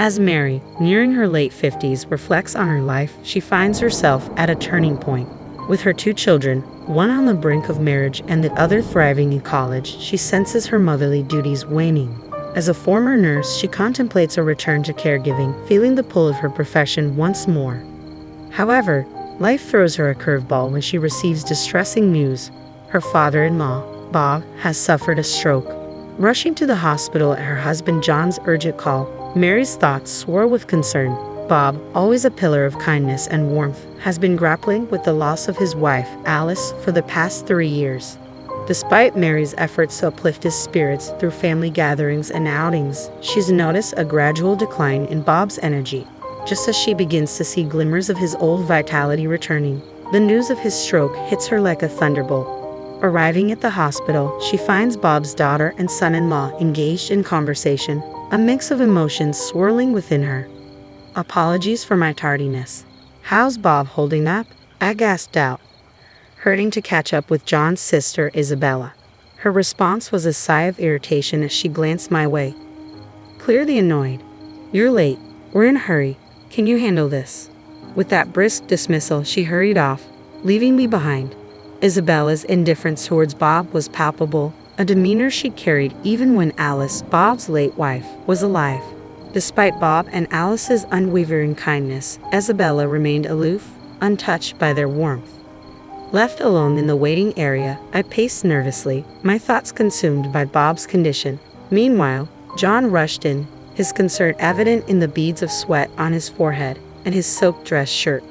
As Mary, nearing her late 50s, reflects on her life, she finds herself at a turning point. With her 2 children, one on the brink of marriage and the other thriving in college, she senses her motherly duties waning. As a former nurse, she contemplates a return to caregiving, feeling the pull of her profession once more. However, life throws her a curveball when she receives distressing news. Her father-in-law, Bob, has suffered a stroke. Rushing to the hospital at her husband John's urgent call, Mary's thoughts swirl with concern. Bob, always a pillar of kindness and warmth, has been grappling with the loss of his wife, Alice, for the past 3 years. Despite Mary's efforts to uplift his spirits through family gatherings and outings, she's noticed a gradual decline in Bob's energy. Just as she begins to see glimmers of his old vitality returning, the news of his stroke hits her like a thunderbolt. Arriving at the hospital, she finds Bob's daughter and son-in-law engaged in conversation, a mix of emotions swirling within her. "Apologies for my tardiness. How's Bob holding up?" I gasped out, hurting to catch up with John's sister, Isabella. Her response was a sigh of irritation as she glanced my way. Clearly annoyed. "You're late. We're in a hurry. Can you handle this?" With that brisk dismissal, she hurried off, leaving me behind. Isabella's indifference towards Bob was palpable, a demeanor she carried even when Alice, Bob's late wife, was alive. Despite Bob and Alice's unwavering kindness, Isabella remained aloof, untouched by their warmth. Left alone in the waiting area, I paced nervously, my thoughts consumed by Bob's condition. Meanwhile, John rushed in, his concern evident in the beads of sweat on his forehead and his soaked dress shirt.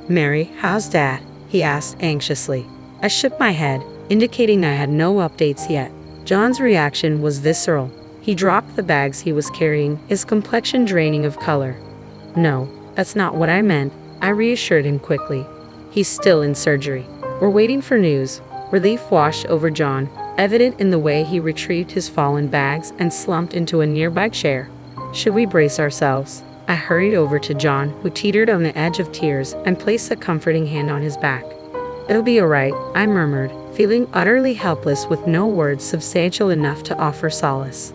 "Mary, how's Dad?" he asked anxiously. I shook my head, indicating I had no updates yet. John's reaction was visceral. He dropped the bags he was carrying, his complexion draining of color. "No, that's not what I meant," I reassured him quickly. "He's still in surgery. We're waiting for news." Relief washed over John, evident in the way he retrieved his fallen bags and slumped into a nearby chair. "Should we brace ourselves?" I hurried over to John, who teetered on the edge of tears, and placed a comforting hand on his back. "It'll be all right," I murmured, feeling utterly helpless with no words substantial enough to offer solace.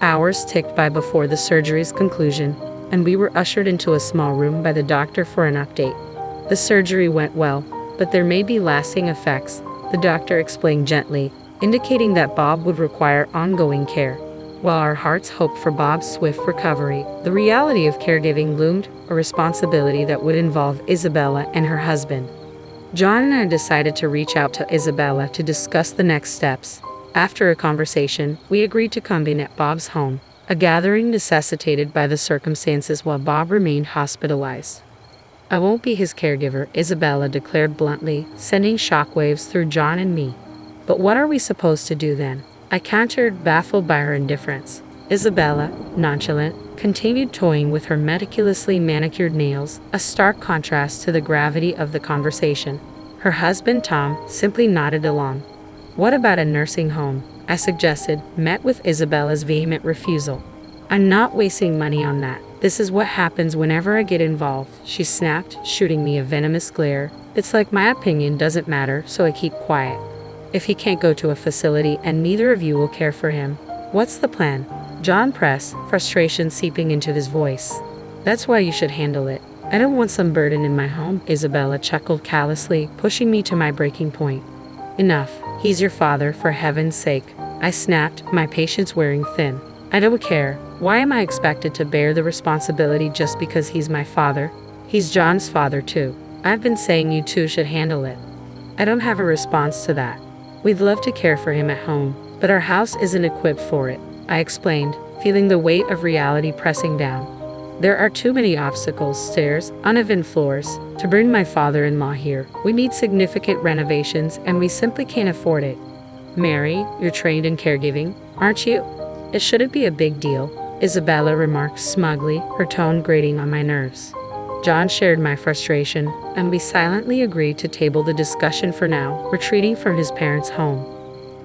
Hours ticked by before the surgery's conclusion, and we were ushered into a small room by the doctor for an update. "The surgery went well, but there may be lasting effects," the doctor explained gently, indicating that Bob would require ongoing care. While our hearts hoped for Bob's swift recovery, the reality of caregiving loomed, a responsibility that would involve Isabella and her husband. John and I decided to reach out to Isabella to discuss the next steps. After a conversation, we agreed to convene at Bob's home, a gathering necessitated by the circumstances while Bob remained hospitalized. "I won't be his caregiver," Isabella declared bluntly, sending shockwaves through John and me. "But what are we supposed to do then?" I countered, baffled by her indifference. Isabella, nonchalant, continued toying with her meticulously manicured nails, a stark contrast to the gravity of the conversation. Her husband, Tom, simply nodded along. "What about a nursing home?" I suggested, met with Isabella's vehement refusal. "I'm not wasting money on that. This is what happens whenever I get involved," she snapped, shooting me a venomous glare. "It's like my opinion doesn't matter, so I keep quiet. If he can't go to a facility and neither of you will care for him, what's the plan?" John pressed, frustration seeping into his voice. "That's why you should handle it. I don't want some burden in my home," Isabella chuckled callously, pushing me to my breaking point. "Enough. He's your father, for heaven's sake," I snapped, my patience wearing thin. "I don't care. Why am I expected to bear the responsibility just because he's my father? He's John's father too. I've been saying you two should handle it." "I don't have a response to that. We'd love to care for him at home, but our house isn't equipped for it," I explained, feeling the weight of reality pressing down. "There are too many obstacles, stairs, uneven floors, to bring my father-in-law here. We need significant renovations and we simply can't afford it." "Mary, you're trained in caregiving, aren't you? It shouldn't be a big deal," Isabella remarked smugly, her tone grating on my nerves. John shared my frustration, and we silently agreed to table the discussion for now, retreating from his parents' home.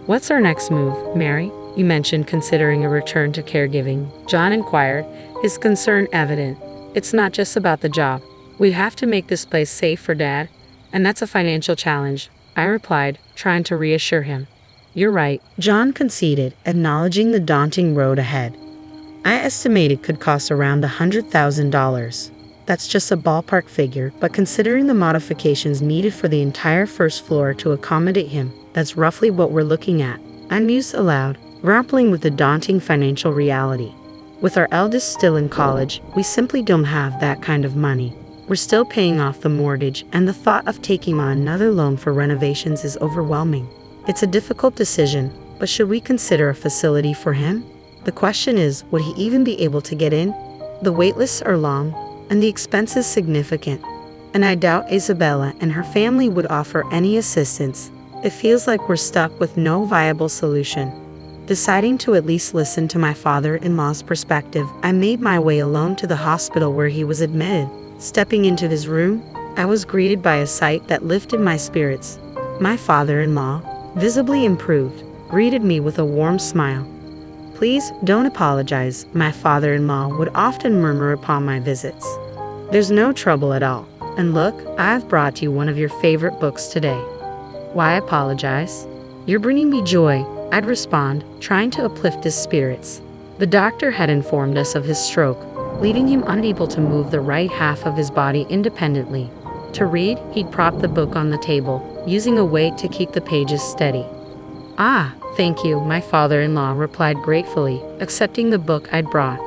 "What's our next move, Mary? You mentioned considering a return to caregiving," John inquired, his concern evident. "It's not just about the job. We have to make this place safe for Dad, and that's a financial challenge," I replied, trying to reassure him. "You're right," John conceded, acknowledging the daunting road ahead. I estimate it could cost around $100,000. That's just a ballpark figure, but considering the modifications needed for the entire first floor to accommodate him, that's roughly what we're looking at. I mused aloud, grappling with the daunting financial reality. With our eldest still in college, we simply don't have that kind of money. We're still paying off the mortgage, and the thought of taking on another loan for renovations is overwhelming. It's a difficult decision, but should we consider a facility for him? The question is, would he even be able to get in? The waitlists are long, and the expense is significant, and I doubt Isabella and her family would offer any assistance. It feels like we're stuck with no viable solution. Deciding to at least listen to my father-in-law's perspective, I made my way alone to the hospital where he was admitted. Stepping into his room, I was greeted by a sight that lifted my spirits. My father-in-law, visibly improved, greeted me with a warm smile. "Please don't apologize," my father-in-law would often murmur upon my visits. "There's no trouble at all. And look, I've brought you one of your favorite books today." "Why apologize? You're bringing me joy," I'd respond, trying to uplift his spirits. The doctor had informed us of his stroke, leaving him unable to move the right half of his body independently. To read, he'd prop the book on the table, using a weight to keep the pages steady. "Ah, thank you," my father-in-law replied gratefully, accepting the book I'd brought.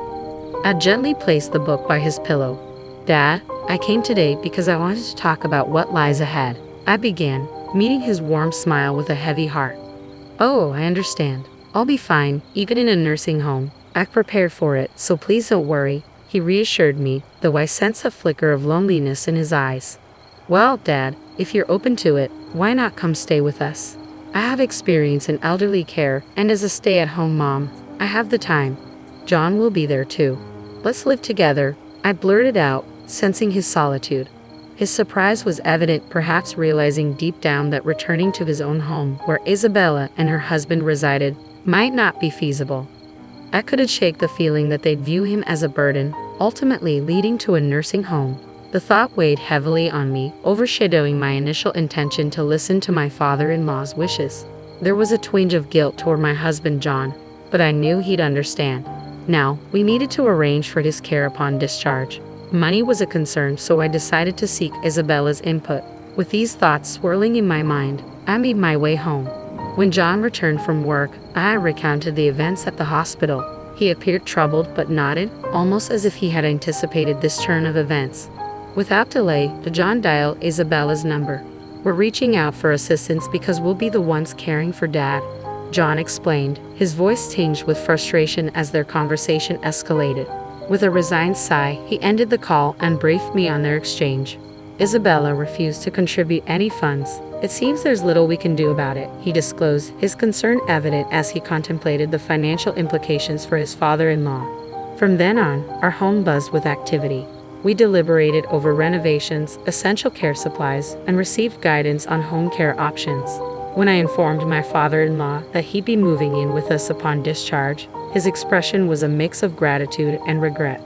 I gently placed the book by his pillow. "Dad, I came today because I wanted to talk about what lies ahead," I began, meeting his warm smile with a heavy heart. "Oh, I understand. I'll be fine, even in a nursing home. I've prepared for it, so please don't worry," he reassured me, though I sensed a flicker of loneliness in his eyes. "Well, Dad, if you're open to it, why not come stay with us? I have experience in elderly care, and as a stay-at-home mom, I have the time. John will be there too. Let's live together," I blurted out, sensing his solitude. His surprise was evident, perhaps realizing deep down that returning to his own home, where Isabella and her husband resided, might not be feasible. I couldn't shake the feeling that they'd view him as a burden, ultimately leading to a nursing home. The thought weighed heavily on me, overshadowing my initial intention to listen to my father-in-law's wishes. There was a twinge of guilt toward my husband John, but I knew he'd understand. Now, we needed to arrange for his care upon discharge. Money was a concern, so I decided to seek Isabella's input. With these thoughts swirling in my mind, I made my way home. When John returned from work, I recounted the events at the hospital. He appeared troubled but nodded, almost as if he had anticipated this turn of events. Without delay, John dialed Isabella's number. "We're reaching out for assistance because we'll be the ones caring for Dad," John explained, his voice tinged with frustration as their conversation escalated. With a resigned sigh, he ended the call and briefed me on their exchange. Isabella refused to contribute any funds. "It seems there's little we can do about it," he disclosed, his concern evident as he contemplated the financial implications for his father-in-law. From then on, our home buzzed with activity. We deliberated over renovations, essential care supplies, and received guidance on home care options. When I informed my father-in-law that he'd be moving in with us upon discharge, his expression was a mix of gratitude and regret.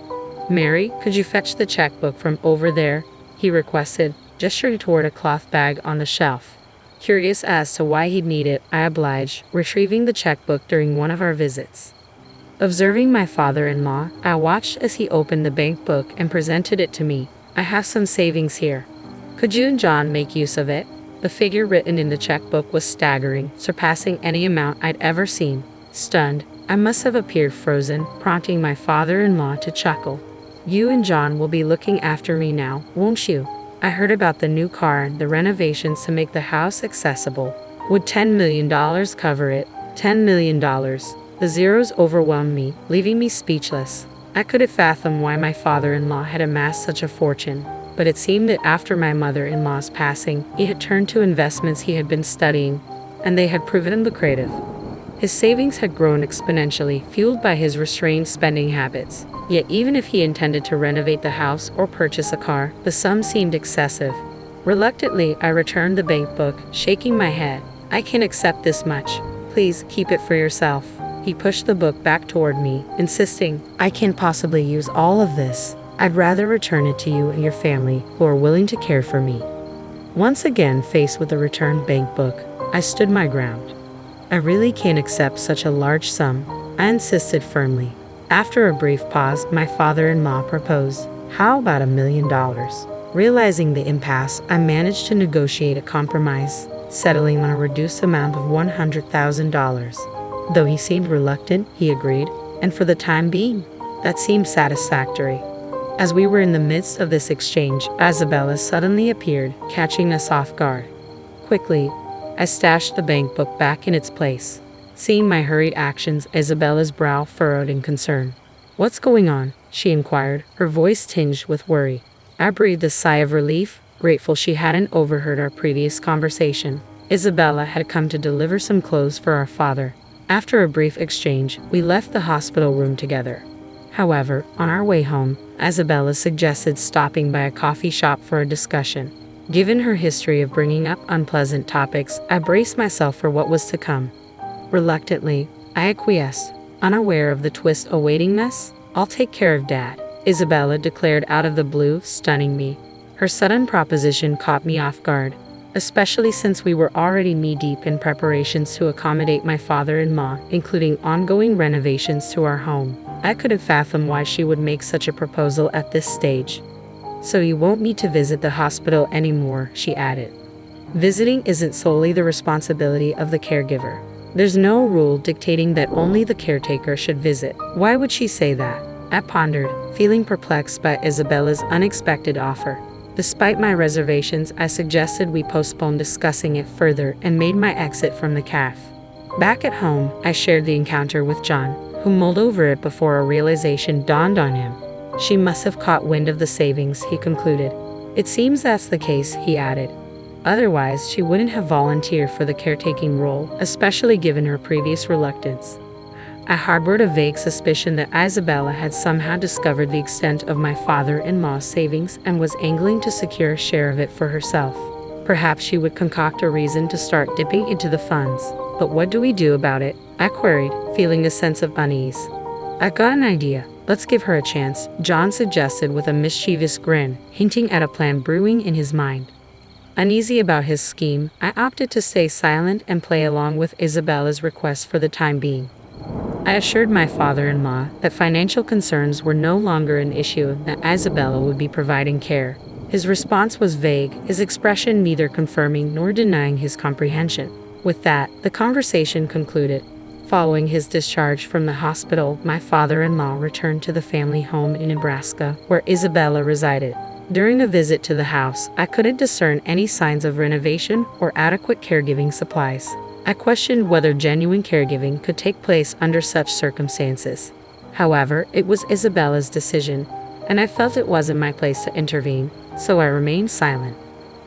"Mary, could you fetch the checkbook from over there?" he requested, gesturing toward a cloth bag on the shelf. Curious as to why he'd need it, I obliged, retrieving the checkbook during one of our visits. Observing my father-in-law, I watched as he opened the bank book and presented it to me. "I have some savings here. Could you and John make use of it?" The figure written in the checkbook was staggering, surpassing any amount I'd ever seen. Stunned, I must have appeared frozen, prompting my father-in-law to chuckle. "You and John will be looking after me now, won't you? I heard about the new car and the renovations to make the house accessible. Would $10 million cover it? $10 million. The zeros overwhelmed me, leaving me speechless. I couldn't fathom why my father-in-law had amassed such a fortune, but it seemed that after my mother-in-law's passing, he had turned to investments he had been studying, and they had proven lucrative. His savings had grown exponentially, fueled by his restrained spending habits. Yet even if he intended to renovate the house or purchase a car, the sum seemed excessive. Reluctantly, I returned the bank book, shaking my head. "I can't accept this much. Please keep it for yourself." He pushed the book back toward me, insisting, "I can't possibly use all of this. I'd rather return it to you and your family, who are willing to care for me." Once again faced with the returned bank book, I stood my ground. "I really can't accept such a large sum," I insisted firmly. After a brief pause, my father-in-law proposed, "How about $1 million?" Realizing the impasse, I managed to negotiate a compromise, settling on a reduced amount of $100,000. Though he seemed reluctant, he agreed, and for the time being, that seemed satisfactory. As we were in the midst of this exchange, Isabella suddenly appeared, catching us off guard. Quickly, I stashed the bank book back in its place. Seeing my hurried actions, Isabella's brow furrowed in concern. "What's going on?" she inquired, her voice tinged with worry. I breathed a sigh of relief, grateful she hadn't overheard our previous conversation. Isabella had come to deliver some clothes for our father. After a brief exchange, we left the hospital room together. However, on our way home, Isabella suggested stopping by a coffee shop for a discussion. Given her history of bringing up unpleasant topics, I braced myself for what was to come. Reluctantly, I acquiesced, unaware of the twist awaiting us. "I'll take care of Dad," Isabella declared out of the blue, stunning me. Her sudden proposition caught me off guard, especially since we were already knee-deep in preparations to accommodate my father-in-law, including ongoing renovations to our home. I couldn't fathom why she would make such a proposal at this stage. "So you won't need to visit the hospital anymore," she added. "Visiting isn't solely the responsibility of the caregiver. There's no rule dictating that only the caretaker should visit." Why would she say that? I pondered, feeling perplexed by Isabella's unexpected offer. Despite my reservations, I suggested we postpone discussing it further and made my exit from the cafe. Back at home, I shared the encounter with John, who mulled over it before a realization dawned on him. She must have caught wind of the savings, he concluded. "It seems that's the case," he added. "Otherwise, she wouldn't have volunteered for the caretaking role, especially given her previous reluctance." I harbored a vague suspicion that Isabella had somehow discovered the extent of my father-in-law's savings and was angling to secure a share of it for herself. Perhaps she would concoct a reason to start dipping into the funds. "But what do we do about it?" I queried, feeling a sense of unease. "I've got an idea. Let's give her a chance," John suggested with a mischievous grin, hinting at a plan brewing in his mind. Uneasy about his scheme, I opted to stay silent and play along with Isabella's request for the time being. I assured my father-in-law that financial concerns were no longer an issue, that Isabella would be providing care. His response was vague, his expression neither confirming nor denying his comprehension. With that, the conversation concluded. Following his discharge from the hospital, my father-in-law returned to the family home in Nebraska, where Isabella resided. During a visit to the house, I couldn't discern any signs of renovation or adequate caregiving supplies. I questioned whether genuine caregiving could take place under such circumstances. However, it was Isabella's decision, and I felt it wasn't my place to intervene, so I remained silent.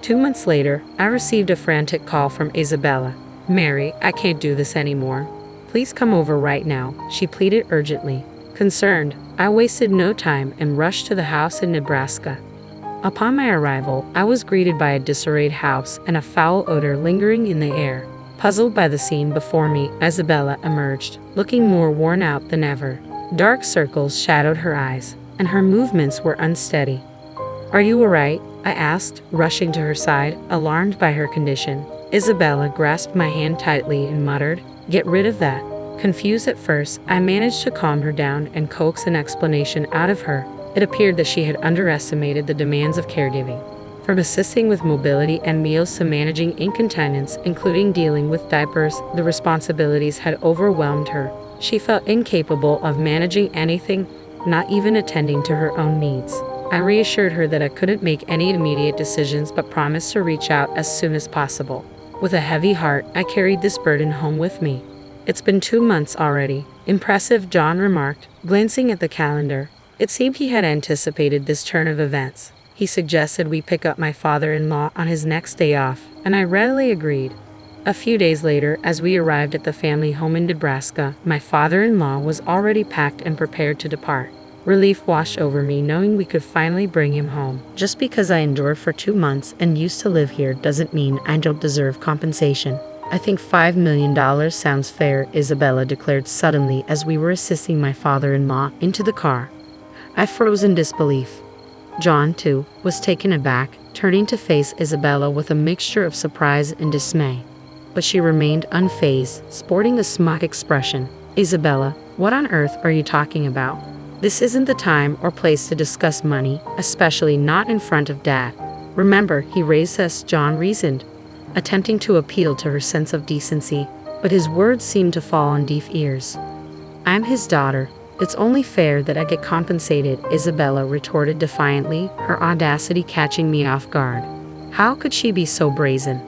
2 months later, I received a frantic call from Isabella. "Mary, I can't do this anymore. Please come over right now," she pleaded urgently. Concerned, I wasted no time and rushed to the house in Nebraska. Upon my arrival, I was greeted by a disarrayed house and a foul odor lingering in the air. Puzzled by the scene before me, Isabella emerged, looking more worn out than ever. Dark circles shadowed her eyes, and her movements were unsteady. "Are you all right?" I asked, rushing to her side, alarmed by her condition. Isabella grasped my hand tightly and muttered, "Get rid of that." Confused at first, I managed to calm her down and coax an explanation out of her. It appeared that she had underestimated the demands of caregiving. From assisting with mobility and meals to managing incontinence, including dealing with diapers, the responsibilities had overwhelmed her. She felt incapable of managing anything, not even attending to her own needs. I reassured her that I couldn't make any immediate decisions but promised to reach out as soon as possible. With a heavy heart, I carried this burden home with me. "It's been 2 months already." "Impressive," John remarked, glancing at the calendar. It seemed he had anticipated this turn of events. He suggested we pick up my father-in-law on his next day off, and I readily agreed. A few days later, as we arrived at the family home in Nebraska, my father-in-law was already packed and prepared to depart. Relief washed over me knowing we could finally bring him home. Just because I endured for 2 months and used to live here doesn't mean I don't deserve compensation. "I think $5 million sounds fair," Isabella declared suddenly as we were assisting my father-in-law into the car. I froze in disbelief. John, too, was taken aback, turning to face Isabella with a mixture of surprise and dismay. But she remained unfazed, sporting a smug expression. Isabella, what on earth are you talking about? This isn't the time or place to discuss money, especially not in front of Dad. Remember, he raised us, John reasoned, attempting to appeal to her sense of decency, but his words seemed to fall on deaf ears. I'm his daughter. It's only fair that I get compensated, Isabella retorted defiantly, her audacity catching me off guard. How could she be so brazen?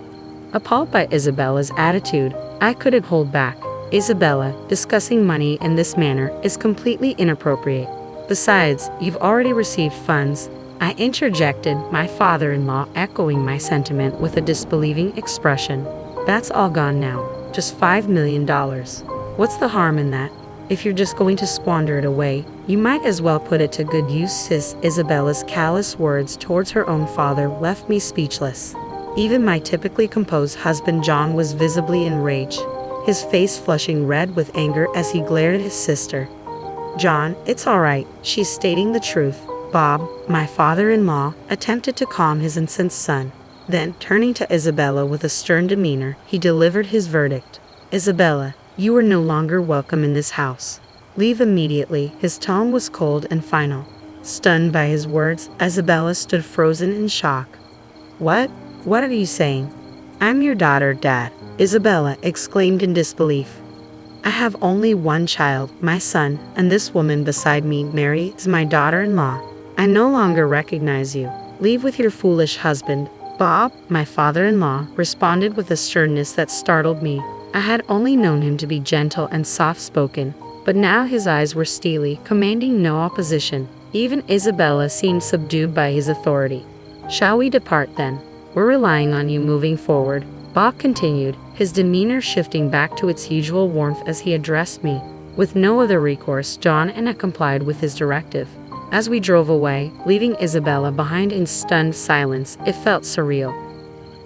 Appalled by Isabella's attitude, I couldn't hold back. Isabella, discussing money in this manner is completely inappropriate. Besides, you've already received funds, I interjected, my father-in-law echoing my sentiment with a disbelieving expression. That's all gone now. Just $5 million. What's the harm in that? If you're just going to squander it away, you might as well put it to good use, sis. Isabella's callous words towards her own father left me speechless. Even my typically composed husband John was visibly enraged, his face flushing red with anger as he glared at his sister. John, it's all right, she's stating the truth. Bob, my father-in-law, attempted to calm his incensed son. Then, turning to Isabella with a stern demeanor, he delivered his verdict. Isabella, you are no longer welcome in this house. Leave immediately. His tone was cold and final. Stunned by his words, Isabella stood frozen in shock. What? What are you saying? I'm your daughter, Dad, Isabella exclaimed in disbelief. I have only one child, my son, and this woman beside me, Mary, is my daughter-in-law. I no longer recognize you. Leave with your foolish husband. Bob, my father-in-law, responded with a sternness that startled me. I had only known him to be gentle and soft-spoken, but now his eyes were steely, commanding no opposition. Even Isabella seemed subdued by his authority. Shall we depart then? We're relying on you moving forward, Bob continued, his demeanor shifting back to its usual warmth as he addressed me. With no other recourse, John and I complied with his directive. As we drove away, leaving Isabella behind in stunned silence, it felt surreal.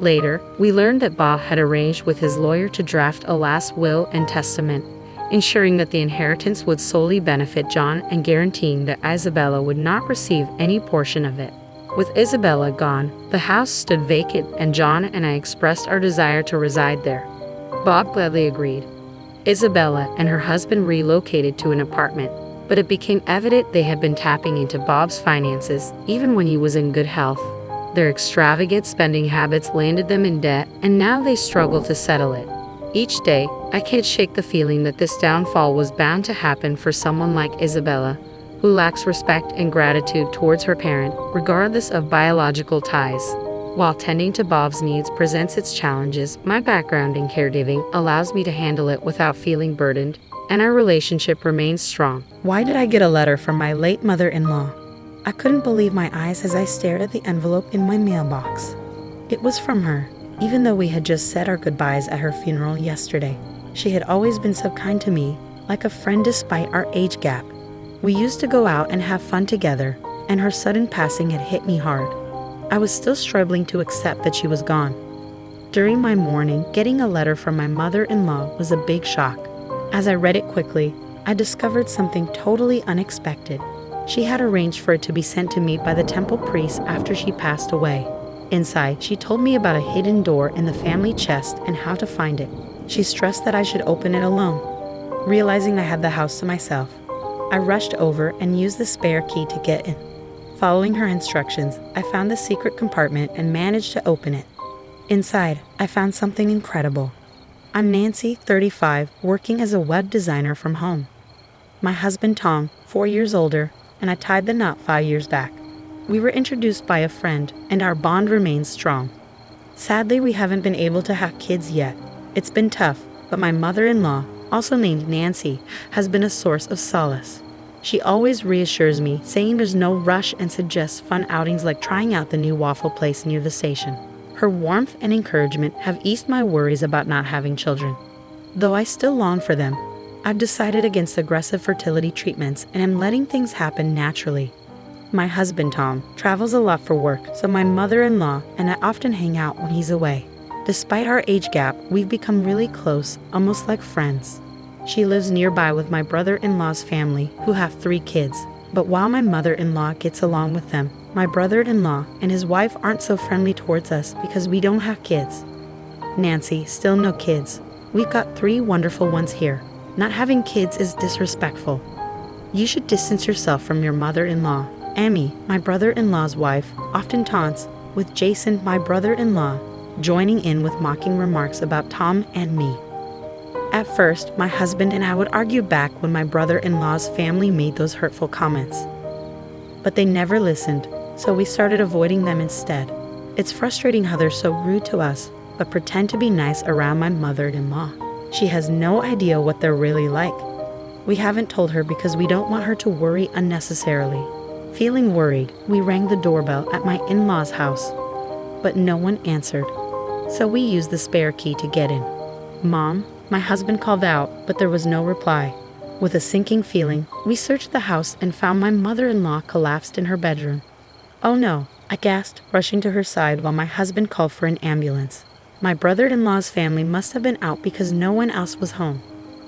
Later, we learned that Bob had arranged with his lawyer to draft a last will and testament, ensuring that the inheritance would solely benefit John and guaranteeing that Isabella would not receive any portion of it. With Isabella gone, the house stood vacant and John and I expressed our desire to reside there. Bob gladly agreed. Isabella and her husband relocated to an apartment, but it became evident they had been tapping into Bob's finances even when he was in good health. Their extravagant spending habits landed them in debt, and now they struggle to settle it. Each day, I can't shake the feeling that this downfall was bound to happen for someone like Isabella, who lacks respect and gratitude towards her parent, regardless of biological ties. While tending to Bob's needs presents its challenges, my background in caregiving allows me to handle it without feeling burdened, and our relationship remains strong. Why did I get a letter from my late mother-in-law? I couldn't believe my eyes as I stared at the envelope in my mailbox. It was from her, even though we had just said our goodbyes at her funeral yesterday. She had always been so kind to me, like a friend despite our age gap. We used to go out and have fun together, and her sudden passing had hit me hard. I was still struggling to accept that she was gone. During my mourning, getting a letter from my mother-in-law was a big shock. As I read it quickly, I discovered something totally unexpected. She had arranged for it to be sent to me by the temple priest after she passed away. Inside, she told me about a hidden door in the family chest and how to find it. She stressed that I should open it alone. Realizing I had the house to myself, I rushed over and used the spare key to get in. Following her instructions, I found the secret compartment and managed to open it. Inside, I found something incredible. I'm Nancy, 35, working as a web designer from home. My husband Tom, 4 years older, and I tied the knot 5 years back. We were introduced by a friend, and our bond remains strong. Sadly, we haven't been able to have kids yet. It's been tough, but my mother-in-law, also named Nancy, has been a source of solace. She always reassures me, saying there's no rush and suggests fun outings like trying out the new waffle place near the station. Her warmth and encouragement have eased my worries about not having children. Though I still long for them, I've decided against aggressive fertility treatments and am letting things happen naturally. My husband Tom travels a lot for work, so my mother-in-law and I often hang out when he's away. Despite our age gap, we've become really close, almost like friends. She lives nearby with my brother-in-law's family, who have 3 kids. But while my mother-in-law gets along with them, my brother-in-law and his wife aren't so friendly towards us because we don't have kids. Nancy, still no kids. We've got 3 wonderful ones here. Not having kids is disrespectful. You should distance yourself from your mother-in-law. Amy, my brother-in-law's wife, often taunts, with Jason, my brother-in-law, joining in with mocking remarks about Tom and me. At first, my husband and I would argue back when my brother-in-law's family made those hurtful comments. But they never listened, so we started avoiding them instead. It's frustrating how they're so rude to us, but pretend to be nice around my mother-in-law. She has no idea what they're really like. We haven't told her because we don't want her to worry unnecessarily. Feeling worried, we rang the doorbell at my in-laws' house, but no one answered. So we used the spare key to get in. "Mom," my husband called out, but there was no reply. With a sinking feeling, we searched the house and found my mother-in-law collapsed in her bedroom. "Oh no," I gasped, rushing to her side while my husband called for an ambulance. My brother-in-law's family must have been out because no one else was home.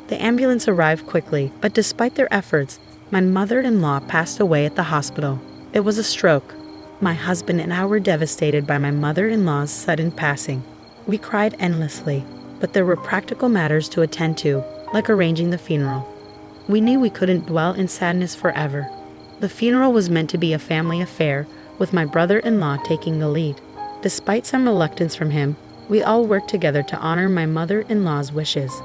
The ambulance arrived quickly, but despite their efforts, my mother-in-law passed away at the hospital. It was a stroke. My husband and I were devastated by my mother-in-law's sudden passing. We cried endlessly, but there were practical matters to attend to, like arranging the funeral. We knew we couldn't dwell in sadness forever. The funeral was meant to be a family affair, with my brother-in-law taking the lead. Despite some reluctance from him, we all worked together to honor my mother-in-law's wishes.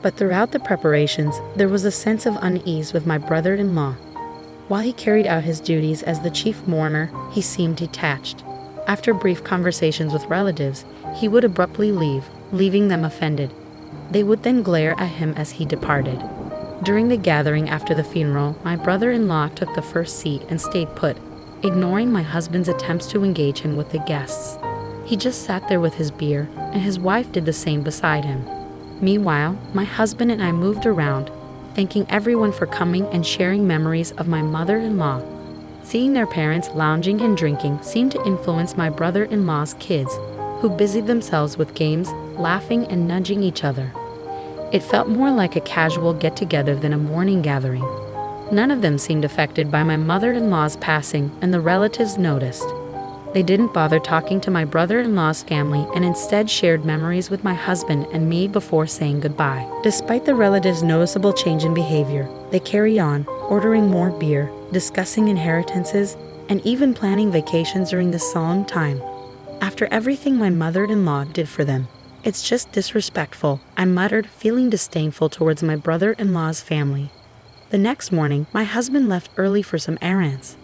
But throughout the preparations, there was a sense of unease with my brother-in-law. While he carried out his duties as the chief mourner, he seemed detached. After brief conversations with relatives, he would abruptly leave, leaving them offended. They would then glare at him as he departed. During the gathering after the funeral, my brother-in-law took the first seat and stayed put, ignoring my husband's attempts to engage him with the guests. He just sat there with his beer, and his wife did the same beside him. Meanwhile, my husband and I moved around, thanking everyone for coming and sharing memories of my mother-in-law. Seeing their parents lounging and drinking seemed to influence my brother-in-law's kids, who busied themselves with games, laughing and nudging each other. It felt more like a casual get-together than a mourning gathering. None of them seemed affected by my mother-in-law's passing, and the relatives noticed. They didn't bother talking to my brother-in-law's family and instead shared memories with my husband and me before saying goodbye. Despite the relatives' noticeable change in behavior, they carried on, ordering more beer, discussing inheritances, and even planning vacations during this solemn time. After everything my mother-in-law did for them, "It's just disrespectful," I muttered, feeling disdainful towards my brother-in-law's family. The next morning, my husband left early for some errands.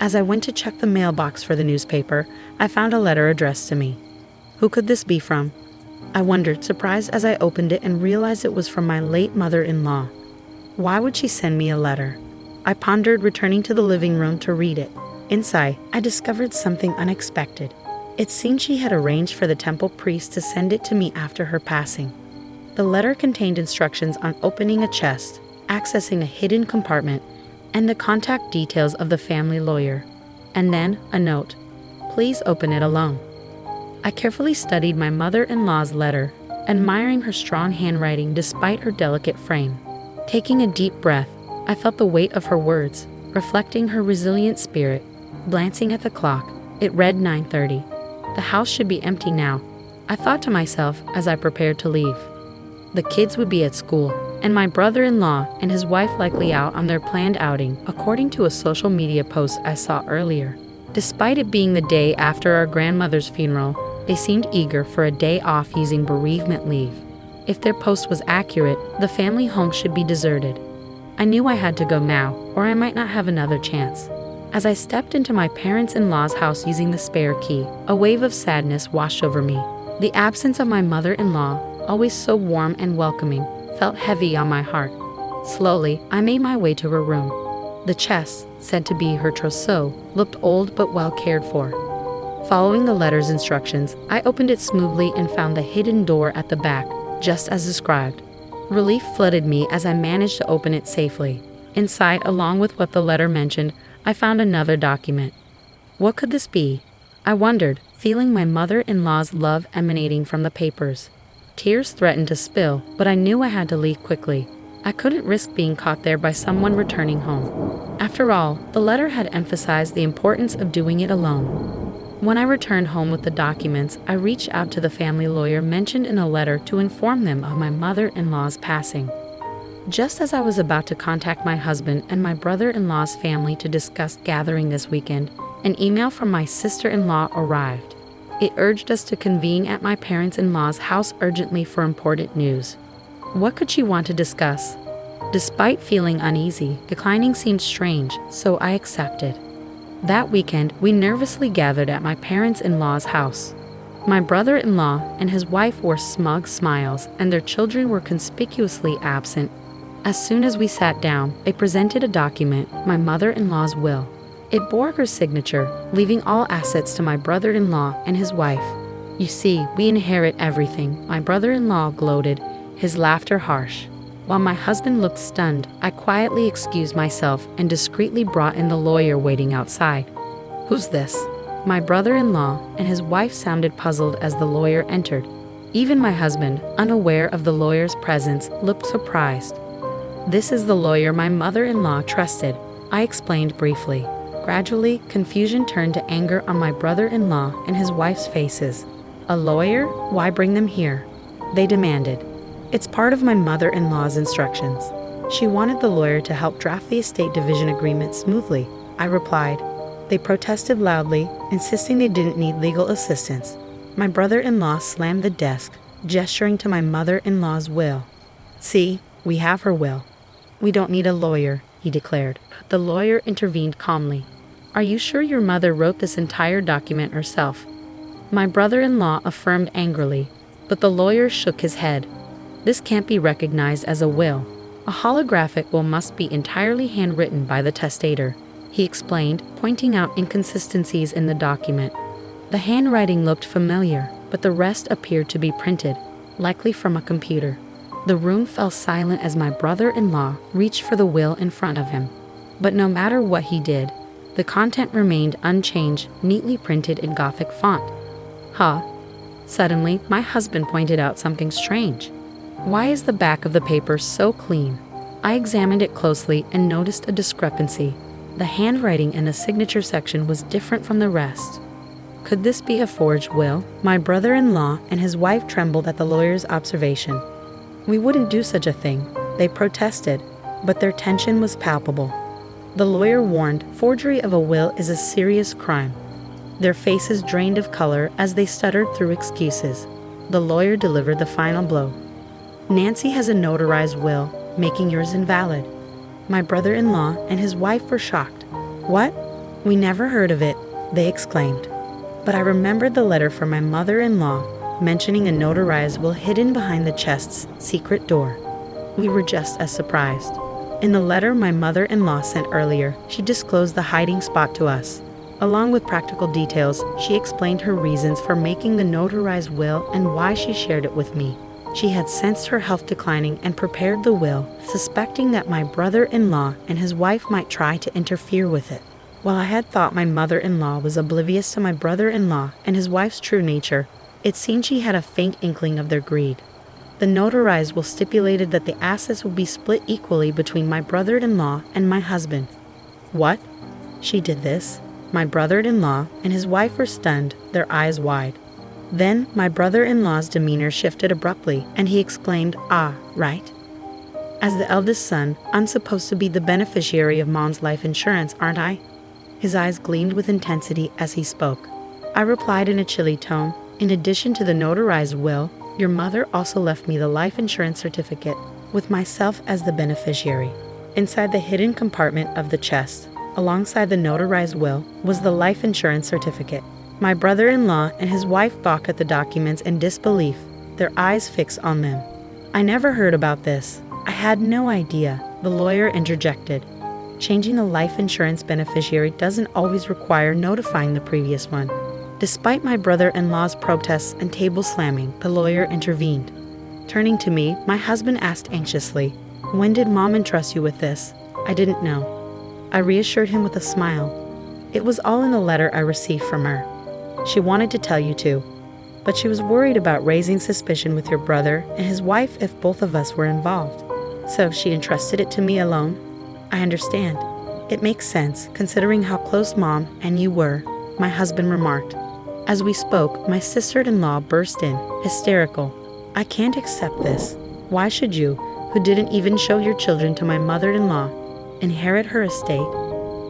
As I went to check the mailbox for the newspaper, I found a letter addressed to me. Who could this be from? I wondered, surprised as I opened it and realized it was from my late mother-in-law. Why would she send me a letter? I pondered, returning to the living room to read it. Inside, I discovered something unexpected. It seemed she had arranged for the temple priest to send it to me after her passing. The letter contained instructions on opening a chest, accessing a hidden compartment, and the contact details of the family lawyer. And then a note. "Please open it alone." I carefully studied my mother-in-law's letter, admiring her strong handwriting despite her delicate frame. Taking a deep breath, I felt the weight of her words, reflecting her resilient spirit. Glancing at the clock, it read 9:30. The house should be empty now, I thought to myself as I prepared to leave. The kids would be at school, and my brother-in-law and his wife likely out on their planned outing, according to a social media post I saw earlier. Despite it being the day after our grandmother's funeral, they seemed eager for a day off using bereavement leave. If their post was accurate, the family home should be deserted. I knew I had to go now, or I might not have another chance. As I stepped into my parents-in-law's house using the spare key, a wave of sadness washed over me. The absence of my mother-in-law, always so warm and welcoming, felt heavy on my heart. Slowly, I made my way to her room. The chest, said to be her trousseau, looked old but well cared for. Following the letter's instructions, I opened it smoothly and found the hidden door at the back, just as described. Relief flooded me as I managed to open it safely. Inside, along with what the letter mentioned, I found another document. What could this be? I wondered, feeling my mother-in-law's love emanating from the papers. Tears threatened to spill, but I knew I had to leave quickly. I couldn't risk being caught there by someone returning home. After all, the letter had emphasized the importance of doing it alone. When I returned home with the documents, I reached out to the family lawyer mentioned in a letter to inform them of my mother-in-law's passing. Just as I was about to contact my husband and my brother-in-law's family to discuss gathering this weekend, an email from my sister-in-law arrived. It urged us to convene at my parents-in-law's house urgently for important news. What could she want to discuss? Despite feeling uneasy, declining seemed strange, so I accepted. That weekend, we nervously gathered at my parents-in-law's house. My brother-in-law and his wife wore smug smiles, and their children were conspicuously absent. As soon as we sat down, they presented a document, my mother-in-law's will. It bore her signature, leaving all assets to my brother-in-law and his wife. "You see, we inherit everything," my brother-in-law gloated, his laughter harsh. While my husband looked stunned, I quietly excused myself and discreetly brought in the lawyer waiting outside. "Who's this?" My brother-in-law and his wife sounded puzzled as the lawyer entered. Even my husband, unaware of the lawyer's presence, looked surprised. "This is the lawyer my mother-in-law trusted," I explained briefly. Gradually, confusion turned to anger on my brother-in-law and his wife's faces. "A lawyer? Why bring them here?" they demanded. "It's part of my mother-in-law's instructions. She wanted the lawyer to help draft the estate division agreement smoothly," I replied. They protested loudly, insisting they didn't need legal assistance. My brother-in-law slammed the desk, gesturing to my mother-in-law's will. "See, we have her will. We don't need a lawyer," he declared. The lawyer intervened calmly. "Are you sure your mother wrote this entire document herself?" My brother-in-law affirmed angrily, but the lawyer shook his head. "This can't be recognized as a will. A holographic will must be entirely handwritten by the testator," he explained, pointing out inconsistencies in the document. The handwriting looked familiar, but the rest appeared to be printed, likely from a computer. The room fell silent as my brother-in-law reached for the will in front of him. But no matter what he did, the content remained unchanged, neatly printed in Gothic font. "Huh?" Suddenly, my husband pointed out something strange. "Why is the back of the paper so clean?" I examined it closely and noticed a discrepancy. The handwriting in the signature section was different from the rest. Could this be a forged will? My brother-in-law and his wife trembled at the lawyer's observation. "We wouldn't do such a thing," they protested, but their tension was palpable. The lawyer warned, forgery of a will is a serious crime. Their faces drained of color as they stuttered through excuses. The lawyer delivered the final blow. "Nancy has a notarized will, making yours invalid." My brother-in-law and his wife were shocked. "What? We never heard of it," they exclaimed. But I remembered the letter from my mother-in-law, mentioning a notarized will hidden behind the chest's secret door. We were just as surprised. In the letter my mother-in-law sent earlier, she disclosed the hiding spot to us. Along with practical details, she explained her reasons for making the notarized will and why she shared it with me. She had sensed her health declining and prepared the will, suspecting that my brother-in-law and his wife might try to interfere with it. While I had thought my mother-in-law was oblivious to my brother-in-law and his wife's true nature, it seemed she had a faint inkling of their greed. The notarized will stipulated that the assets would be split equally between my brother-in-law and my husband. What? She did this? My brother-in-law and his wife were stunned, their eyes wide. Then my brother-in-law's demeanor shifted abruptly, and he exclaimed, "Ah, right. As the eldest son, I'm supposed to be the beneficiary of Mom's life insurance, aren't I?" His eyes gleamed with intensity as he spoke. I replied in a chilly tone, "In addition to the notarized will, your mother also left me the life insurance certificate, with myself as the beneficiary." Inside the hidden compartment of the chest, alongside the notarized will, was the life insurance certificate. My brother-in-law and his wife balked at the documents in disbelief, their eyes fixed on them. "I never heard about this. I had no idea," the lawyer interjected. "Changing a life insurance beneficiary doesn't always require notifying the previous one." Despite my brother-in-law's protests and table slamming, the lawyer intervened. Turning to me, my husband asked anxiously, "When did Mom entrust you with this?" I didn't know. I reassured him with a smile. "It was all in the letter I received from her. She wanted to tell you too, but she was worried about raising suspicion with your brother and his wife if both of us were involved. So she entrusted it to me alone." "I understand. It makes sense, considering how close Mom and you were," my husband remarked. As we spoke, my sister-in-law burst in, hysterical. "I can't accept this. Why should you? who didn't even show your children to my mother-in-law, inherit her estate?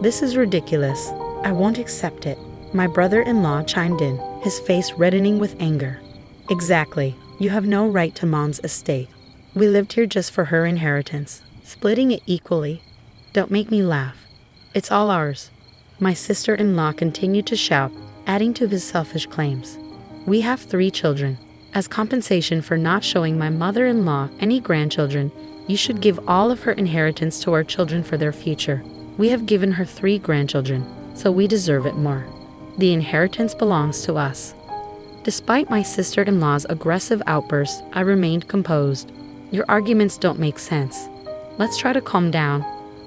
This is ridiculous. I won't accept it. My brother-in-law chimed in, his face reddening with anger. Exactly. You have no right to Mom's estate. We lived here just for her inheritance, splitting it equally. Don't make me laugh. It's all ours. My sister-in-law continued to shout, adding to his selfish claims. We have 3 children. As compensation for not showing my mother-in-law any grandchildren, you should give all of her inheritance to our children for their future. We have given her 3 grandchildren, so we deserve it more. The inheritance belongs to us. Despite my sister-in-law's aggressive outbursts, I remained composed. Your arguments don't make sense. Let's try to calm down,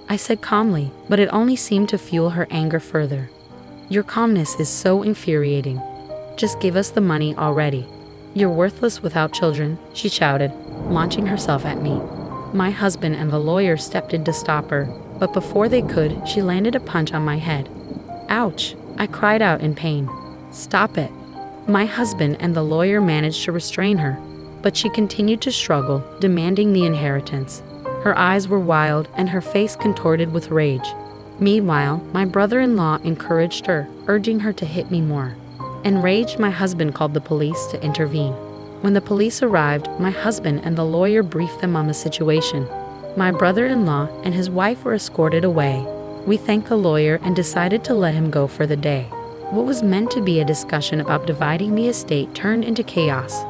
I said calmly, but it only seemed to fuel her anger further. Your calmness is so infuriating. Just give us the money already. You're worthless without children, she shouted, launching herself at me. My husband and the lawyer stepped in to stop her, but before they could, she landed a punch on my head. Ouch! I cried out in pain. Stop it! My husband and the lawyer managed to restrain her, but she continued to struggle, demanding the inheritance. Her eyes were wild and her face contorted with rage. Meanwhile, my brother-in-law encouraged her, urging her to hit me more. Enraged, my husband called the police to intervene. When the police arrived, my husband and the lawyer briefed them on the situation. My brother-in-law and his wife were escorted away. We thanked the lawyer and decided to let him go for the day. What was meant to be a discussion about dividing the estate turned into chaos.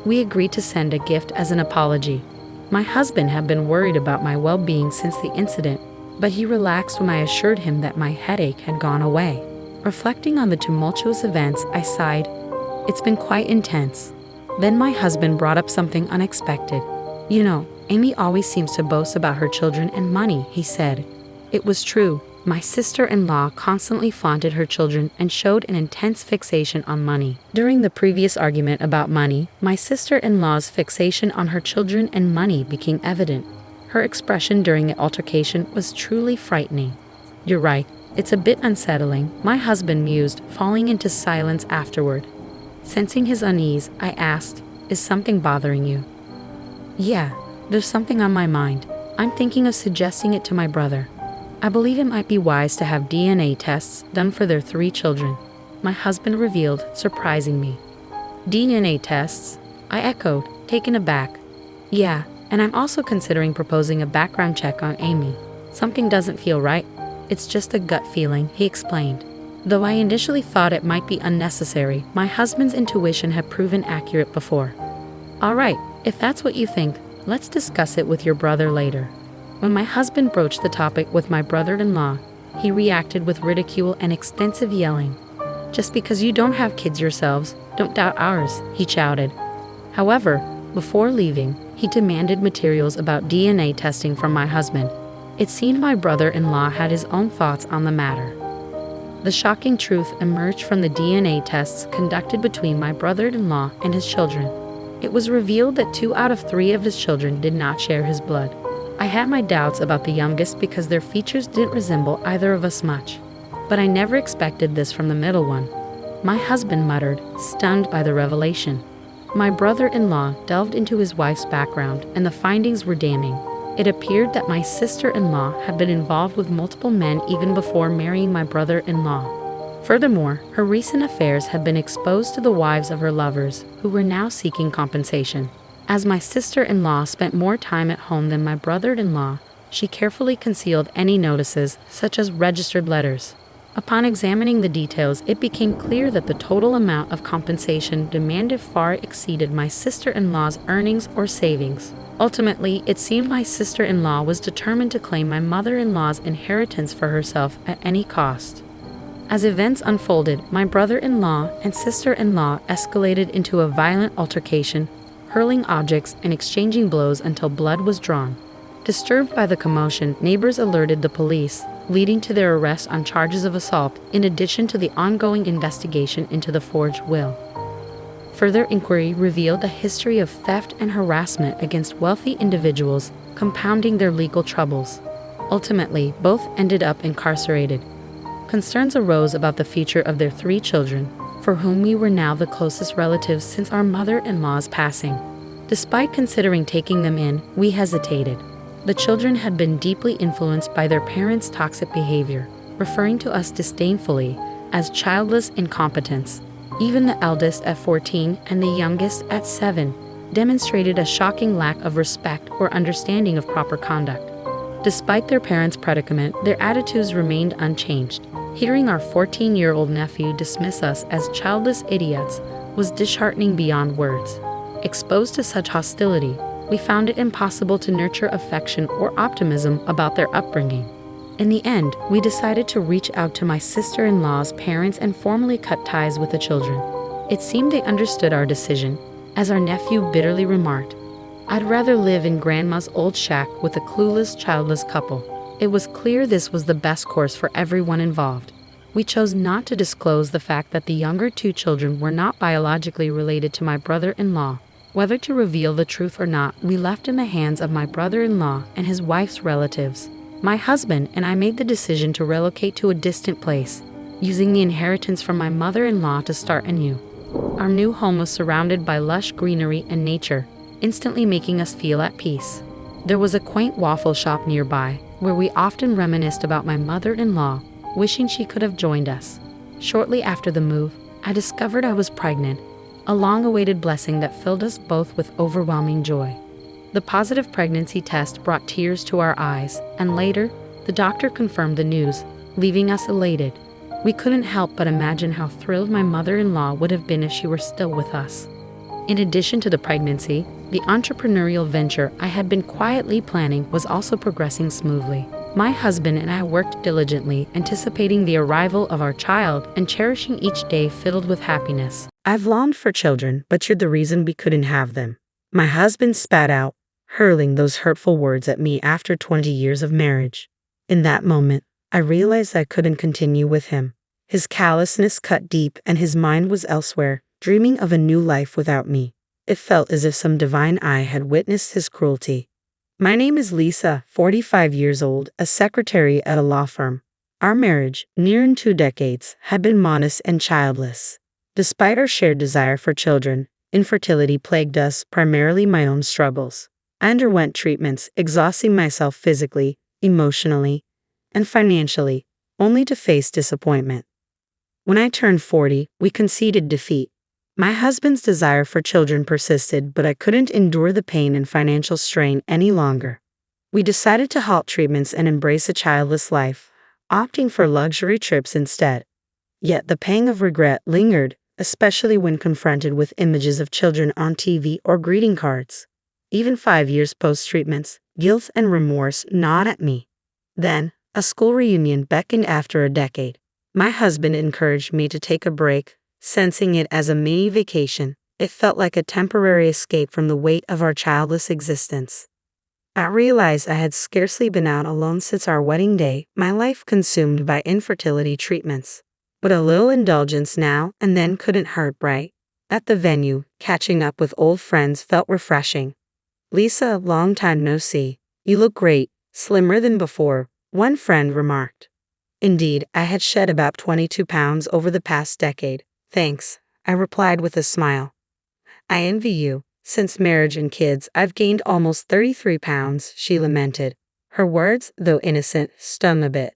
We agreed to send a gift as an apology. My husband had been worried about my well-being since the incident, but he relaxed when I assured him that my headache had gone away. Reflecting on the tumultuous events, I sighed. It's been quite intense. Then my husband brought up something unexpected. You know, Amy always seems to boast about her children and money, he said. It was true. My sister-in-law constantly flaunted her children and showed an intense fixation on money. During the previous argument about money, my sister-in-law's fixation on her children and money became evident. Her expression during the altercation was truly frightening. You're right, it's a bit unsettling, my husband mused, falling into silence afterward. Sensing his unease, I asked, is something bothering you? Yeah, there's something on my mind. I'm thinking of suggesting it to my brother. I believe it might be wise to have DNA tests done for their 3 children, my husband revealed, surprising me. DNA tests? I echoed, taken aback. Yeah, and I'm also considering proposing a background check on Amy. Something doesn't feel right. It's just a gut feeling, he explained. Though I initially thought it might be unnecessary, my husband's intuition had proven accurate before. All right, if that's what you think, let's discuss it with your brother later. When my husband broached the topic with my brother-in-law, he reacted with ridicule and extensive yelling. Just because you don't have kids yourselves, don't doubt ours, he shouted. However, before leaving, he demanded materials about DNA testing from my husband. It seemed my brother-in-law had his own thoughts on the matter. The shocking truth emerged from the DNA tests conducted between my brother-in-law and his children. It was revealed that 2 out of 3 of his children did not share his blood. I had my doubts about the youngest because their features didn't resemble either of us much. But I never expected this from the middle one. My husband muttered, stunned by the revelation. My brother-in-law delved into his wife's background, and the findings were damning. It appeared that my sister-in-law had been involved with multiple men even before marrying my brother-in-law. Furthermore, her recent affairs had been exposed to the wives of her lovers, who were now seeking compensation. As my sister-in-law spent more time at home than my brother-in-law, she carefully concealed any notices, such as registered letters. Upon examining the details, it became clear that the total amount of compensation demanded far exceeded my sister-in-law's earnings or savings. Ultimately, it seemed my sister-in-law was determined to claim my mother-in-law's inheritance for herself at any cost. As events unfolded, my brother-in-law and sister-in-law escalated into a violent altercation, hurling objects and exchanging blows until blood was drawn. Disturbed by the commotion, neighbors alerted the police, leading to their arrest on charges of assault, in addition to the ongoing investigation into the forged will. Further inquiry revealed a history of theft and harassment against wealthy individuals, compounding their legal troubles. Ultimately, both ended up incarcerated. Concerns arose about the future of their 3 children, for whom we were now the closest relatives since our mother-in-law's passing. Despite considering taking them in, we hesitated. The children had been deeply influenced by their parents' toxic behavior, referring to us disdainfully as childless incompetence. Even the eldest at 14 and the youngest at 7 demonstrated a shocking lack of respect or understanding of proper conduct. Despite their parents' predicament, their attitudes remained unchanged. Hearing our 14-year-old nephew dismiss us as childless idiots was disheartening beyond words. Exposed to such hostility, we found it impossible to nurture affection or optimism about their upbringing. In the end, we decided to reach out to my sister-in-law's parents and formally cut ties with the children. It seemed they understood our decision, as our nephew bitterly remarked, "I'd rather live in Grandma's old shack with a clueless, childless couple." It was clear this was the best course for everyone involved. We chose not to disclose the fact that the younger two children were not biologically related to my brother-in-law. Whether to reveal the truth or not, we left in the hands of my brother-in-law and his wife's relatives. My husband and I made the decision to relocate to a distant place, using the inheritance from my mother-in-law to start anew. Our new home was surrounded by lush greenery and nature, instantly making us feel at peace. There was a quaint waffle shop nearby, where we often reminisced about my mother-in-law, wishing she could have joined us. Shortly after the move, I discovered I was pregnant, a long-awaited blessing that filled us both with overwhelming joy. The positive pregnancy test brought tears to our eyes, and later, the doctor confirmed the news, leaving us elated. We couldn't help but imagine how thrilled my mother-in-law would have been if she were still with us. In addition to the pregnancy, the entrepreneurial venture I had been quietly planning was also progressing smoothly. My husband and I worked diligently, anticipating the arrival of our child and cherishing each day filled with happiness. "I've longed for children, but you're the reason we couldn't have them," my husband spat out, hurling those hurtful words at me after 20 years of marriage. In that moment, I realized I couldn't continue with him. His callousness cut deep and his mind was elsewhere, dreaming of a new life without me. It felt as if some divine eye had witnessed his cruelty. My name is Lisa, 45 years old, a secretary at a law firm. Our marriage, nearing 2 decades, had been modest and childless. Despite our shared desire for children, infertility plagued us, primarily my own struggles. I underwent treatments, exhausting myself physically, emotionally, and financially, only to face disappointment. When I turned 40, we conceded defeat. My husband's desire for children persisted, but I couldn't endure the pain and financial strain any longer. We decided to halt treatments and embrace a childless life, opting for luxury trips instead. Yet the pang of regret lingered, especially when confronted with images of children on TV or greeting cards. Even 5 years post-treatments, guilt and remorse gnawed at me. Then, a school reunion beckoned after a decade. My husband encouraged me to take a break, sensing it as a mini vacation. It felt like a temporary escape from the weight of our childless existence. I realized I had scarcely been out alone since our wedding day, my life consumed by infertility treatments. But a little indulgence now and then couldn't hurt, right? At the venue, catching up with old friends felt refreshing. "Lisa, long time no see. You look great, slimmer than before," one friend remarked. Indeed, I had shed about 22 pounds over the past decade. "Thanks," I replied with a smile. "I envy you. Since marriage and kids, I've gained almost 33 pounds, she lamented. Her words, though innocent, stung a bit.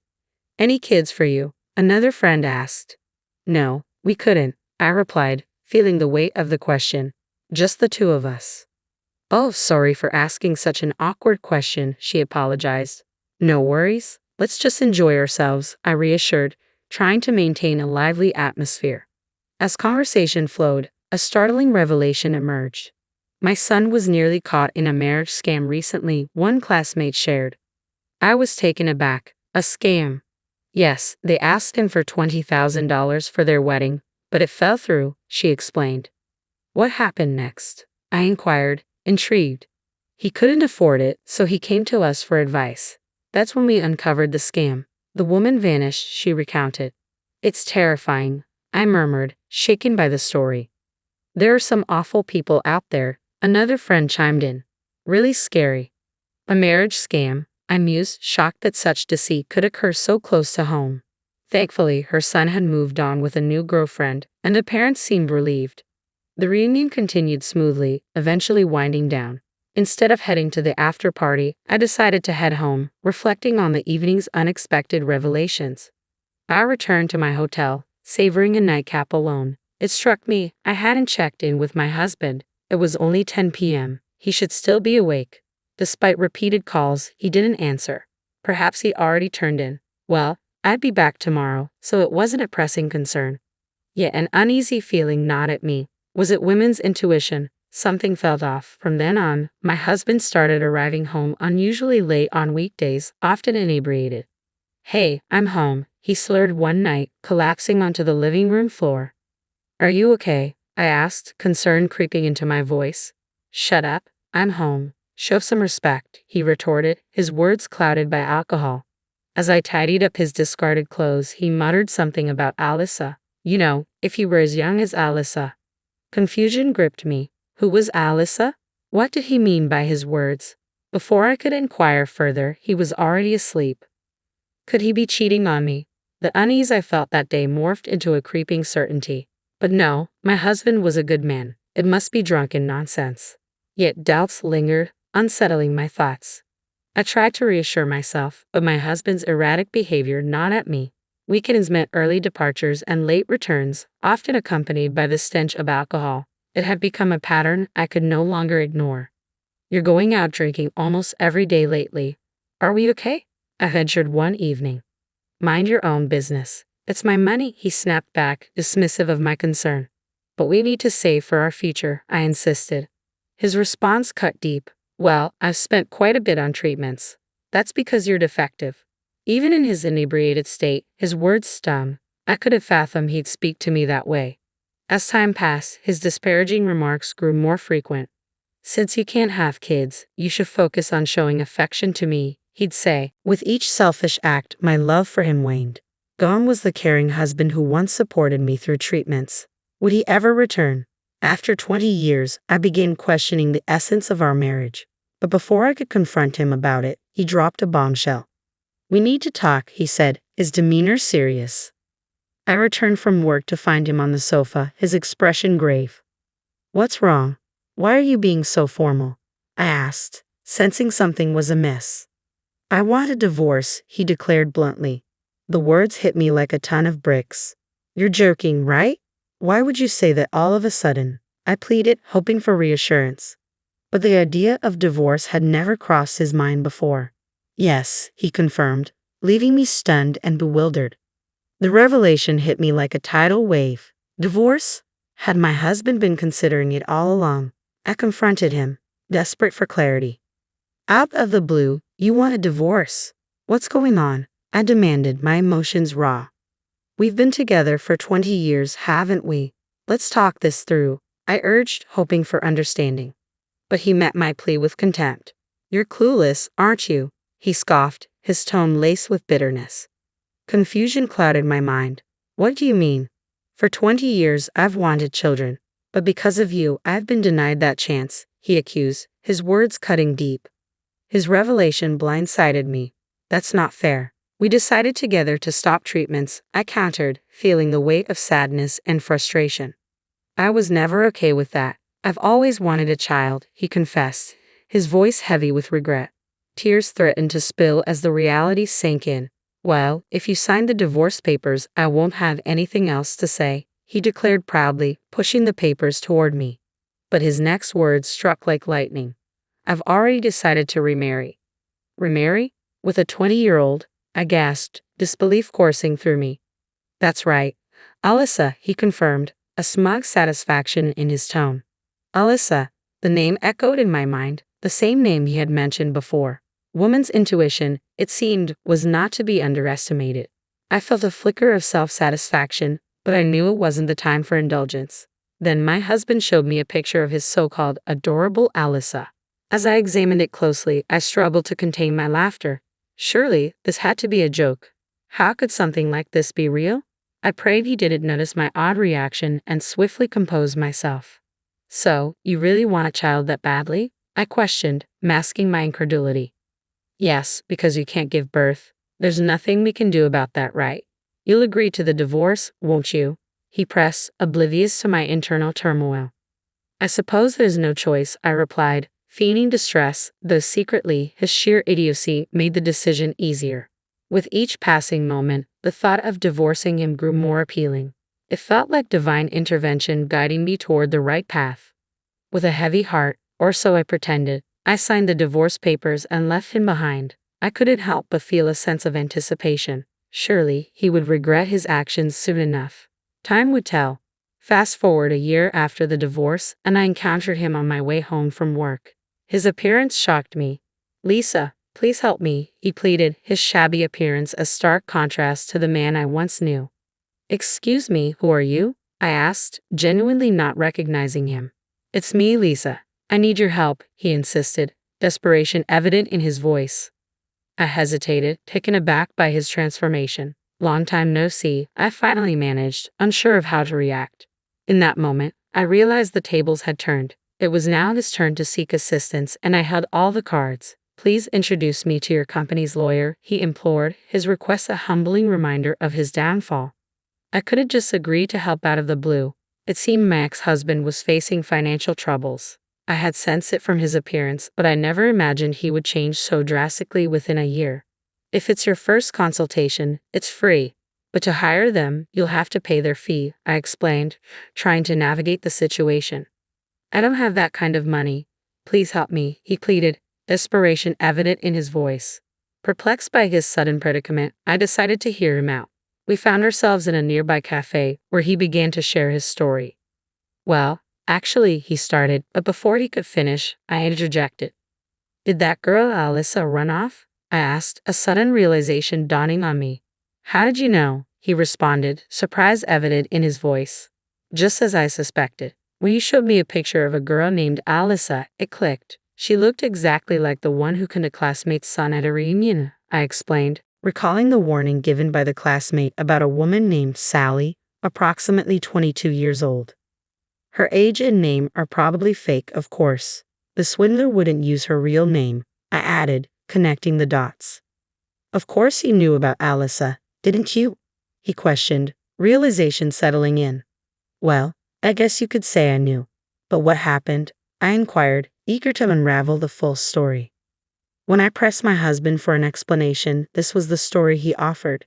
"Any kids for you?" another friend asked. "No, we couldn't," I replied, feeling the weight of the question. "Just the two of us." "Oh, sorry for asking such an awkward question," she apologized. "No worries. Let's just enjoy ourselves," I reassured, trying to maintain a lively atmosphere. As conversation flowed, a startling revelation emerged. My son was nearly caught in a marriage scam recently, one classmate shared. I was taken aback. A scam? Yes, they asked him for $20,000 for their wedding, but it fell through, she explained. "What happened next?" I inquired, intrigued. "He couldn't afford it, so he came to us for advice. That's when we uncovered the scam. The woman vanished," she recounted. "It's terrifying," I murmured, shaken by the story. "There are some awful people out there," another friend chimed in. "Really scary." "A marriage scam," I mused, shocked that such deceit could occur so close to home. Thankfully, her son had moved on with a new girlfriend, and the parents seemed relieved. The reunion continued smoothly, eventually winding down. Instead of heading to the after party, I decided to head home, reflecting on the evening's unexpected revelations. I returned to my hotel, savoring a nightcap alone. It struck me, I hadn't checked in with my husband. It was only 10 p.m. He should still be awake. Despite repeated calls, he didn't answer. Perhaps he already turned in. Well, I'd be back tomorrow, so it wasn't a pressing concern. Yet an uneasy feeling gnawed at me. Was it women's intuition? Something felt off. From then on, my husband started arriving home unusually late on weekdays, often inebriated. "Hey, I'm home," he slurred one night, collapsing onto the living room floor. "Are you okay?" I asked, concern creeping into my voice. "Shut up, I'm home. Show some respect," he retorted, his words clouded by alcohol. As I tidied up his discarded clothes, he muttered something about Alyssa. You know, if you were as young as Alyssa. Confusion gripped me. Who was Alyssa? What did he mean by his words? Before I could inquire further, he was already asleep. Could he be cheating on me? The unease I felt that day morphed into a creeping certainty. But no, my husband was a good man. It must be drunken nonsense. Yet doubts lingered, unsettling my thoughts. I tried to reassure myself, but my husband's erratic behavior gnawed at me. Weekends meant early departures and late returns, often accompanied by the stench of alcohol. It had become a pattern I could no longer ignore. "You're going out drinking almost every day lately. Are we okay?" I ventured one evening. "Mind your own business. It's my money," he snapped back, dismissive of my concern. "But we need to save for our future," I insisted. His response cut deep. "Well, I've spent quite a bit on treatments." "That's because you're defective." Even in his inebriated state, his words stung. I could have fathomed he'd speak to me that way. As time passed, his disparaging remarks grew more frequent. "Since you can't have kids, you should focus on showing affection to me," he'd say. With each selfish act, my love for him waned. Gone was the caring husband who once supported me through treatments. Would he ever return? After 20 years, I began questioning the essence of our marriage. But before I could confront him about it, he dropped a bombshell. "We need to talk," he said, his demeanor serious. I returned from work to find him on the sofa, his expression grave. "What's wrong? Why are you being so formal?" I asked, sensing something was amiss. "I want a divorce," he declared bluntly. The words hit me like a ton of bricks. "You're joking, right? Why would you say that all of a sudden?" I pleaded, hoping for reassurance. But the idea of divorce had never crossed his mind before. "Yes," he confirmed, leaving me stunned and bewildered. The revelation hit me like a tidal wave. Divorce? Had my husband been considering it all along? I confronted him, desperate for clarity. "Out of the blue, you want a divorce? What's going on?" I demanded, my emotions raw. "We've been together for 20 years, haven't we? Let's talk this through," I urged, hoping for understanding. But he met my plea with contempt. "You're clueless, aren't you?" he scoffed, his tone laced with bitterness. Confusion clouded my mind. "What do you mean?" "For 20 years I've wanted children, but because of you I've been denied that chance," he accused, his words cutting deep. His revelation blindsided me. "That's not fair. We decided together to stop treatments," I countered, feeling the weight of sadness and frustration. "I was never okay with that. I've always wanted a child," he confessed, his voice heavy with regret. Tears threatened to spill as the reality sank in. "Well, if you sign the divorce papers, I won't have anything else to say," he declared proudly, pushing the papers toward me. But his next words struck like lightning. "I've already decided to remarry." "Remarry? With a 20-year-old? I gasped, disbelief coursing through me. "That's right. Alyssa," he confirmed, a smug satisfaction in his tone. Alyssa. The name echoed in my mind, the same name he had mentioned before. Woman's intuition, it seemed, was not to be underestimated. I felt a flicker of self-satisfaction, but I knew it wasn't the time for indulgence. Then my husband showed me a picture of his so-called adorable Alyssa. As I examined it closely, I struggled to contain my laughter. Surely, this had to be a joke. How could something like this be real? I prayed he didn't notice my odd reaction and swiftly composed myself. "So, you really want a child that badly?" I questioned, masking my incredulity. "Yes, because you can't give birth. There's nothing we can do about that, right? You'll agree to the divorce, won't you?" he pressed, oblivious to my internal turmoil. I suppose there's no choice, I replied, feigning distress, though secretly his sheer idiocy made the decision easier. With each passing moment, the thought of divorcing him grew more appealing. It felt like divine intervention guiding me toward the right path. With a heavy heart, or so I pretended, I signed the divorce papers and left him behind. I couldn't help but feel a sense of anticipation. Surely, he would regret his actions soon enough. Time would tell. Fast forward a year after the divorce, and I encountered him on my way home from work. His appearance shocked me. "Lisa, please help me," he pleaded, his shabby appearance a stark contrast to the man I once knew. "Excuse me, who are you?" I asked, genuinely not recognizing him. "It's me, Lisa. I need your help," he insisted, desperation evident in his voice. I hesitated, taken aback by his transformation. "Long time no see," I finally managed, unsure of how to react. In that moment, I realized the tables had turned. It was now his turn to seek assistance, and I held all the cards. "Please introduce me to your company's lawyer," he implored, his request a humbling reminder of his downfall. I couldn't just agree to help out of the blue. It seemed my ex-husband was facing financial troubles. I had sensed it from his appearance, but I never imagined he would change so drastically within a year. "If it's your first consultation, it's free. But to hire them, you'll have to pay their fee," I explained, trying to navigate the situation. "I don't have that kind of money. Please help me," he pleaded, desperation evident in his voice. Perplexed by his sudden predicament, I decided to hear him out. We found ourselves in a nearby cafe, where he began to share his story. "Well, actually," he started, but before he could finish, I interjected. "Did that girl Alyssa run off?" I asked, a sudden realization dawning on me. "How did you know?" he responded, surprise evident in his voice. "Just as I suspected. When you showed me a picture of a girl named Alyssa, it clicked. She looked exactly like the one who killed a classmate's son at a reunion," I explained, recalling the warning given by the classmate about a woman named Sally, approximately 22 years old. Her age and name are probably fake, of course. The swindler wouldn't use her real name, I added, connecting the dots. "Of course you knew about Alyssa, didn't you?" he questioned, realization settling in. "Well, I guess you could say I knew. But what happened?" I inquired, eager to unravel the full story. When I pressed my husband for an explanation, this was the story he offered.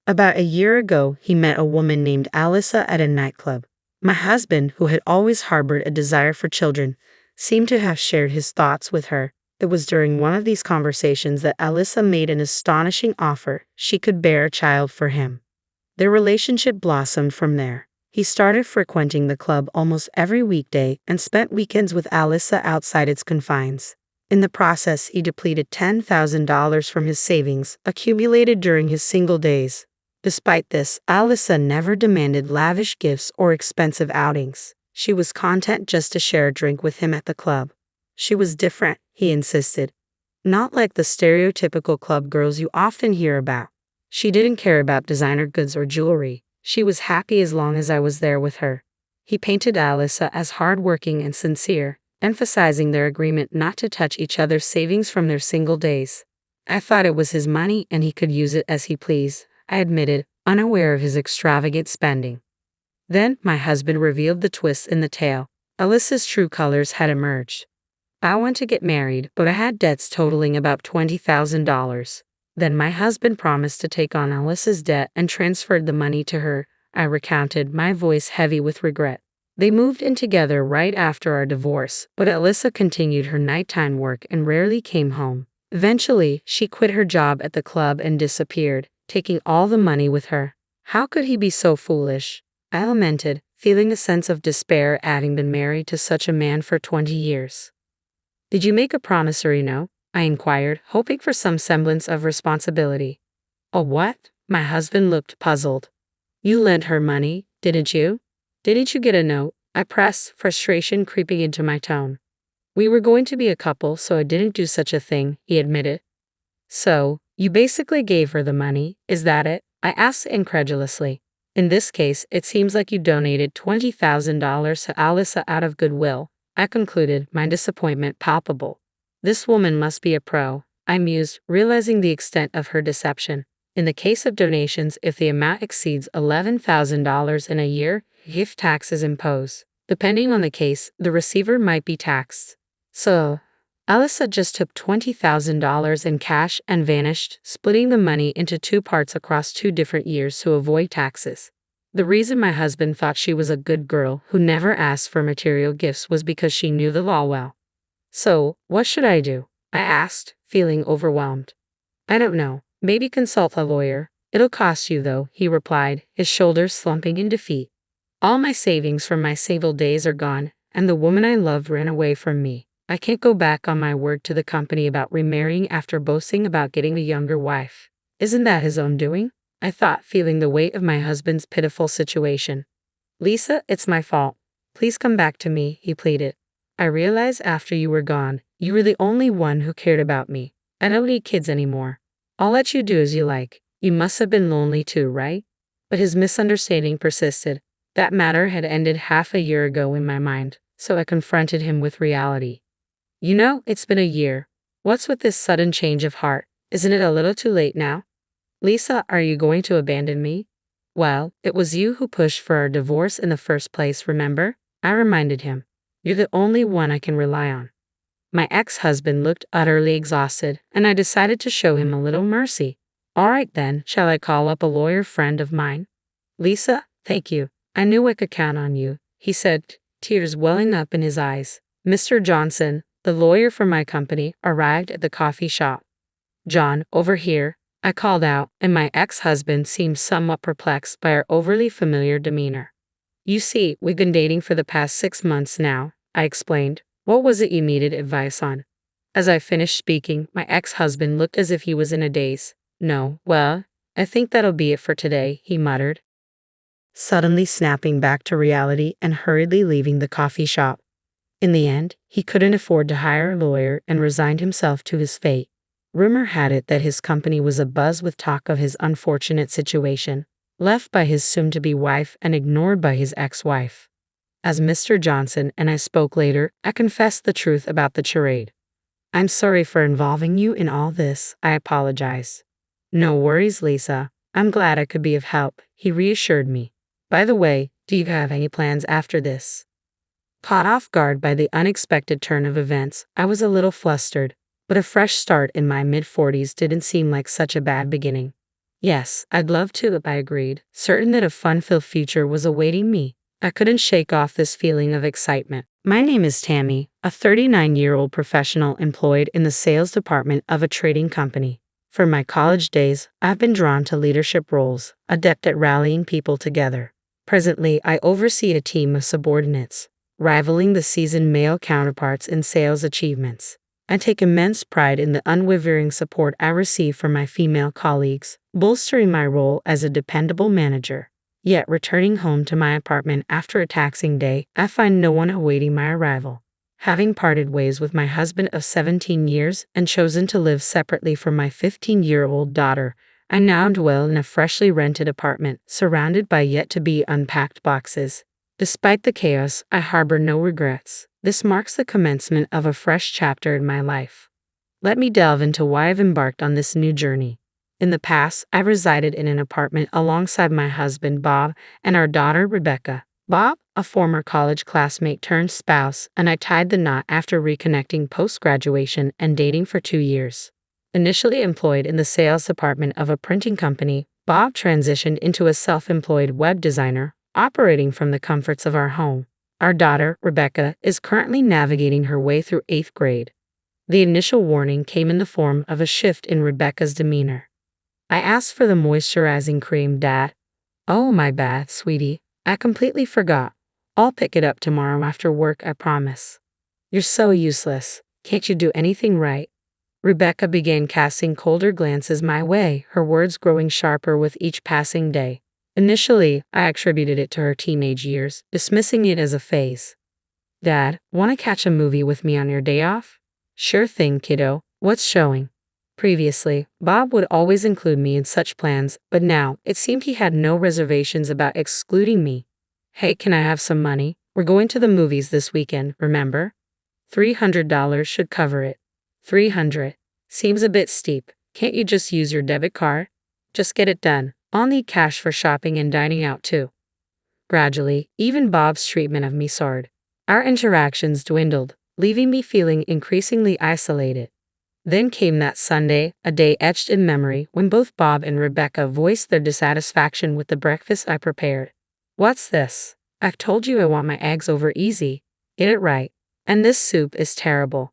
About a year ago, he met a woman named Alyssa at a nightclub. My husband, who had always harbored a desire for children, seemed to have shared his thoughts with her. It was during one of these conversations that Alyssa made an astonishing offer: she could bear a child for him. Their relationship blossomed from there. He started frequenting the club almost every weekday and spent weekends with Alyssa outside its confines. In the process, he depleted $10,000 from his savings, accumulated during his single days. Despite this, Alyssa never demanded lavish gifts or expensive outings. She was content just to share a drink with him at the club. She was different, he insisted. Not like the stereotypical club girls you often hear about. She didn't care about designer goods or jewelry. She was happy as long as I was there with her. He painted Alyssa as hardworking and sincere, emphasizing their agreement not to touch each other's savings from their single days. I thought it was his money and he could use it as he pleased, I admitted, unaware of his extravagant spending. Then my husband revealed the twist in the tale. Alyssa's true colors had emerged. "I want to get married, but I had debts totaling about $20,000. Then my husband promised to take on Alyssa's debt and transferred the money to her," I recounted, my voice heavy with regret. "They moved in together right after our divorce, but Alyssa continued her nighttime work and rarely came home. Eventually, she quit her job at the club and disappeared, taking all the money with her. How could he be so foolish?" I lamented, feeling a sense of despair at having been married to such a man for 20 years. "Did you make a promissory note?" I inquired, hoping for some semblance of responsibility. "A what?" My husband looked puzzled. "You lent her money, didn't you? Didn't you get a note?" I pressed, frustration creeping into my tone. "We were going to be a couple, so I didn't do such a thing," he admitted. "So, you basically gave her the money, is that it?" I asked incredulously. "In this case, it seems like you donated $20,000 to Alyssa out of goodwill," I concluded, my disappointment palpable. "This woman must be a pro," I mused, realizing the extent of her deception. In the case of donations, if the amount exceeds $11,000 in a year, gift tax is imposed. Depending on the case, the receiver might be taxed. So, Alyssa just took $20,000 in cash and vanished, splitting the money into two parts across 2 different years to avoid taxes. The reason my husband thought she was a good girl who never asked for material gifts was because she knew the law well. So, what should I do? I asked, feeling overwhelmed. I don't know. Maybe consult a lawyer. It'll cost you, though, he replied, his shoulders slumping in defeat. All my savings from my single days are gone, and the woman I loved ran away from me. I can't go back on my word to the company about remarrying after boasting about getting a younger wife. Isn't that his own doing? I thought, feeling the weight of my husband's pitiful situation. Lisa, it's my fault. Please come back to me, he pleaded. I realized after you were gone, you were the only one who cared about me. I don't need kids anymore. I'll let you do as you like. You must have been lonely too, right? But his misunderstanding persisted. That matter had ended half a year ago in my mind, so I confronted him with reality. You know, it's been a year. What's with this sudden change of heart? Isn't it a little too late now? Lisa, are you going to abandon me? Well, it was you who pushed for our divorce in the first place, remember? I reminded him. You're the only one I can rely on. My ex-husband looked utterly exhausted, and I decided to show him a little mercy. All right then, shall I call up a lawyer friend of mine? Lisa, thank you. I knew I could count on you, he said, tears welling up in his eyes. Mr. Johnson, the lawyer for my company, arrived at the coffee shop. John, over here, I called out, and my ex-husband seemed somewhat perplexed by our overly familiar demeanor. You see, we've been dating for the past 6 months now, I explained. What was it you needed advice on? As I finished speaking, my ex-husband looked as if he was in a daze. No, well, I think that'll be it for today, he muttered, suddenly snapping back to reality and hurriedly leaving the coffee shop. In the end, he couldn't afford to hire a lawyer and resigned himself to his fate. Rumor had it that his company was abuzz with talk of his unfortunate situation, left by his soon-to-be wife and ignored by his ex-wife. As Mr. Johnson and I spoke later, I confessed the truth about the charade. I'm sorry for involving you in all this, I apologized. No worries, Lisa. I'm glad I could be of help, he reassured me. By the way, do you have any plans after this? Caught off guard by the unexpected turn of events, I was a little flustered, but a fresh start in my mid-40s didn't seem like such a bad beginning. Yes, I'd love to, I agreed, certain that a fun-filled future was awaiting me. I couldn't shake off this feeling of excitement. My name is Tammy, a 39-year-old professional employed in the sales department of a trading company. From my college days, I've been drawn to leadership roles, adept at rallying people together. Presently, I oversee a team of subordinates, rivaling the seasoned male counterparts in sales achievements. I take immense pride in the unwavering support I receive from my female colleagues, bolstering my role as a dependable manager. Yet, returning home to my apartment after a taxing day, I find no one awaiting my arrival. Having parted ways with my husband of 17 years and chosen to live separately from my 15-year-old daughter, I now dwell in a freshly rented apartment, surrounded by yet-to-be unpacked boxes. Despite the chaos, I harbor no regrets. This marks the commencement of a fresh chapter in my life. Let me delve into why I've embarked on this new journey. In the past, I resided in an apartment alongside my husband, Bob, and our daughter, Rebecca. Bob, a former college classmate turned spouse, and I tied the knot after reconnecting post-graduation and dating for 2 years. Initially employed in the sales department of a printing company, Bob transitioned into a self-employed web designer, operating from the comforts of our home. Our daughter, Rebecca, is currently navigating her way through 8th grade. The initial warning came in the form of a shift in Rebecca's demeanor. I asked for the moisturizing cream, Dad. Oh, my bad, sweetie. I completely forgot. I'll pick it up tomorrow after work, I promise. You're so useless. Can't you do anything right? Rebecca began casting colder glances my way, her words growing sharper with each passing day. Initially, I attributed it to her teenage years, dismissing it as a phase. Dad, want to catch a movie with me on your day off? Sure thing, kiddo. What's showing? Previously, Bob would always include me in such plans, but now it seemed he had no reservations about excluding me. Hey, can I have some money? We're going to the movies this weekend, remember? $300 should cover it. $300. Seems a bit steep. Can't you just use your debit card? Just get it done. I'll need cash for shopping and dining out too. Gradually, even Bob's treatment of me soared. Our interactions dwindled, leaving me feeling increasingly isolated. Then came that Sunday, a day etched in memory, when both Bob and Rebecca voiced their dissatisfaction with the breakfast I prepared. "What's this? I've told you I want my eggs over easy. Get it right. And this soup is terrible.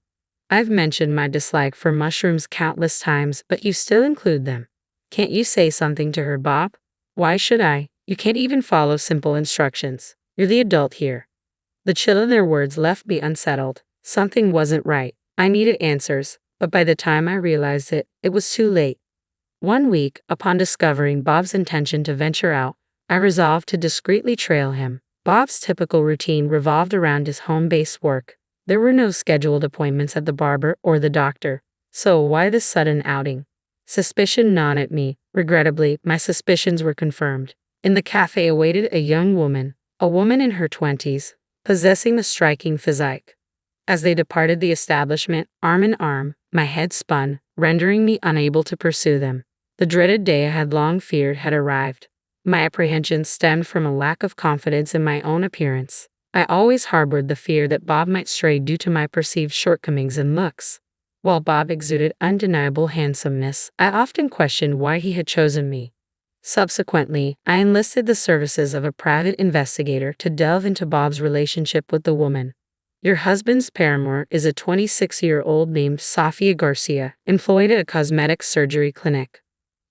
I've mentioned my dislike for mushrooms countless times, but you still include them. Can't you say something to her, Bob? Why should I? You can't even follow simple instructions. You're the adult here." The chill in their words left me unsettled. Something wasn't right. I needed answers, but by the time I realized it, it was too late. One week, upon discovering Bob's intention to venture out, I resolved to discreetly trail him. Bob's typical routine revolved around his home-based work. There were no scheduled appointments at the barber or the doctor. So why this sudden outing? Suspicion gnawed at me. Regrettably, my suspicions were confirmed. In the cafe awaited a young woman, a woman in her 20s, possessing a striking physique. As they departed the establishment, arm in arm, my head spun, rendering me unable to pursue them. The dreaded day I had long feared had arrived. My apprehensions stemmed from a lack of confidence in my own appearance. I always harbored the fear that Bob might stray due to my perceived shortcomings in looks. While Bob exuded undeniable handsomeness, I often questioned why he had chosen me. Subsequently, I enlisted the services of a private investigator to delve into Bob's relationship with the woman. Your husband's paramour is a 26-year-old named Sofia Garcia, employed at a cosmetic surgery clinic.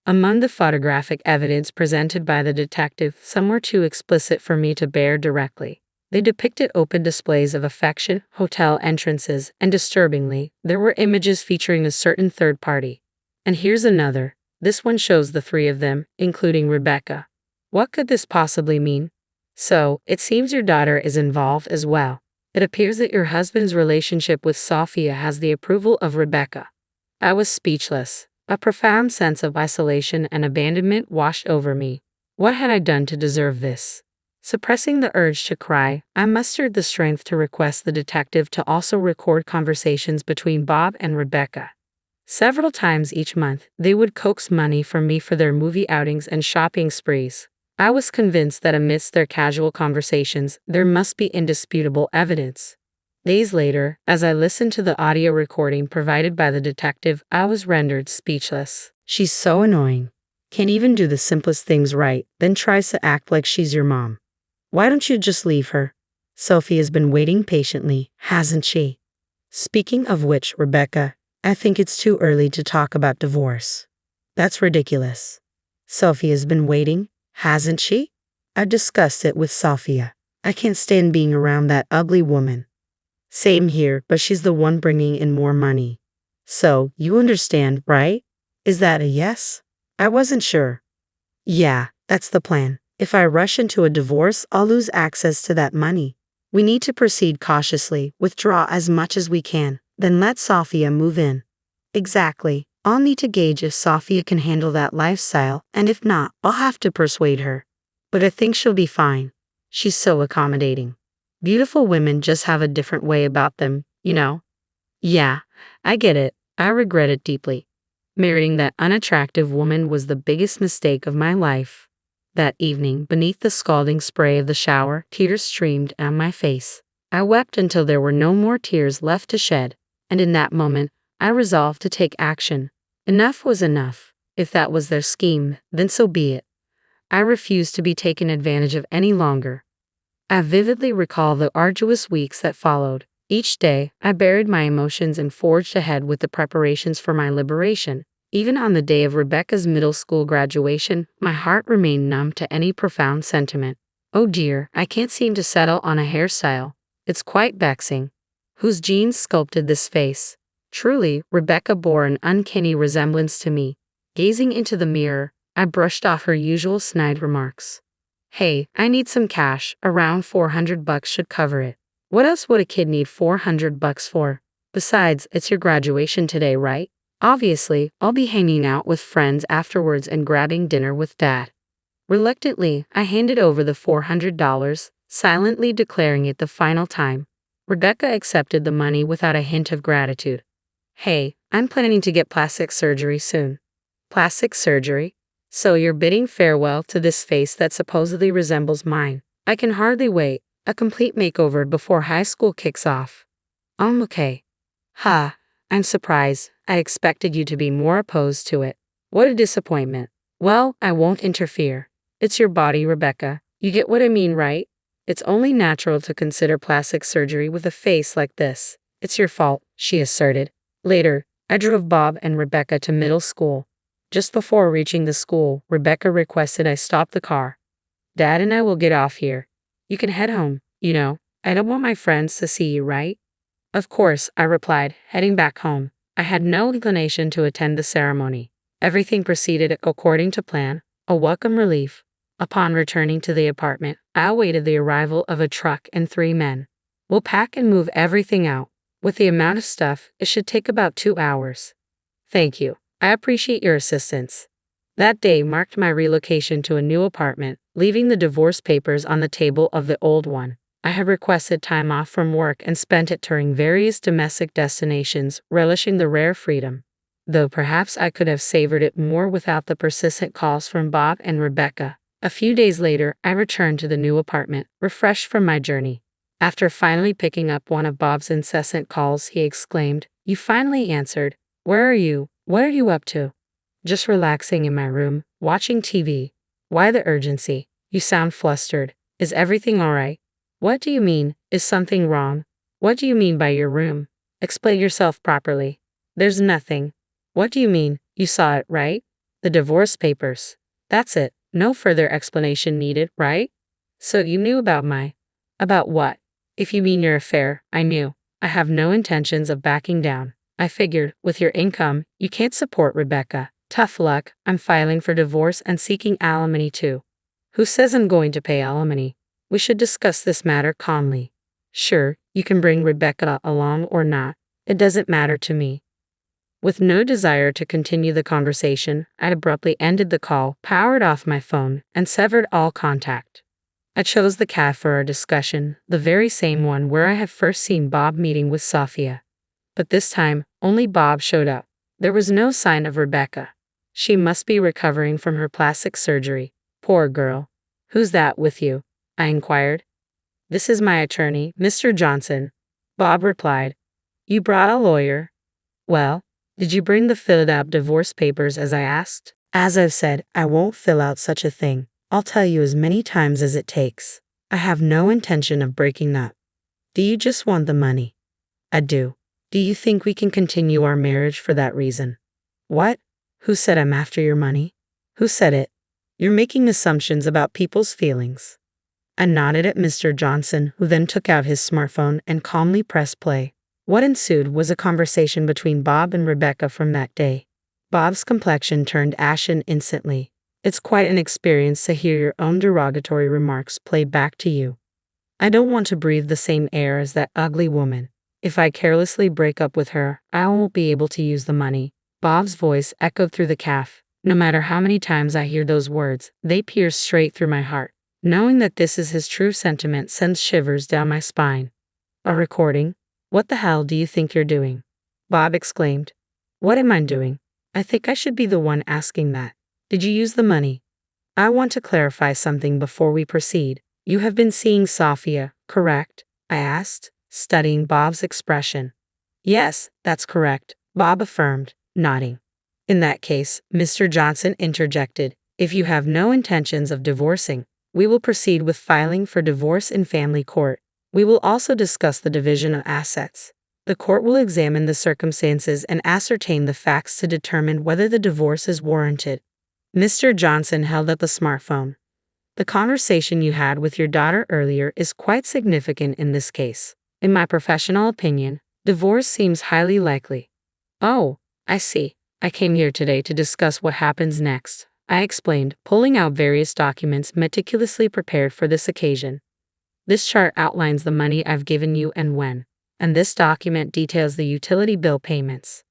Among the photographic evidence presented by the detective, some were too explicit for me to bear directly. They depicted open displays of affection, hotel entrances, and disturbingly, there were images featuring a certain third party. And here's another. This one shows the three of them, including Rebecca. What could this possibly mean? So, it seems your daughter is involved as well. It appears that your husband's relationship with Sofia has the approval of Rebecca. I was speechless. A profound sense of isolation and abandonment washed over me. What had I done to deserve this? Suppressing the urge to cry, I mustered the strength to request the detective to also record conversations between Bob and Rebecca. Several times each month, they would coax money from me for their movie outings and shopping sprees. I was convinced that amidst their casual conversations, there must be indisputable evidence. Days later, as I listened to the audio recording provided by the detective, I was rendered speechless. She's so annoying. Can't even do the simplest things right, then tries to act like she's your mom. Why don't you just leave her? Sophia's been waiting patiently, hasn't she? Speaking of which, Rebecca, I think it's too early to talk about divorce. That's ridiculous. Sophia's been waiting, hasn't she? I discussed it with Sophia. I can't stand being around that ugly woman. Same here, but she's the one bringing in more money. So, you understand, right? Is that a yes? I wasn't sure. Yeah, that's the plan. If I rush into a divorce, I'll lose access to that money. We need to proceed cautiously, withdraw as much as we can, then let Sophia move in. Exactly. I'll need to gauge if Sophia can handle that lifestyle, and if not, I'll have to persuade her. But I think she'll be fine. She's so accommodating. Beautiful women just have a different way about them, you know? Yeah, I get it. I regret it deeply. Marrying that unattractive woman was the biggest mistake of my life. That evening, beneath the scalding spray of the shower, tears streamed down my face. I wept until there were no more tears left to shed, and in that moment, I resolved to take action. Enough was enough. If that was their scheme, then so be it. I refused to be taken advantage of any longer. I vividly recall the arduous weeks that followed. Each day, I buried my emotions and forged ahead with the preparations for my liberation. Even on the day of Rebecca's middle school graduation, my heart remained numb to any profound sentiment. Oh dear, I can't seem to settle on a hairstyle. It's quite vexing. Whose genes sculpted this face? Truly, Rebecca bore an uncanny resemblance to me. Gazing into the mirror, I brushed off her usual snide remarks. Hey, I need some cash. Around $400 should cover it. What else would a kid need $400 for? Besides, it's your graduation today, right? Obviously, I'll be hanging out with friends afterwards and grabbing dinner with Dad. Reluctantly, I handed over the $400, silently declaring it the final time. Rebecca accepted the money without a hint of gratitude. Hey, I'm planning to get plastic surgery soon. Plastic surgery? So you're bidding farewell to this face that supposedly resembles mine. I can hardly wait. A complete makeover before high school kicks off. Okay. Ha, I'm surprised. I expected you to be more opposed to it. What a disappointment. Well, I won't interfere. It's your body, Rebecca. You get what I mean, right? It's only natural to consider plastic surgery with a face like this. It's your fault, she asserted. Later, I drove Bob and Rebecca to middle school. Just before reaching the school, Rebecca requested I stop the car. Dad and I will get off here. You can head home, you know. I don't want my friends to see you, right? Of course, I replied, heading back home. I had no inclination to attend the ceremony. Everything proceeded according to plan, a welcome relief. Upon returning to the apartment, I awaited the arrival of a truck and 3 men. We'll pack and move everything out. With the amount of stuff, it should take about 2 hours. Thank you. I appreciate your assistance. That day marked my relocation to a new apartment, leaving the divorce papers on the table of the old one. I had requested time off from work and spent it touring various domestic destinations, relishing the rare freedom. Though perhaps I could have savored it more without the persistent calls from Bob and Rebecca. A few days later, I returned to the new apartment, refreshed from my journey. After finally picking up one of Bob's incessant calls, he exclaimed, "You finally answered. Where are you? What are you up to?" "Just relaxing in my room, watching TV." "Why the urgency? You sound flustered. Is everything all right?" "What do you mean? Is something wrong? What do you mean by your room? Explain yourself properly." "There's nothing." "What do you mean? You saw it, right? The divorce papers." "That's it. No further explanation needed, right?" "So you knew about About what?" "If you mean your affair, I knew. I have no intentions of backing down. I figured, with your income, you can't support Rebecca. Tough luck, I'm filing for divorce and seeking alimony too." "Who says I'm going to pay alimony? We should discuss this matter calmly." "Sure, you can bring Rebecca along or not. It doesn't matter to me." With no desire to continue the conversation, I abruptly ended the call, powered off my phone, and severed all contact. I chose the cafe for our discussion, the very same one where I had first seen Bob meeting with Sophia. But this time, only Bob showed up. There was no sign of Rebecca. She must be recovering from her plastic surgery. Poor girl. "Who's that with you?" I inquired. "This is my attorney, Mr. Johnson," Bob replied. "You brought a lawyer?" "Well, did you bring the filled out divorce papers as I asked?" "As I've said, I won't fill out such a thing. I'll tell you as many times as it takes. I have no intention of breaking up." "Do you just want the money?" "I do." "Do you think we can continue our marriage for that reason?" "What? Who said I'm after your money?" "Who said it? You're making assumptions about people's feelings." I nodded at Mr. Johnson, who then took out his smartphone and calmly pressed play. What ensued was a conversation between Bob and Rebecca from that day. Bob's complexion turned ashen instantly. "It's quite an experience to hear your own derogatory remarks played back to you. I don't want to breathe the same air as that ugly woman. If I carelessly break up with her, I won't be able to use the money." Bob's voice echoed through the cafe. No matter how many times I hear those words, they pierce straight through my heart. Knowing that this is his true sentiment sends shivers down my spine. "A recording? What the hell do you think you're doing?" Bob exclaimed. "What am I doing? I think I should be the one asking that. Did you use the money?" "I want to clarify something before we proceed. You have been seeing Sophia, correct?" I asked, studying Bob's expression. "Yes, that's correct," Bob affirmed, nodding. "In that case," Mr. Johnson interjected, "if you have no intentions of divorcing, we will proceed with filing for divorce in family court. We will also discuss the division of assets. The court will examine the circumstances and ascertain the facts to determine whether the divorce is warranted." Mr. Johnson held up the smartphone. "The conversation you had with your daughter earlier is quite significant in this case. In my professional opinion, divorce seems highly likely." "Oh, I see. I came here today to discuss what happens next," I explained, pulling out various documents meticulously prepared for this occasion. "This chart outlines the money I've given you and when, and this document details the utility bill payments."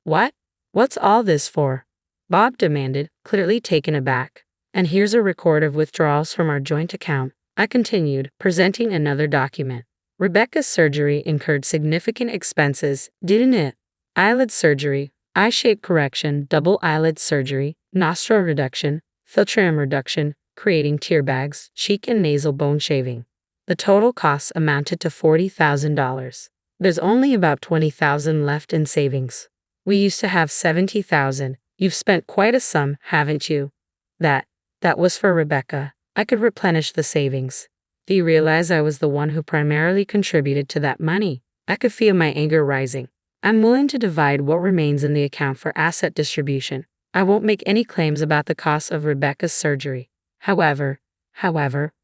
"What? What's all this for?" Bob demanded, clearly taken aback. "And here's a record of withdrawals from our joint account," I continued, presenting another document. "Rebecca's surgery incurred significant expenses, didn't it? Eyelid surgery, eye shape correction, double eyelid surgery, nostril reduction, filtrum reduction, creating tear bags, cheek and nasal bone shaving. The total costs amounted to $40,000. There's only about $20,000 left in savings. We used to have $70,000. You've spent quite a sum, haven't you? That was for Rebecca. I could replenish the savings. Do you realize I was the one who primarily contributed to that money? I could feel my anger rising. I'm willing to divide what remains in the account for asset distribution. I won't make any claims about the cost of Rebecca's surgery. However,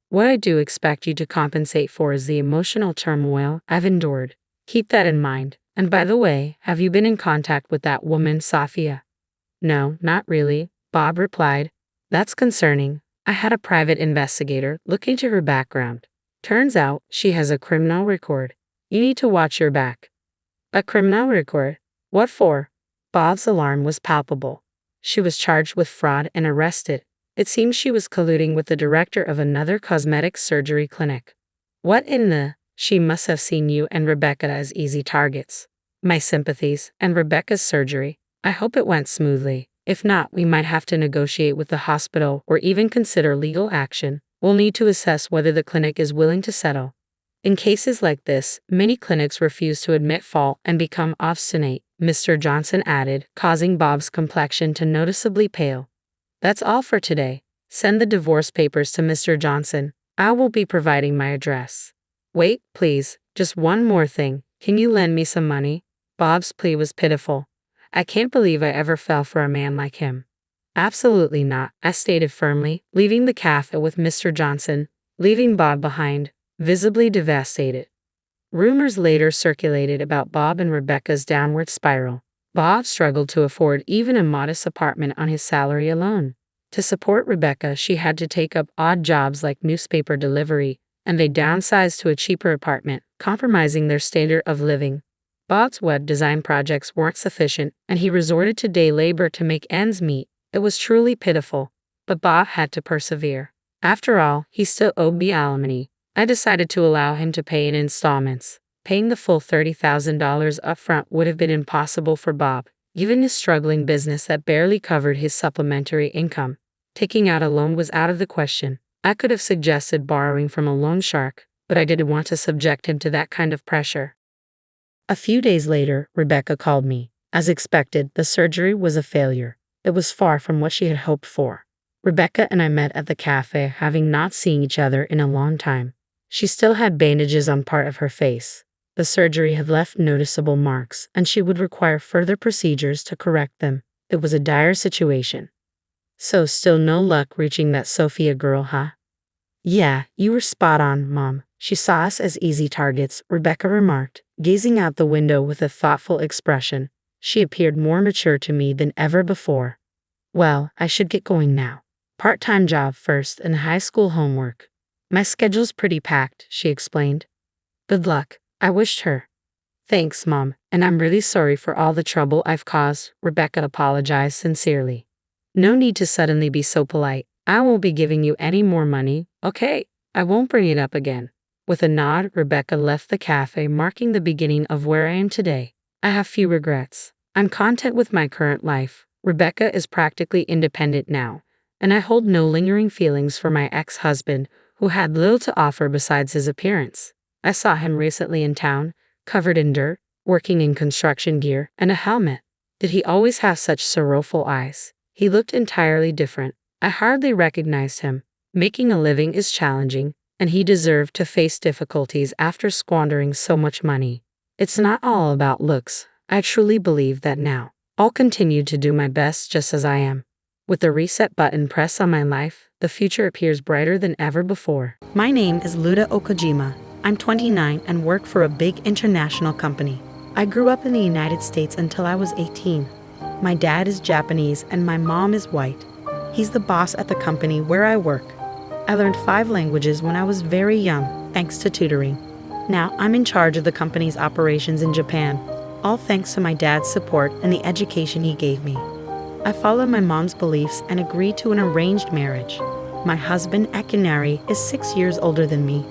what I do expect you to compensate for is the emotional turmoil I've endured. Keep that in mind. And by the way, have you been in contact with that woman, Safia? No, not really, Bob replied. That's concerning. I had a private investigator look into her background. Turns out she has a criminal record. You need to watch your back. A criminal record? What for? Bob's alarm was palpable. She was charged with fraud and arrested. It seems she was colluding with the director of another cosmetic surgery clinic. What in the? She must have seen you and Rebecca as easy targets. My sympathies, and Rebecca's surgery. I hope it went smoothly. If not, we might have to negotiate with the hospital or even consider legal action. We'll need to assess whether the clinic is willing to settle. In cases like this, many clinics refuse to admit fault and become obstinate, Mr. Johnson added, causing Bob's complexion to noticeably pale. That's all for today. Send the divorce papers to Mr. Johnson. I will be providing my address. Wait, please, just one more thing. Can you lend me some money? Bob's plea was pitiful. I can't believe I ever fell for a man like him. Absolutely not, I stated firmly, leaving the cafe with Mr. Johnson, leaving Bob behind, visibly devastated. Rumors later circulated about Bob and Rebecca's downward spiral. Bob struggled to afford even a modest apartment on his salary alone. To support Rebecca, she had to take up odd jobs like newspaper delivery, and they downsized to a cheaper apartment, compromising their standard of living. Bob's web design projects weren't sufficient, and he resorted to day labor to make ends meet. It was truly pitiful, but Bob had to persevere. After all, he still owed me alimony. I decided to allow him to pay in installments. Paying the full $30,000 upfront would have been impossible for Bob, given his struggling business that barely covered his supplementary income. Taking out a loan was out of the question. I could have suggested borrowing from a loan shark, but I didn't want to subject him to that kind of pressure. A few days later, Rebecca called me. As expected, the surgery was a failure. It was far from what she had hoped for. Rebecca and I met at the cafe, having not seen each other in a long time. She still had bandages on part of her face. The surgery had left noticeable marks, and she would require further procedures to correct them. It was a dire situation. So still no luck reaching that Sophia girl, huh? Yeah, you were spot on, Mom. She saw us as easy targets, Rebecca remarked, gazing out the window with a thoughtful expression. She appeared more mature to me than ever before. Well, I should get going now. Part-time job first and high school homework. My schedule's pretty packed, she explained. Good luck, I wished her. Thanks, Mom, and I'm really sorry for all the trouble I've caused, Rebecca apologized sincerely. No need to suddenly be so polite. I won't be giving you any more money, okay? I won't bring it up again. With a nod, Rebecca left the cafe, marking the beginning of where I am today. I have few regrets. I'm content with my current life. Rebecca is practically independent now, and I hold no lingering feelings for my ex-husband, who had little to offer besides his appearance. I saw him recently in town, covered in dirt, working in construction gear and a helmet. Did he always have such sorrowful eyes? He looked entirely different. I hardly recognized him. Making a living is challenging, and he deserved to face difficulties after squandering so much money. It's not all about looks. I truly believe that now. I'll continue to do my best just as I am. With the reset button pressed on my life, the future appears brighter than ever before. My name is Luda Okojima. I'm 29 and work for a big international company. I grew up in the United States until I was 18. My dad is Japanese and my mom is white. He's the boss at the company where I work. I learned 5 languages when I was very young, thanks to tutoring. Now I'm in charge of the company's operations in Japan, all thanks to my dad's support and the education he gave me. I followed my mom's beliefs and agreed to an arranged marriage. My husband, Akinari, is 6 years older than me.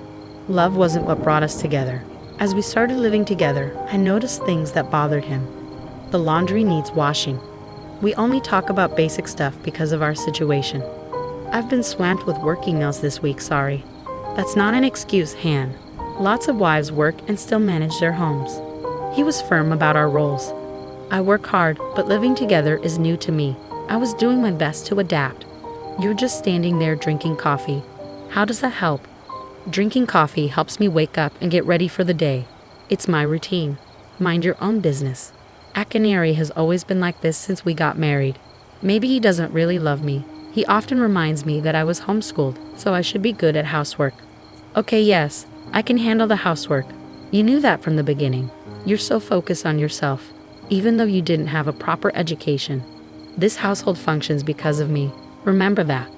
Love wasn't what brought us together. As we started living together, I noticed things that bothered him. The laundry needs washing. We only talk about basic stuff because of our situation. I've been swamped with work emails this week, sorry. That's not an excuse, Han. Lots of wives work and still manage their homes. He was firm about our roles. I work hard, but living together is new to me. I was doing my best to adapt. You're just standing there drinking coffee. How does that help? Drinking coffee helps me wake up and get ready for the day. It's my routine. Mind your own business. Akinari has always been like this since we got married. Maybe he doesn't really love me. He often reminds me that I was homeschooled, so I should be good at housework. Okay, yes, I can handle the housework. You knew that from the beginning. You're so focused on yourself, even though you didn't have a proper education. This household functions because of me. Remember that.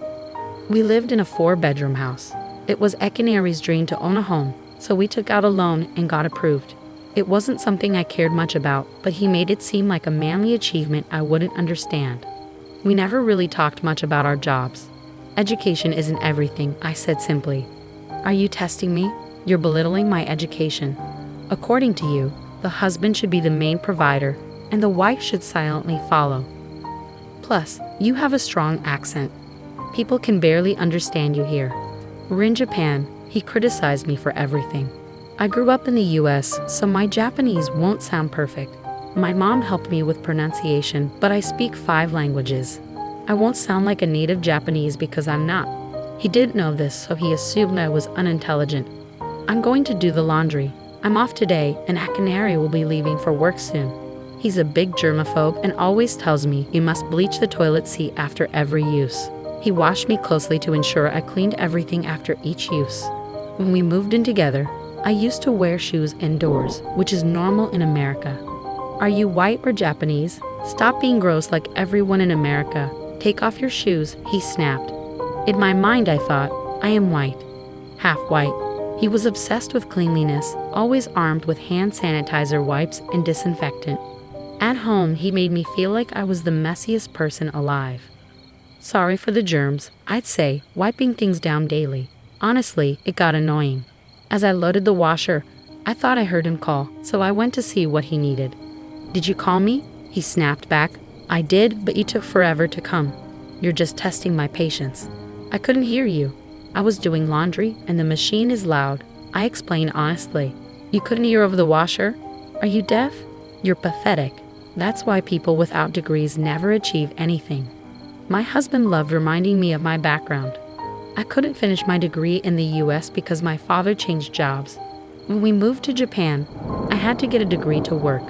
We lived in a 4-bedroom house. It was Ekinari's dream to own a home, so we took out a loan and got approved. It wasn't something I cared much about, but he made it seem like a manly achievement I wouldn't understand. We never really talked much about our jobs. Education isn't everything, I said simply. Are you testing me? You're belittling my education. According to you, the husband should be the main provider, and the wife should silently follow. Plus, you have a strong accent. People can barely understand you here. We're in Japan. He criticized me for everything. I grew up in the US, so my Japanese won't sound perfect. My mom helped me with pronunciation, but I speak 5 languages. I won't sound like a native Japanese because I'm not. He didn't know this, so he assumed I was unintelligent. I'm going to do the laundry. I'm off today, and Akinari will be leaving for work soon. He's a big germaphobe and always tells me you must bleach the toilet seat after every use. He washed me closely to ensure I cleaned everything after each use. When we moved in together, I used to wear shoes indoors, which is normal in America. Are you white or Japanese? Stop being gross like everyone in America. Take off your shoes, he snapped. In my mind, I thought, I am white. Half white. He was obsessed with cleanliness, always armed with hand sanitizer wipes and disinfectant. At home, he made me feel like I was the messiest person alive. Sorry for the germs, I'd say, wiping things down daily. Honestly, it got annoying. As I loaded the washer, I thought I heard him call, so I went to see what he needed. Did you call me? He snapped back. I did, but you took forever to come. You're just testing my patience. I couldn't hear you. I was doing laundry, and the machine is loud. I explained honestly. You couldn't hear over the washer? Are you deaf? You're pathetic. That's why people without degrees never achieve anything. My husband loved reminding me of my background. I couldn't finish my degree in the US because my father changed jobs. When we moved to Japan, I had to get a degree to work.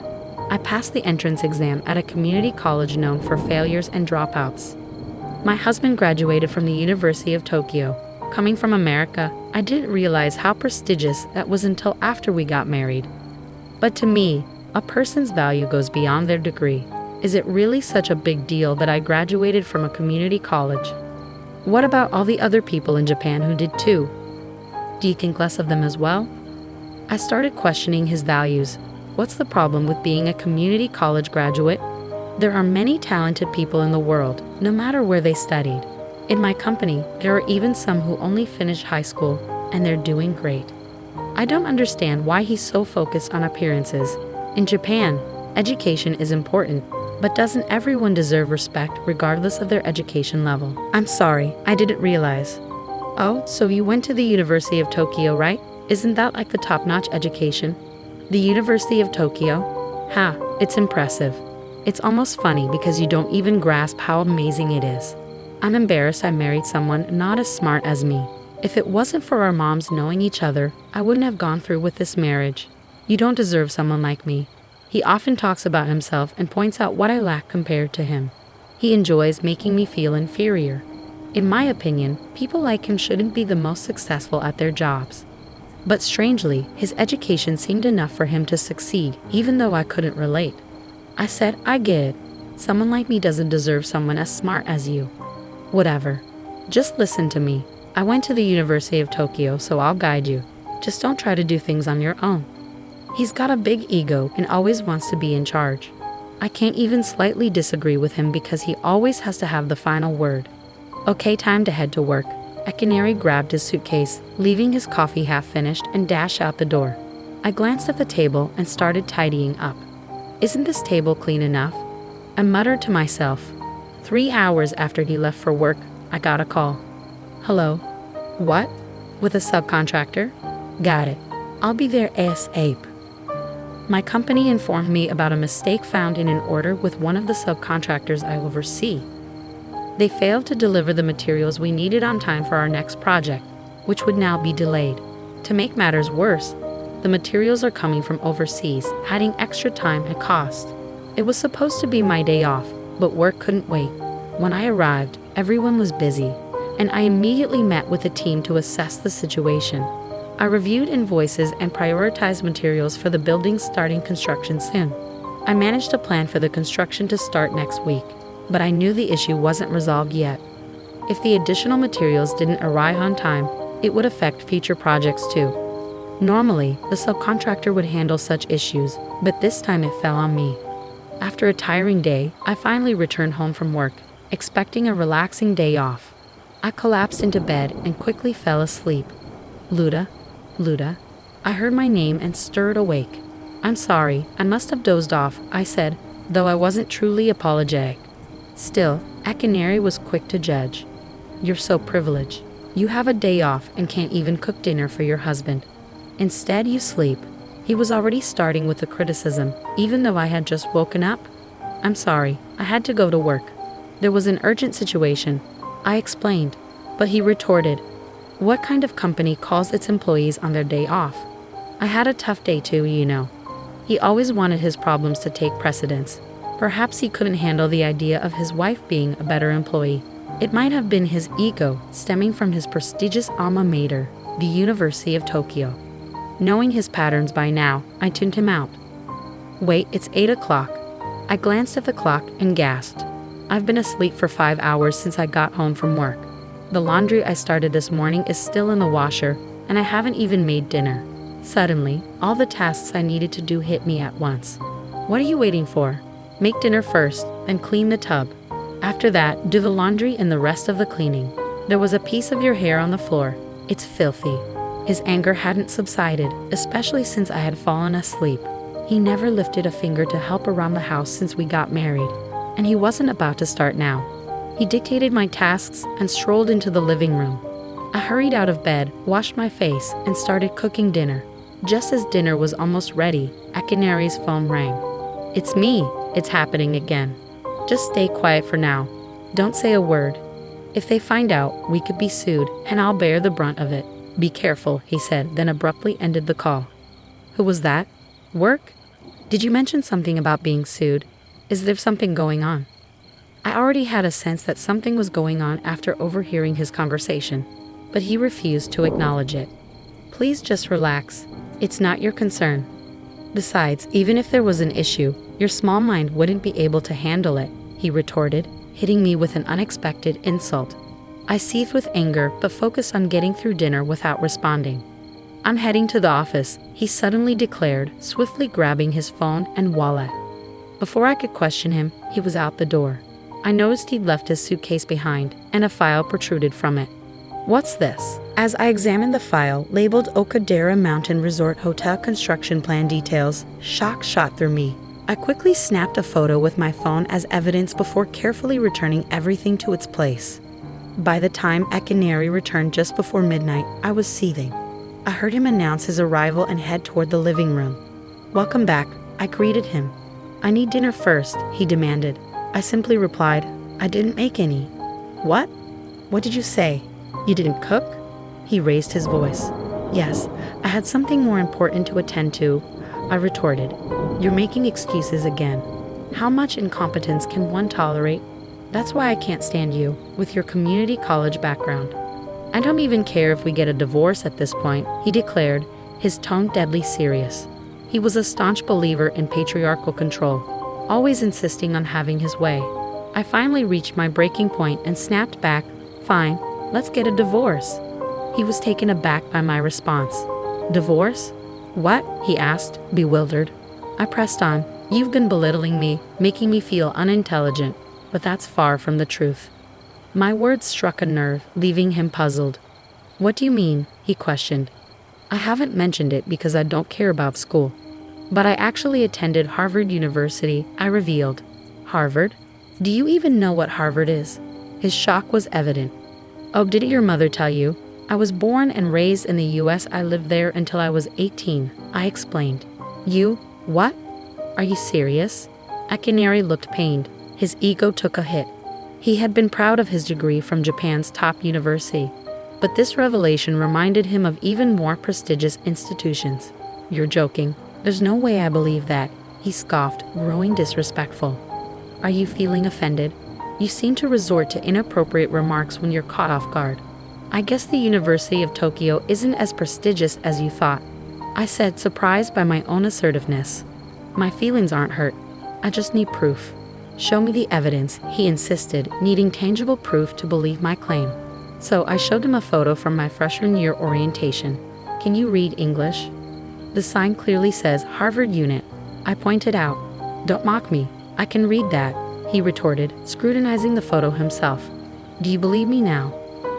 I passed the entrance exam at a community college known for failures and dropouts. My husband graduated from the University of Tokyo. Coming from America, I didn't realize how prestigious that was until after we got married. But to me, a person's value goes beyond their degree. Is it really such a big deal that I graduated from a community college? What about all the other people in Japan who did too? Do you think less of them as well? I started questioning his values. What's the problem with being a community college graduate? There are many talented people in the world, no matter where they studied. In my company, there are even some who only finished high school, and they're doing great. I don't understand why he's so focused on appearances. In Japan, education is important, but doesn't everyone deserve respect regardless of their education level? I'm sorry, I didn't realize. Oh, so you went to the University of Tokyo, right? Isn't that like the top-notch education? The University of Tokyo? Ha, it's impressive. It's almost funny because you don't even grasp how amazing it is. I'm embarrassed I married someone not as smart as me. If it wasn't for our moms knowing each other, I wouldn't have gone through with this marriage. You don't deserve someone like me. He often talks about himself and points out what I lack compared to him. He enjoys making me feel inferior. In my opinion, people like him shouldn't be the most successful at their jobs. But strangely, his education seemed enough for him to succeed, even though I couldn't relate. I said, I get it. Someone like me doesn't deserve someone as smart as you. Whatever. Just listen to me. I went to the University of Tokyo, so I'll guide you. Just don't try to do things on your own. He's got a big ego and always wants to be in charge. I can't even slightly disagree with him because he always has to have the final word. Okay, time to head to work. Akinari grabbed his suitcase, leaving his coffee half finished, and dashed out the door. I glanced at the table and started tidying up. Isn't this table clean enough? I muttered to myself. 3 hours after he left for work, I got a call. Hello? What? With a subcontractor? Got it. I'll be there ASAP. My company informed me about a mistake found in an order with one of the subcontractors I oversee. They failed to deliver the materials we needed on time for our next project, which would now be delayed. To make matters worse, the materials are coming from overseas, adding extra time and cost. It was supposed to be my day off, but work couldn't wait. When I arrived, everyone was busy, and I immediately met with a team to assess the situation. I reviewed invoices and prioritized materials for the building starting construction soon. I managed a plan for the construction to start next week, but I knew the issue wasn't resolved yet. If the additional materials didn't arrive on time, it would affect future projects too. Normally, the subcontractor would handle such issues, but this time it fell on me. After a tiring day, I finally returned home from work, expecting a relaxing day off. I collapsed into bed and quickly fell asleep. Luda, I heard my name and stirred awake. I'm sorry, I must have dozed off, I said, though I wasn't truly apologetic. Still, Akinari was quick to judge. You're so privileged. You have a day off and can't even cook dinner for your husband. Instead, you sleep. He was already starting with the criticism, even though I had just woken up. I'm sorry, I had to go to work. There was an urgent situation, I explained, but he retorted, what kind of company calls its employees on their day off? I had a tough day too, you know. He always wanted his problems to take precedence. Perhaps he couldn't handle the idea of his wife being a better employee. It might have been his ego stemming from his prestigious alma mater, the University of Tokyo. Knowing his patterns by now, I tuned him out. Wait, it's 8 o'clock. I glanced at the clock and gasped. I've been asleep for 5 hours since I got home from work. The laundry I started this morning is still in the washer, and I haven't even made dinner. Suddenly, all the tasks I needed to do hit me at once. What are you waiting for? Make dinner first, then clean the tub. After that, do the laundry and the rest of the cleaning. There was a piece of your hair on the floor. It's filthy. His anger hadn't subsided, especially since I had fallen asleep. He never lifted a finger to help around the house since we got married, and he wasn't about to start now. He dictated my tasks and strolled into the living room. I hurried out of bed, washed my face, and started cooking dinner. Just as dinner was almost ready, Akinari's phone rang. It's me. It's happening again. Just stay quiet for now. Don't say a word. If they find out, we could be sued, and I'll bear the brunt of it. Be careful, he said, then abruptly ended the call. Who was that? Work? Did you mention something about being sued? Is there something going on? I already had a sense that something was going on after overhearing his conversation, but he refused to acknowledge it. Please just relax. It's not your concern. Besides, even if there was an issue, your small mind wouldn't be able to handle it, he retorted, hitting me with an unexpected insult. I seethed with anger, but focused on getting through dinner without responding. I'm heading to the office, he suddenly declared, swiftly grabbing his phone and wallet. Before I could question him, he was out the door. I noticed he'd left his suitcase behind, and a file protruded from it. What's this? As I examined the file, labeled Okadera Mountain Resort Hotel Construction Plan Details, shock shot through me. I quickly snapped a photo with my phone as evidence before carefully returning everything to its place. By the time Akinari returned just before midnight, I was seething. I heard him announce his arrival and head toward the living room. Welcome back, I greeted him. I need dinner first, he demanded. I simply replied, I didn't make any. What? What did you say? You didn't cook? He raised his voice. Yes, I had something more important to attend to, I retorted. You're making excuses again. How much incompetence can one tolerate? That's why I can't stand you, with your community college background. I don't even care if we get a divorce at this point, he declared, his tone deadly serious. He was a staunch believer in patriarchal control, always insisting on having his way. I finally reached my breaking point and snapped back, fine, let's get a divorce. He was taken aback by my response. Divorce? What? He asked, bewildered. I pressed on. You've been belittling me, making me feel unintelligent, but that's far from the truth. My words struck a nerve, leaving him puzzled. What do you mean? He questioned. I haven't mentioned it because I don't care about school. But I actually attended Harvard University, I revealed. Harvard? Do you even know what Harvard is? His shock was evident. Oh, did your mother tell you? I was born and raised in the US. I lived there until I was 18, I explained. You? What? Are you serious? Akinari looked pained. His ego took a hit. He had been proud of his degree from Japan's top university, but this revelation reminded him of even more prestigious institutions. You're joking. There's no way I believe that, he scoffed, growing disrespectful. Are you feeling offended? You seem to resort to inappropriate remarks when you're caught off guard. I guess the University of Tokyo isn't as prestigious as you thought, I said, surprised by my own assertiveness. My feelings aren't hurt. I just need proof. Show me the evidence, he insisted, needing tangible proof to believe my claim. So I showed him a photo from my freshman year orientation. Can you read English? The sign clearly says Harvard Unit. I pointed out. Don't mock me. I can read that, he retorted, scrutinizing the photo himself. Do you believe me now?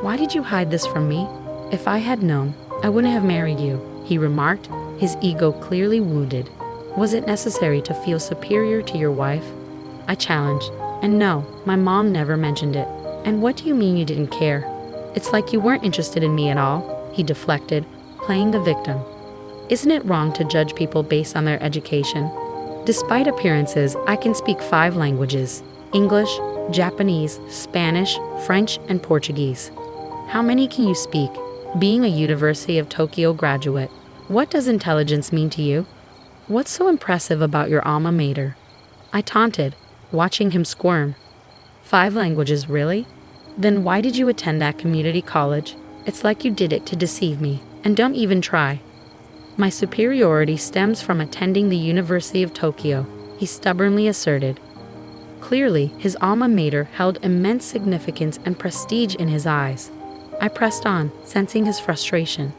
Why did you hide this from me? If I had known, I wouldn't have married you, he remarked, his ego clearly wounded. Was it necessary to feel superior to your wife? I challenged. And no, my mom never mentioned it. And what do you mean you didn't care? It's like you weren't interested in me at all, he deflected, playing the victim. Isn't it wrong to judge people based on their education? Despite appearances, I can speak 5 languages: English, Japanese, Spanish, French, and Portuguese. How many can you speak? Being a University of Tokyo graduate, what does intelligence mean to you? What's so impressive about your alma mater? I taunted, watching him squirm. 5 languages, really? Then why did you attend that community college? It's like you did it to deceive me, and don't even try. My superiority stems from attending the University of Tokyo, he stubbornly asserted. Clearly, his alma mater held immense significance and prestige in his eyes. I pressed on, sensing his frustration.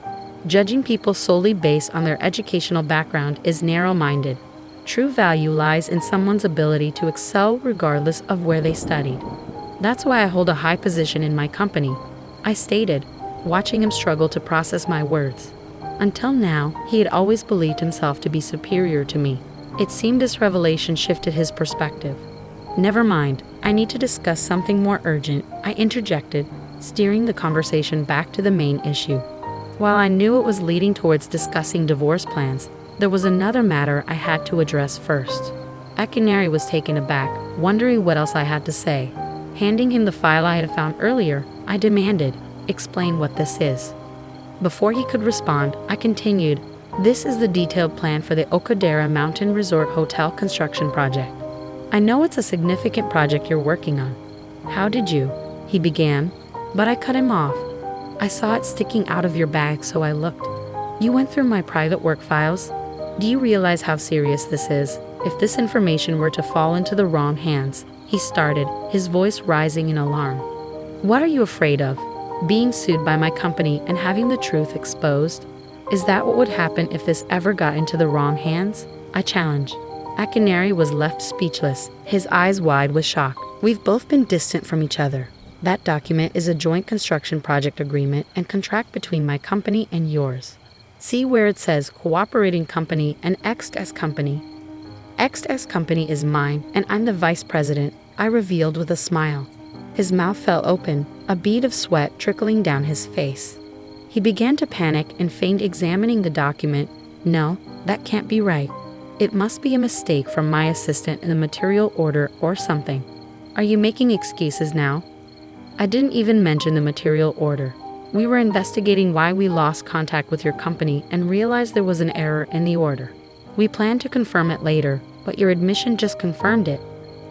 Judging people solely based on their educational background is narrow-minded. True value lies in someone's ability to excel regardless of where they studied. That's why I hold a high position in my company, I stated, watching him struggle to process my words. Until now, he had always believed himself to be superior to me. It seemed this revelation shifted his perspective. Never mind, I need to discuss something more urgent, I interjected, steering the conversation back to the main issue. While I knew it was leading towards discussing divorce plans, there was another matter I had to address first. Akinari was taken aback, wondering what else I had to say. Handing him the file I had found earlier, I demanded, "Explain what this is." Before he could respond, I continued, "This is the detailed plan for the Okadera Mountain Resort Hotel construction project. I know it's a significant project you're working on." "How did you?" he began, but I cut him off. "I saw it sticking out of your bag, so I looked. You went through my private work files? Do you realize how serious this is? If this information were to fall into the wrong hands," he started, his voice rising in alarm. "What are you afraid of? Being sued by my company and having the truth exposed? Is that what would happen if this ever got into the wrong hands?" I challenged. Akinari was left speechless, his eyes wide with shock. "We've both been distant from each other. That document is a joint construction project agreement and contract between my company and yours. See where it says cooperating company and XS company. XS company is mine, and I'm the vice president," I revealed with a smile. His mouth fell open, a bead of sweat trickling down his face. He began to panic and feigned examining the document. "No, that can't be right. It must be a mistake from my assistant in the material order or something. Are you making excuses now?" "I didn't even mention the material order. We were investigating why we lost contact with your company and realized there was an error in the order. We plan to confirm it later, but your admission just confirmed it,"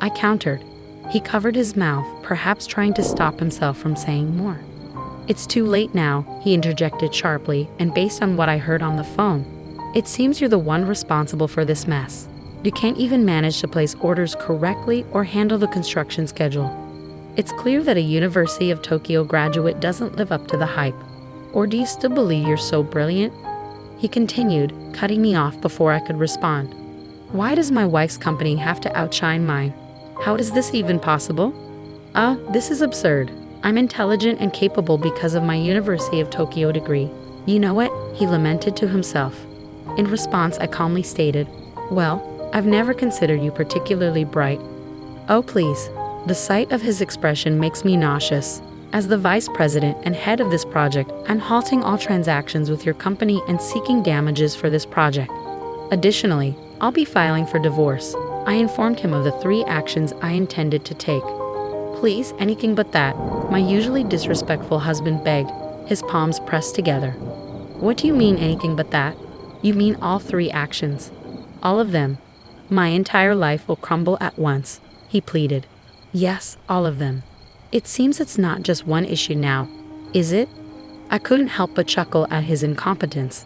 I countered. He covered his mouth, perhaps trying to stop himself from saying more. "It's too late now," he interjected sharply, "and based on what I heard on the phone, it seems you're the one responsible for this mess. You can't even manage to place orders correctly or handle the construction schedule. It's clear that a University of Tokyo graduate doesn't live up to the hype. Or do you still believe you're so brilliant?" He continued, cutting me off before I could respond. "Why does my wife's company have to outshine mine? How is this even possible? This is absurd. I'm intelligent and capable because of my University of Tokyo degree. You know it," he lamented to himself. In response, I calmly stated, "Well, I've never considered you particularly bright." "Oh, please." The sight of his expression makes me nauseous. As the vice president and head of this project, I'm halting all transactions with your company and seeking damages for this project. Additionally, I'll be filing for divorce. I informed him of the 3 actions I intended to take. Please, anything but that, my usually disrespectful husband begged, his palms pressed together. What do you mean anything but that? You mean all 3 actions. All of them. My entire life will crumble at once, he pleaded. Yes, all of them. It seems it's not just one issue now, is it? I couldn't help but chuckle at his incompetence.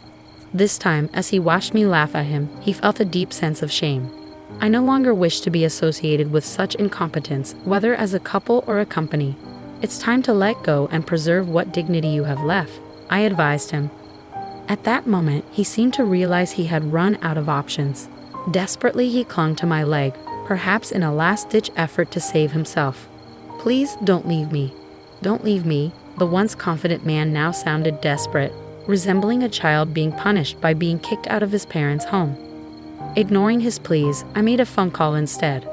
This time, as he watched me laugh at him, he felt a deep sense of shame. I no longer wish to be associated with such incompetence, whether as a couple or a company. It's time to let go and preserve what dignity you have left, I advised him. At that moment, he seemed to realize he had run out of options. Desperately, he clung to my leg, perhaps in a last-ditch effort to save himself. Please don't leave me. Don't leave me, the once confident man now sounded desperate, resembling a child being punished by being kicked out of his parents' home. Ignoring his pleas, I made a phone call instead.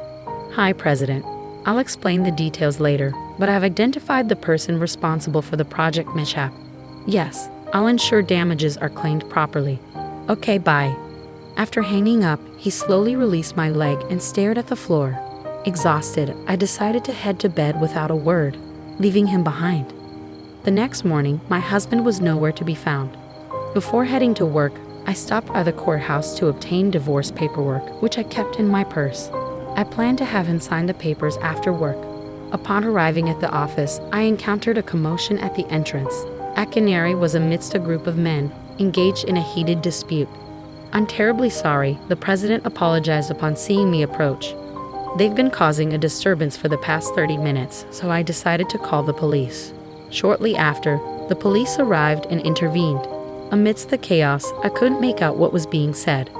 Hi, President. I'll explain the details later, but I've identified the person responsible for the project mishap. Yes, I'll ensure damages are claimed properly. Okay, bye. After hanging up, he slowly released my leg and stared at the floor. Exhausted, I decided to head to bed without a word, leaving him behind. The next morning, my husband was nowhere to be found. Before heading to work, I stopped by the courthouse to obtain divorce paperwork, which I kept in my purse. I planned to have him sign the papers after work. Upon arriving at the office, I encountered a commotion at the entrance. Akinari was amidst a group of men, engaged in a heated dispute. I'm terribly sorry, the president apologized upon seeing me approach. They've been causing a disturbance for the past 30 minutes, so I decided to call the police. Shortly after, the police arrived and intervened. Amidst the chaos, I couldn't make out what was being said.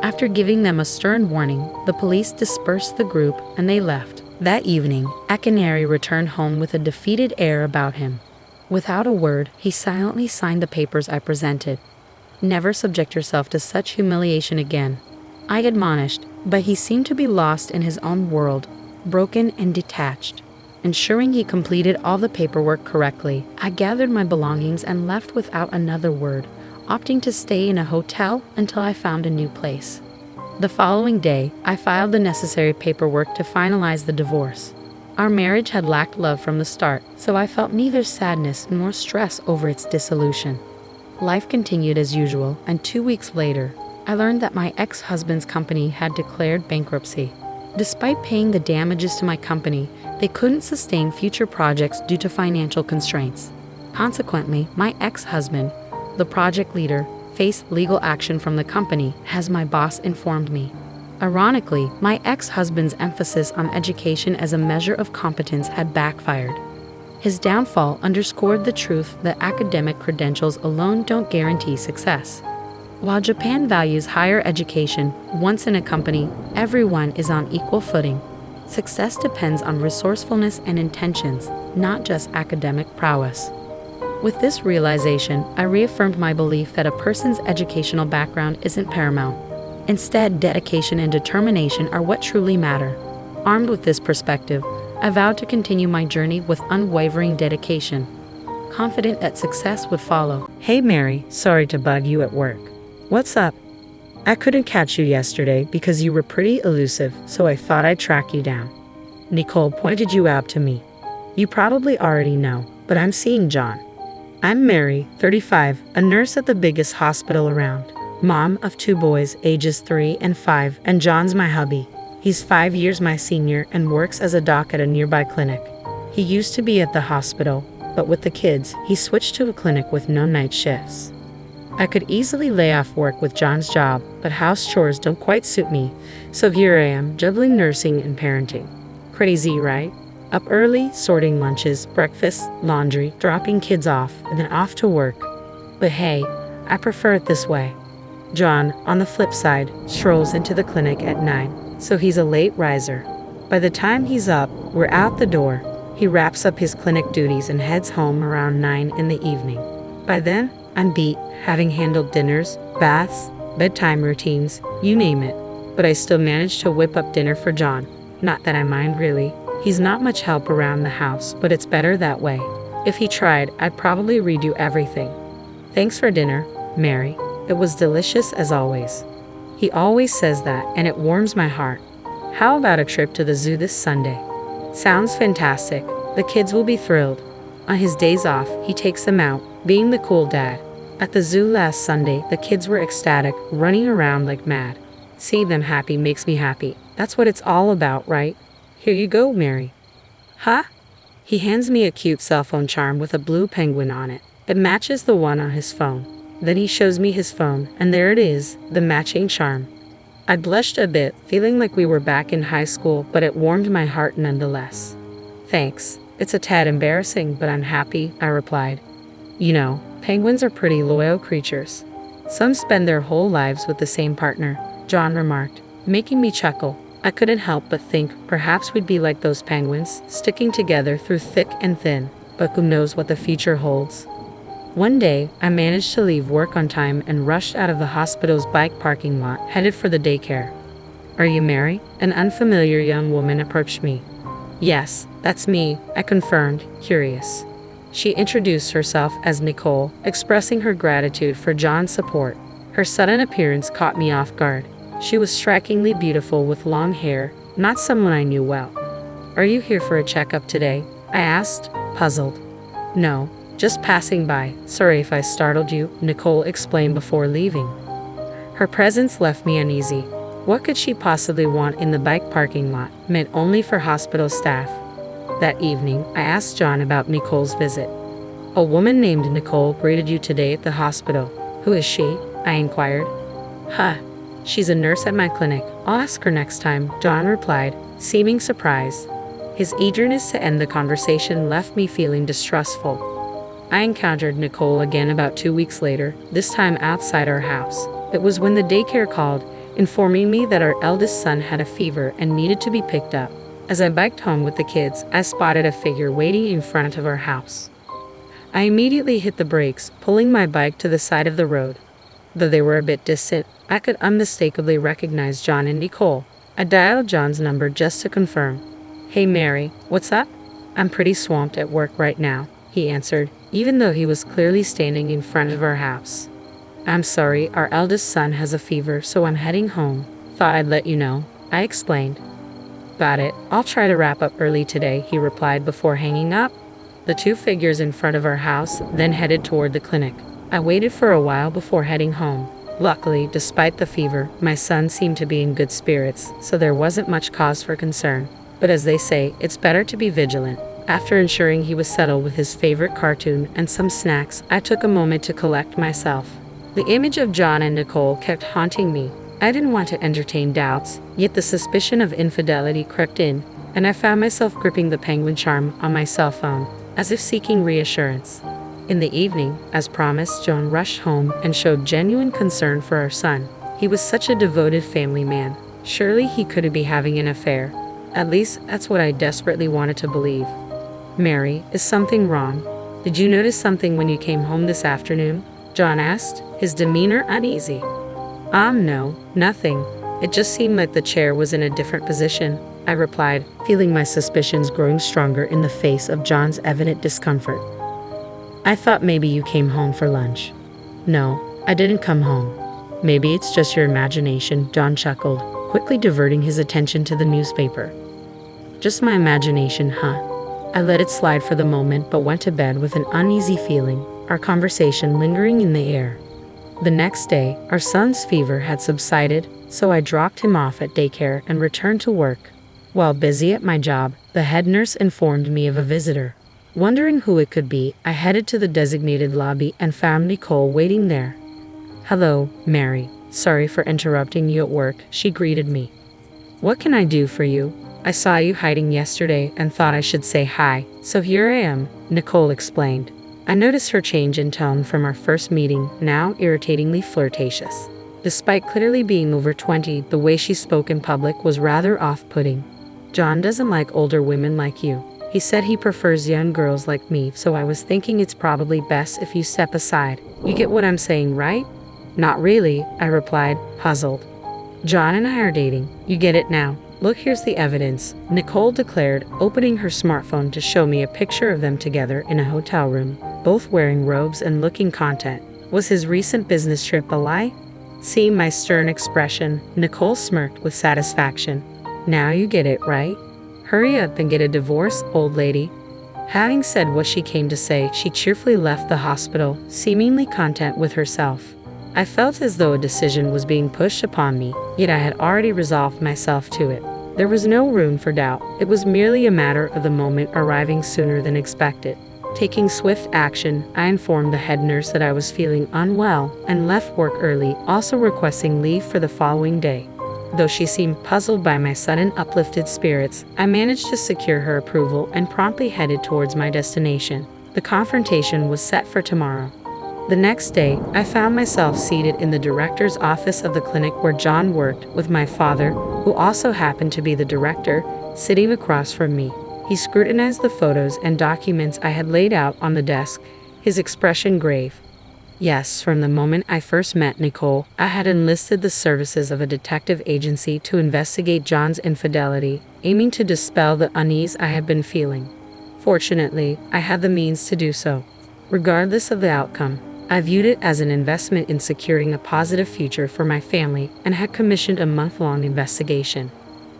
After giving them a stern warning, the police dispersed the group and they left. That evening, Akinari returned home with a defeated air about him. Without a word, he silently signed the papers I presented. Never subject yourself to such humiliation again, I admonished, but he seemed to be lost in his own world, broken and detached. Ensuring he completed all the paperwork correctly, I gathered my belongings and left without another word, opting to stay in a hotel until I found a new place. The following day, I filed the necessary paperwork to finalize the divorce. Our marriage had lacked love from the start, so I felt neither sadness nor stress over its dissolution. Life continued as usual, and 2 weeks later, I learned that my ex-husband's company had declared bankruptcy. Despite paying the damages to my company, they couldn't sustain future projects due to financial constraints. Consequently, my ex-husband, the project leader, faced legal action from the company, as my boss informed me. Ironically, my ex-husband's emphasis on education as a measure of competence had backfired. His downfall underscored the truth that academic credentials alone don't guarantee success. While Japan values higher education, once in a company, everyone is on equal footing. Success depends on resourcefulness and intentions, not just academic prowess. With this realization, I reaffirmed my belief that a person's educational background isn't paramount. Instead, dedication and determination are what truly matter. Armed with this perspective, I vowed to continue my journey with unwavering dedication, confident that success would follow. Hey Mary, sorry to bug you at work. What's up? I couldn't catch you yesterday because you were pretty elusive, so I thought I'd track you down. Nicole pointed you out to me. You probably already know, but I'm seeing John. I'm Mary, 35, a nurse at the biggest hospital around. Mom of 2 boys, ages 3 and 5, and John's my hubby. He's 5 years my senior and works as a doc at a nearby clinic. He used to be at the hospital, but with the kids, he switched to a clinic with no night shifts. I could easily lay off work with John's job, but house chores don't quite suit me, so here I am, juggling nursing and parenting. Crazy, right? Up early, sorting lunches, breakfast, laundry, dropping kids off, and then off to work. But hey, I prefer it this way. John, on the flip side, strolls into the clinic at 9, so he's a late riser. By the time he's up, we're out the door. He wraps up his clinic duties and heads home around 9 in the evening. By then, I'm beat, having handled dinners, baths, bedtime routines, you name it. But I still manage to whip up dinner for John. Not that I mind really. He's not much help around the house, but it's better that way. If he tried, I'd probably redo everything. Thanks for dinner, Mary. It was delicious as always. He always says that, and it warms my heart. How about a trip to the zoo this Sunday? Sounds fantastic. The kids will be thrilled. On his days off, he takes them out, being the cool dad. At the zoo last Sunday, the kids were ecstatic, running around like mad. Seeing them happy makes me happy. That's what it's all about, right? Here you go, Mary. Huh? He hands me a cute cell phone charm with a blue penguin on it. It matches the one on his phone. Then he shows me his phone, and there it is, the matching charm. I blushed a bit, feeling like we were back in high school, but it warmed my heart nonetheless. Thanks. It's a tad embarrassing, but I'm happy, I replied. You know, penguins are pretty loyal creatures. Some spend their whole lives with the same partner, John remarked, making me chuckle. I couldn't help but think perhaps we'd be like those penguins, sticking together through thick and thin, but who knows what the future holds. One day, I managed to leave work on time and rushed out of the hospital's bike parking lot, headed for the daycare. Are you Mary? An unfamiliar young woman approached me. Yes, that's me, I confirmed, curious. She introduced herself as Nicole, expressing her gratitude for John's support. Her sudden appearance caught me off guard. She was strikingly beautiful with long hair, not someone I knew well. Are you here for a checkup today? I asked, puzzled. No, just passing by. Sorry if I startled you, Nicole explained before leaving. Her presence left me uneasy. What could she possibly want in the bike parking lot, meant only for hospital staff? That evening, I asked John about Nicole's visit. A woman named Nicole greeted you today at the hospital. Who is she? I inquired. Huh. She's a nurse at my clinic. I'll ask her next time, John replied, seeming surprised. His eagerness to end the conversation left me feeling distrustful. I encountered Nicole again about 2 weeks later, this time outside our house. It was when the daycare called, informing me that our eldest son had a fever and needed to be picked up. As I biked home with the kids, I spotted a figure waiting in front of our house. I immediately hit the brakes, pulling my bike to the side of the road. Though they were a bit distant, I could unmistakably recognize John and Nicole. I dialed John's number just to confirm. Hey Mary, what's up? I'm pretty swamped at work right now, he answered, even though he was clearly standing in front of our house. I'm sorry, our eldest son has a fever, so I'm heading home. Thought I'd let you know, I explained. Got it. I'll try to wrap up early today, he replied before hanging up. The two figures in front of our house then headed toward the clinic. I waited for a while before heading home. Luckily, despite the fever, my son seemed to be in good spirits, so there wasn't much cause for concern. But as they say, it's better to be vigilant. After ensuring he was settled with his favorite cartoon and some snacks, I took a moment to collect myself. The image of John and Nicole kept haunting me. I didn't want to entertain doubts, yet the suspicion of infidelity crept in, and I found myself gripping the penguin charm on my cell phone, as if seeking reassurance. In the evening, as promised, John rushed home and showed genuine concern for our son. He was such a devoted family man. Surely he couldn't be having an affair. At least, that's what I desperately wanted to believe. Mary, is something wrong? Did you notice something when you came home this afternoon? John asked, his demeanor uneasy. No, nothing. It just seemed like the chair was in a different position, I replied, feeling my suspicions growing stronger in the face of John's evident discomfort. I thought maybe you came home for lunch. No, I didn't come home. Maybe it's just your imagination, John chuckled, quickly diverting his attention to the newspaper. Just my imagination, huh? I let it slide for the moment but went to bed with an uneasy feeling, our conversation lingering in the air. The next day, our son's fever had subsided, so I dropped him off at daycare and returned to work. While busy at my job, the head nurse informed me of a visitor. Wondering who it could be, I headed to the designated lobby and found Nicole waiting there. Hello, Mary. Sorry for interrupting you at work, she greeted me. What can I do for you? I saw you hiding yesterday and thought I should say hi, so here I am, Nicole explained. I noticed her change in tone from our first meeting, now irritatingly flirtatious. Despite clearly being over 20, the way she spoke in public was rather off-putting. John doesn't like older women like you. He said he prefers young girls like me, so I was thinking it's probably best if you step aside. You get what I'm saying, right? Not really, I replied, puzzled. John and I are dating. You get it now. Look, here's the evidence, Nicole declared, opening her smartphone to show me a picture of them together in a hotel room, both wearing robes and looking content. Was his recent business trip a lie? Seeing my stern expression, Nicole smirked with satisfaction. Now you get it, right? Hurry up and get a divorce, old lady. Having said what she came to say, she cheerfully left the hospital, seemingly content with herself. I felt as though a decision was being pushed upon me, yet I had already resolved myself to it. There was no room for doubt. It was merely a matter of the moment arriving sooner than expected. Taking swift action, I informed the head nurse that I was feeling unwell and left work early, also requesting leave for the following day. Though she seemed puzzled by my sudden uplifted spirits, I managed to secure her approval and promptly headed towards my destination. The confrontation was set for tomorrow. The next day, I found myself seated in the director's office of the clinic where John worked, with my father, who also happened to be the director, sitting across from me. He scrutinized the photos and documents I had laid out on the desk, his expression grave. Yes, from the moment I first met Nicole, I had enlisted the services of a detective agency to investigate John's infidelity, aiming to dispel the unease I had been feeling. Fortunately, I had the means to do so. Regardless of the outcome, I viewed it as an investment in securing a positive future for my family and had commissioned a month-long investigation.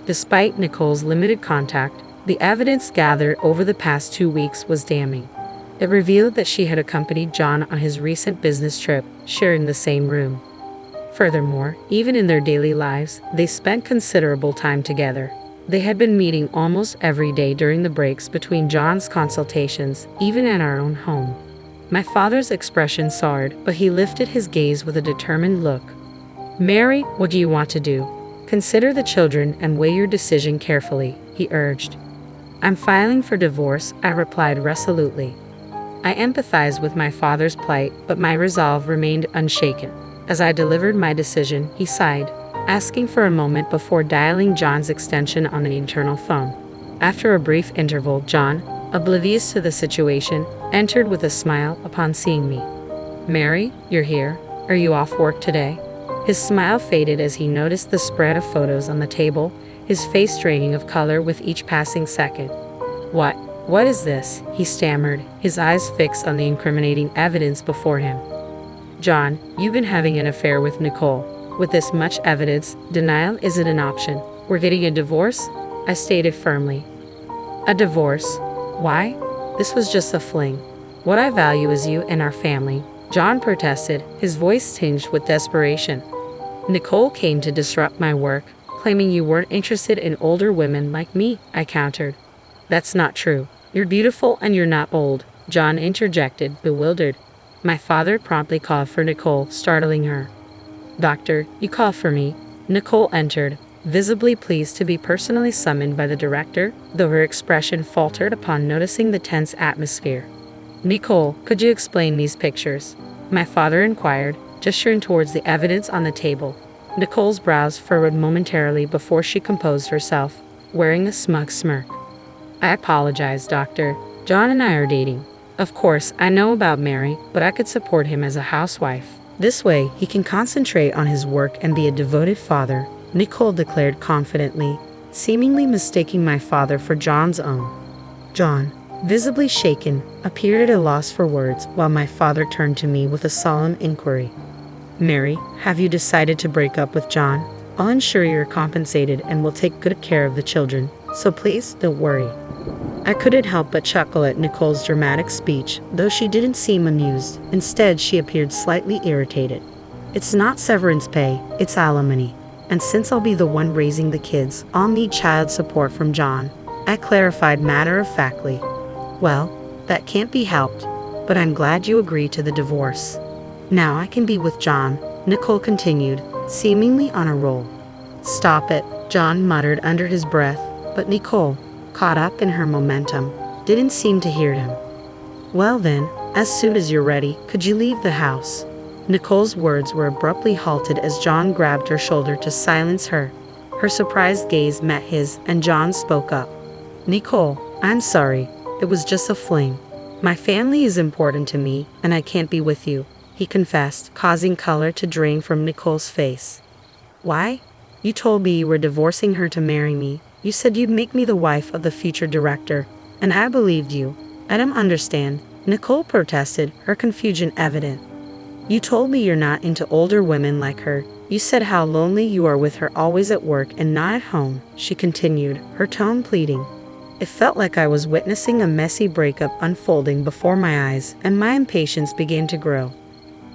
Despite Nicole's limited contact, the evidence gathered over the past 2 weeks was damning. It revealed that she had accompanied John on his recent business trip, sharing the same room. Furthermore, even in their daily lives, they spent considerable time together. They had been meeting almost every day during the breaks between John's consultations, even at our own home. My father's expression soured, but he lifted his gaze with a determined look. "Mary, what do you want to do? Consider the children and weigh your decision carefully," he urged. "I'm filing for divorce," I replied resolutely. I empathized with my father's plight, but my resolve remained unshaken. As I delivered my decision, he sighed, asking for a moment before dialing John's extension on the internal phone. After a brief interval, John, oblivious to the situation, entered with a smile upon seeing me. "Mary, you're here. Are you off work today?" His smile faded as he noticed the spread of photos on the table, his face draining of color with each passing second. What is this?" he stammered, his eyes fixed on the incriminating evidence before him. "John, you've been having an affair with Nicole. With this much evidence, denial isn't an option. We're getting a divorce?" I stated firmly. "A divorce? Why? This was just a fling. What I value is you and our family," John protested, his voice tinged with desperation. "Nicole came to disrupt my work, claiming you weren't interested in older women like me," I countered. "That's not true. You're beautiful and you're not old," John interjected, bewildered. My father promptly called for Nicole, startling her. "Doctor, you called for me." Nicole entered, visibly pleased to be personally summoned by the director, though her expression faltered upon noticing the tense atmosphere. "Nicole, could you explain these pictures?" my father inquired, gesturing towards the evidence on the table. Nicole's brows furrowed momentarily before she composed herself, wearing a smug smirk. "I apologize, doctor. John and I are dating. Of course, I know about Mary, but I could support him as a housewife. This way, he can concentrate on his work and be a devoted father," Nicole declared confidently, seemingly mistaking my father for John's own. John, visibly shaken, appeared at a loss for words while my father turned to me with a solemn inquiry. "Mary, have you decided to break up with John? I'll ensure you're compensated and will take good care of the children, so please don't worry." I couldn't help but chuckle at Nicole's dramatic speech, though she didn't seem amused. Instead, she appeared slightly irritated. "It's not severance pay, it's alimony. And since I'll be the one raising the kids, I'll need child support from John," I clarified matter-of-factly. "Well, that can't be helped, but I'm glad you agreed to the divorce. Now I can be with John," Nicole continued, seemingly on a roll. "Stop it," John muttered under his breath, but Nicole, caught up in her momentum, didn't seem to hear him. "Well then, as soon as you're ready, could you leave the house?" Nicole's words were abruptly halted as John grabbed her shoulder to silence her. Her surprised gaze met his, and John spoke up. "Nicole, I'm sorry. It was just a fling. My family is important to me, and I can't be with you," he confessed, causing color to drain from Nicole's face. "Why? You told me you were divorcing her to marry me. You said you'd make me the wife of the future director, and I believed you. I don't understand, Nicole protested, her confusion evident. You told me you're not into older women like her. You said how lonely you are with her, always at work and not at home, she continued, her tone pleading. It felt like I was witnessing a messy breakup unfolding before my eyes, and my impatience began to grow.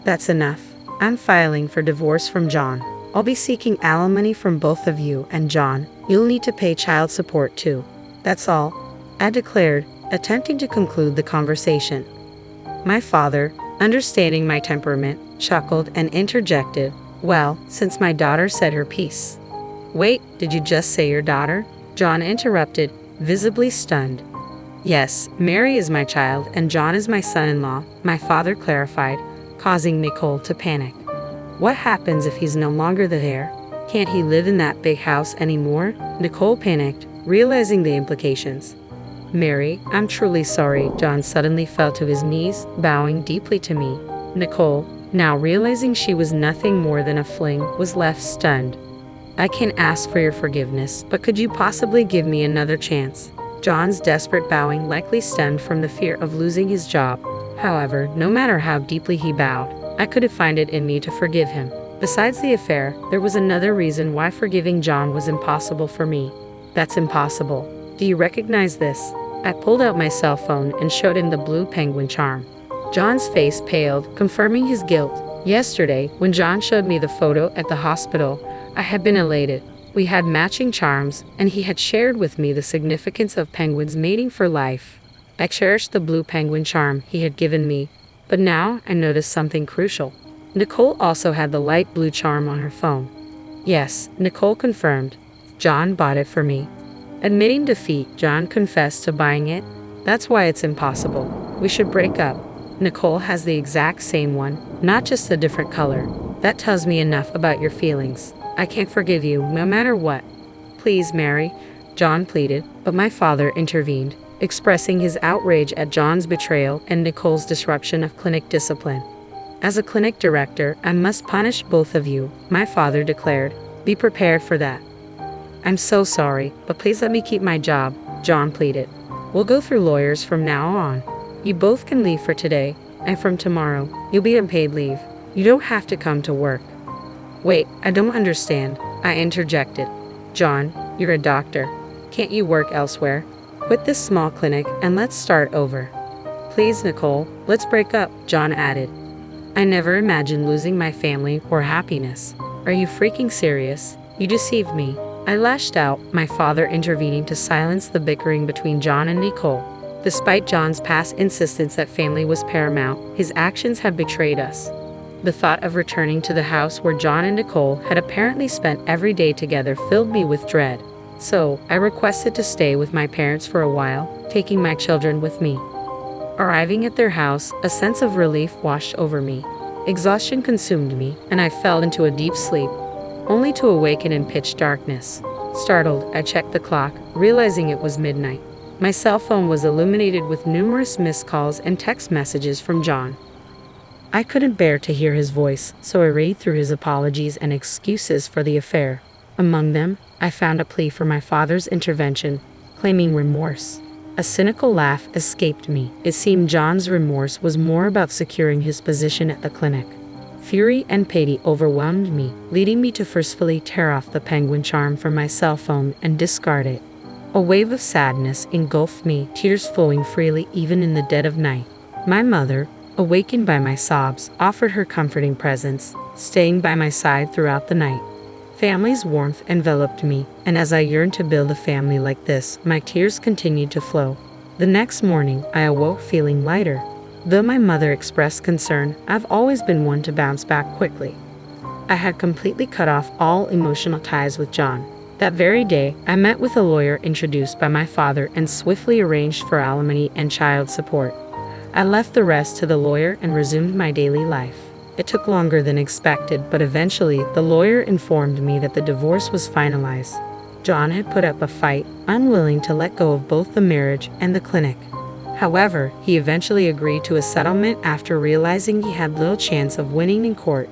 That's enough. I'm filing for divorce from John. I'll be seeking alimony from both of you, and John, you'll need to pay child support too. That's all, I declared, attempting to conclude the conversation. My father, understanding my temperament, chuckled and interjected, well, since my daughter said her piece. Wait, did you just say your daughter? John interrupted, visibly stunned. Yes, Mary is my child and John is my son-in-law, my father clarified, causing Nicole to panic. What happens if he's no longer the heir? Can't he live in that big house anymore? Nicole panicked, realizing the implications. Mary, I'm truly sorry. John suddenly fell to his knees, bowing deeply to me. Nicole, now realizing she was nothing more than a fling, was left stunned. I can't ask for your forgiveness, but could you possibly give me another chance? John's desperate bowing likely stemmed from the fear of losing his job. However, no matter how deeply he bowed, I couldn't find it in me to forgive him. Besides the affair, there was another reason why forgiving John was impossible for me. That's impossible. Do you recognize this? I pulled out my cell phone and showed him the blue penguin charm. John's face paled, confirming his guilt. Yesterday, when John showed me the photo at the hospital, I had been elated. We had matching charms, and he had shared with me the significance of penguins mating for life. I cherished the blue penguin charm he had given me, but now I noticed something crucial. Nicole also had the light blue charm on her phone. Yes, Nicole confirmed. John bought it for me. Admitting defeat, John confessed to buying it. That's why it's impossible. We should break up. Nicole has the exact same one, not just a different color. That tells me enough about your feelings. I can't forgive you, no matter what. Please, Mary, John pleaded, but my father intervened, expressing his outrage at John's betrayal and Nicole's disruption of clinic discipline. As a clinic director, I must punish both of you, my father declared. Be prepared for that. I'm so sorry, but please let me keep my job, John pleaded. We'll go through lawyers from now on. You both can leave for today, and from tomorrow, you'll be on paid leave. You don't have to come to work. Wait, I don't understand, I interjected. John, you're a doctor. Can't you work elsewhere? Quit this small clinic and let's start over. Please, Nicole, let's break up, John added. I never imagined losing my family or happiness. Are you freaking serious? You deceived me. I lashed out, my father intervening to silence the bickering between John and Nicole. Despite John's past insistence that family was paramount, his actions had betrayed us. The thought of returning to the house where John and Nicole had apparently spent every day together filled me with dread. So, I requested to stay with my parents for a while, taking my children with me. Arriving at their house, a sense of relief washed over me. Exhaustion consumed me, and I fell into a deep sleep, only to awaken in pitch darkness. Startled, I checked the clock, realizing it was midnight. My cell phone was illuminated with numerous missed calls and text messages from John. I couldn't bear to hear his voice, so I read through his apologies and excuses for the affair. Among them, I found a plea for my father's intervention, claiming remorse. A cynical laugh escaped me. It seemed John's remorse was more about securing his position at the clinic. Fury and pity overwhelmed me, leading me to forcefully tear off the penguin charm from my cell phone and discard it. A wave of sadness engulfed me, tears flowing freely even in the dead of night. My mother, awakened by my sobs, offered her comforting presence, staying by my side throughout the night. Family's warmth enveloped me, and as I yearned to build a family like this, my tears continued to flow. The next morning, I awoke feeling lighter. Though my mother expressed concern, I've always been one to bounce back quickly. I had completely cut off all emotional ties with John. That very day, I met with a lawyer introduced by my father and swiftly arranged for alimony and child support. I left the rest to the lawyer and resumed my daily life. It took longer than expected, but eventually, the lawyer informed me that the divorce was finalized. John had put up a fight, unwilling to let go of both the marriage and the clinic. However, he eventually agreed to a settlement after realizing he had little chance of winning in court.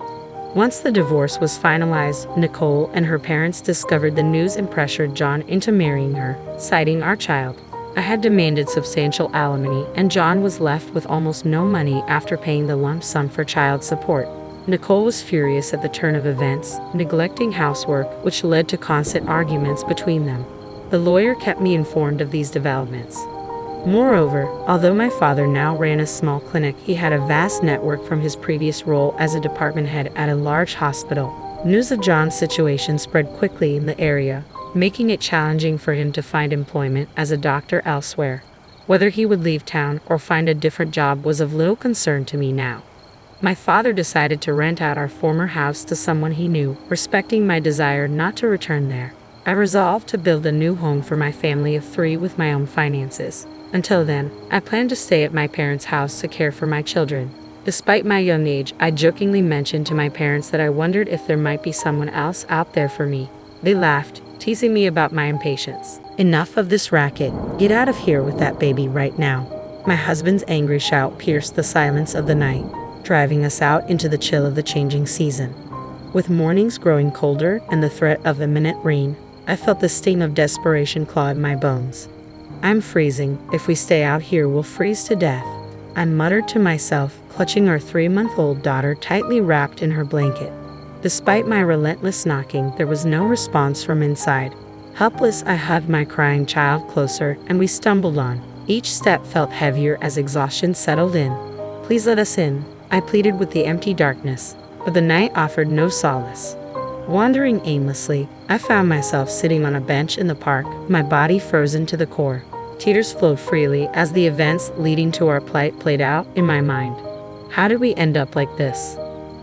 Once the divorce was finalized, Nicole and her parents discovered the news and pressured John into marrying her, citing our child. I had demanded substantial alimony, and John was left with almost no money after paying the lump sum for child support. Nicole was furious at the turn of events, neglecting housework, which led to constant arguments between them. The lawyer kept me informed of these developments. Moreover, although my father now ran a small clinic, he had a vast network from his previous role as a department head at a large hospital. News of John's situation spread quickly in the area, making it challenging for him to find employment as a doctor elsewhere. Whether he would leave town or find a different job was of little concern to me now. My father decided to rent out our former house to someone he knew, respecting my desire not to return there. I resolved to build a new home for my family of 3 with my own finances. Until then, I planned to stay at my parents' house to care for my children. Despite my young age, I jokingly mentioned to my parents that I wondered if there might be someone else out there for me. They laughed, teasing me about my impatience. Enough of this racket. Get out of here with that baby right now. My husband's angry shout pierced the silence of the night, driving us out into the chill of the changing season. With mornings growing colder and the threat of imminent rain, I felt the sting of desperation claw at my bones. I'm freezing. If we stay out here, we'll freeze to death, I muttered to myself, clutching our 3-month-old daughter tightly wrapped in her blanket. Despite my relentless knocking, there was no response from inside. Helpless, I hugged my crying child closer, and we stumbled on. Each step felt heavier as exhaustion settled in. Please let us in, I pleaded with the empty darkness, but the night offered no solace. Wandering aimlessly, I found myself sitting on a bench in the park, my body frozen to the core. Tears flowed freely as the events leading to our plight played out in my mind. How did we end up like this?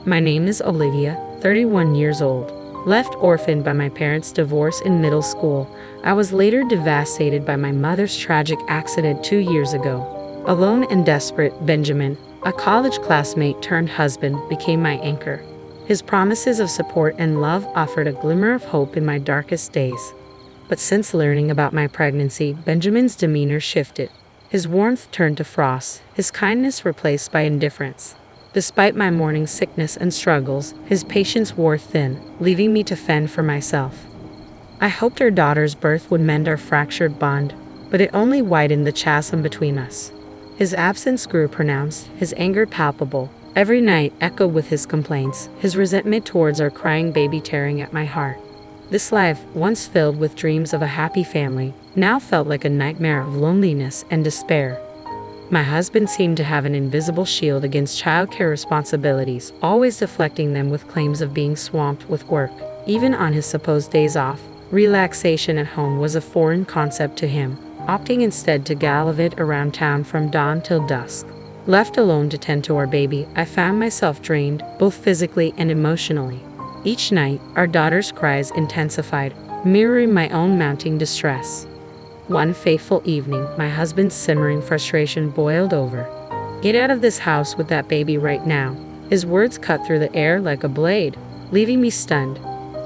My name is Olivia, 31 years old. Left orphaned by my parents' divorce in middle school, I was later devastated by my mother's tragic accident 2 years ago. Alone and desperate, Benjamin, a college classmate turned husband, became my anchor. His promises of support and love offered a glimmer of hope in my darkest days. But since learning about my pregnancy, Benjamin's demeanor shifted. His warmth turned to frost, his kindness replaced by indifference. Despite my morning sickness and struggles, his patience wore thin, leaving me to fend for myself. I hoped our daughter's birth would mend our fractured bond, but it only widened the chasm between us. His absence grew pronounced, his anger palpable. Every night echoed with his complaints, his resentment towards our crying baby tearing at my heart. This life, once filled with dreams of a happy family, now felt like a nightmare of loneliness and despair. My husband seemed to have an invisible shield against childcare responsibilities, always deflecting them with claims of being swamped with work. Even on his supposed days off, relaxation at home was a foreign concept to him, opting instead to gallivant around town from dawn till dusk. Left alone to tend to our baby, I found myself drained, both physically and emotionally. Each night, our daughter's cries intensified, mirroring my own mounting distress. One fateful evening, my husband's simmering frustration boiled over. "Get out of this house with that baby right now." His words cut through the air like a blade, leaving me stunned.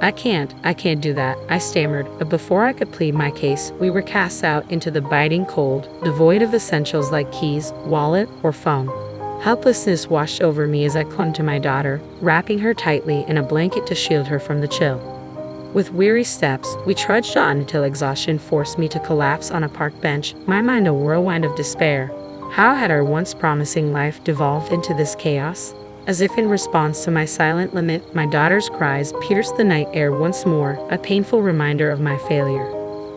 I can't do that," I stammered, but before I could plead my case, we were cast out into the biting cold, devoid of essentials like keys, wallet, or phone. Helplessness washed over me as I clung to my daughter, wrapping her tightly in a blanket to shield her from the chill. With weary steps, we trudged on until exhaustion forced me to collapse on a park bench, my mind a whirlwind of despair. How had our once promising life devolved into this chaos? As if in response to my silent lament, my daughter's cries pierced the night air once more, a painful reminder of my failure.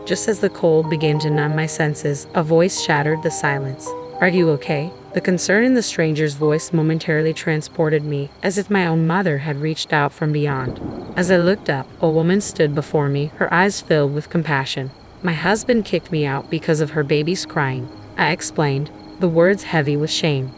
Just as the cold began to numb my senses, a voice shattered the silence. "Are you okay?" The concern in the stranger's voice momentarily transported me, as if my own mother had reached out from beyond. As I looked up, a woman stood before me, her eyes filled with compassion. "My husband kicked me out because of her baby's crying," I explained, the words heavy with shame.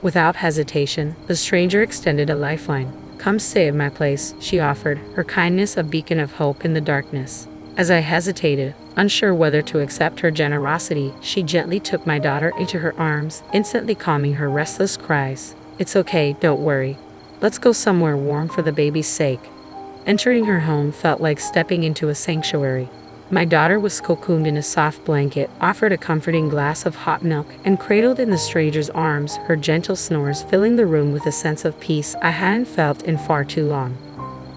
Without hesitation, the stranger extended a lifeline. "Come stay at my place," she offered, her kindness a beacon of hope in the darkness. As I hesitated, unsure whether to accept her generosity, she gently took my daughter into her arms, instantly calming her restless cries. "It's okay, don't worry. Let's go somewhere warm for the baby's sake." Entering her home felt like stepping into a sanctuary. My daughter was cocooned in a soft blanket, offered a comforting glass of hot milk, and cradled in the stranger's arms, her gentle snores filling the room with a sense of peace I hadn't felt in far too long.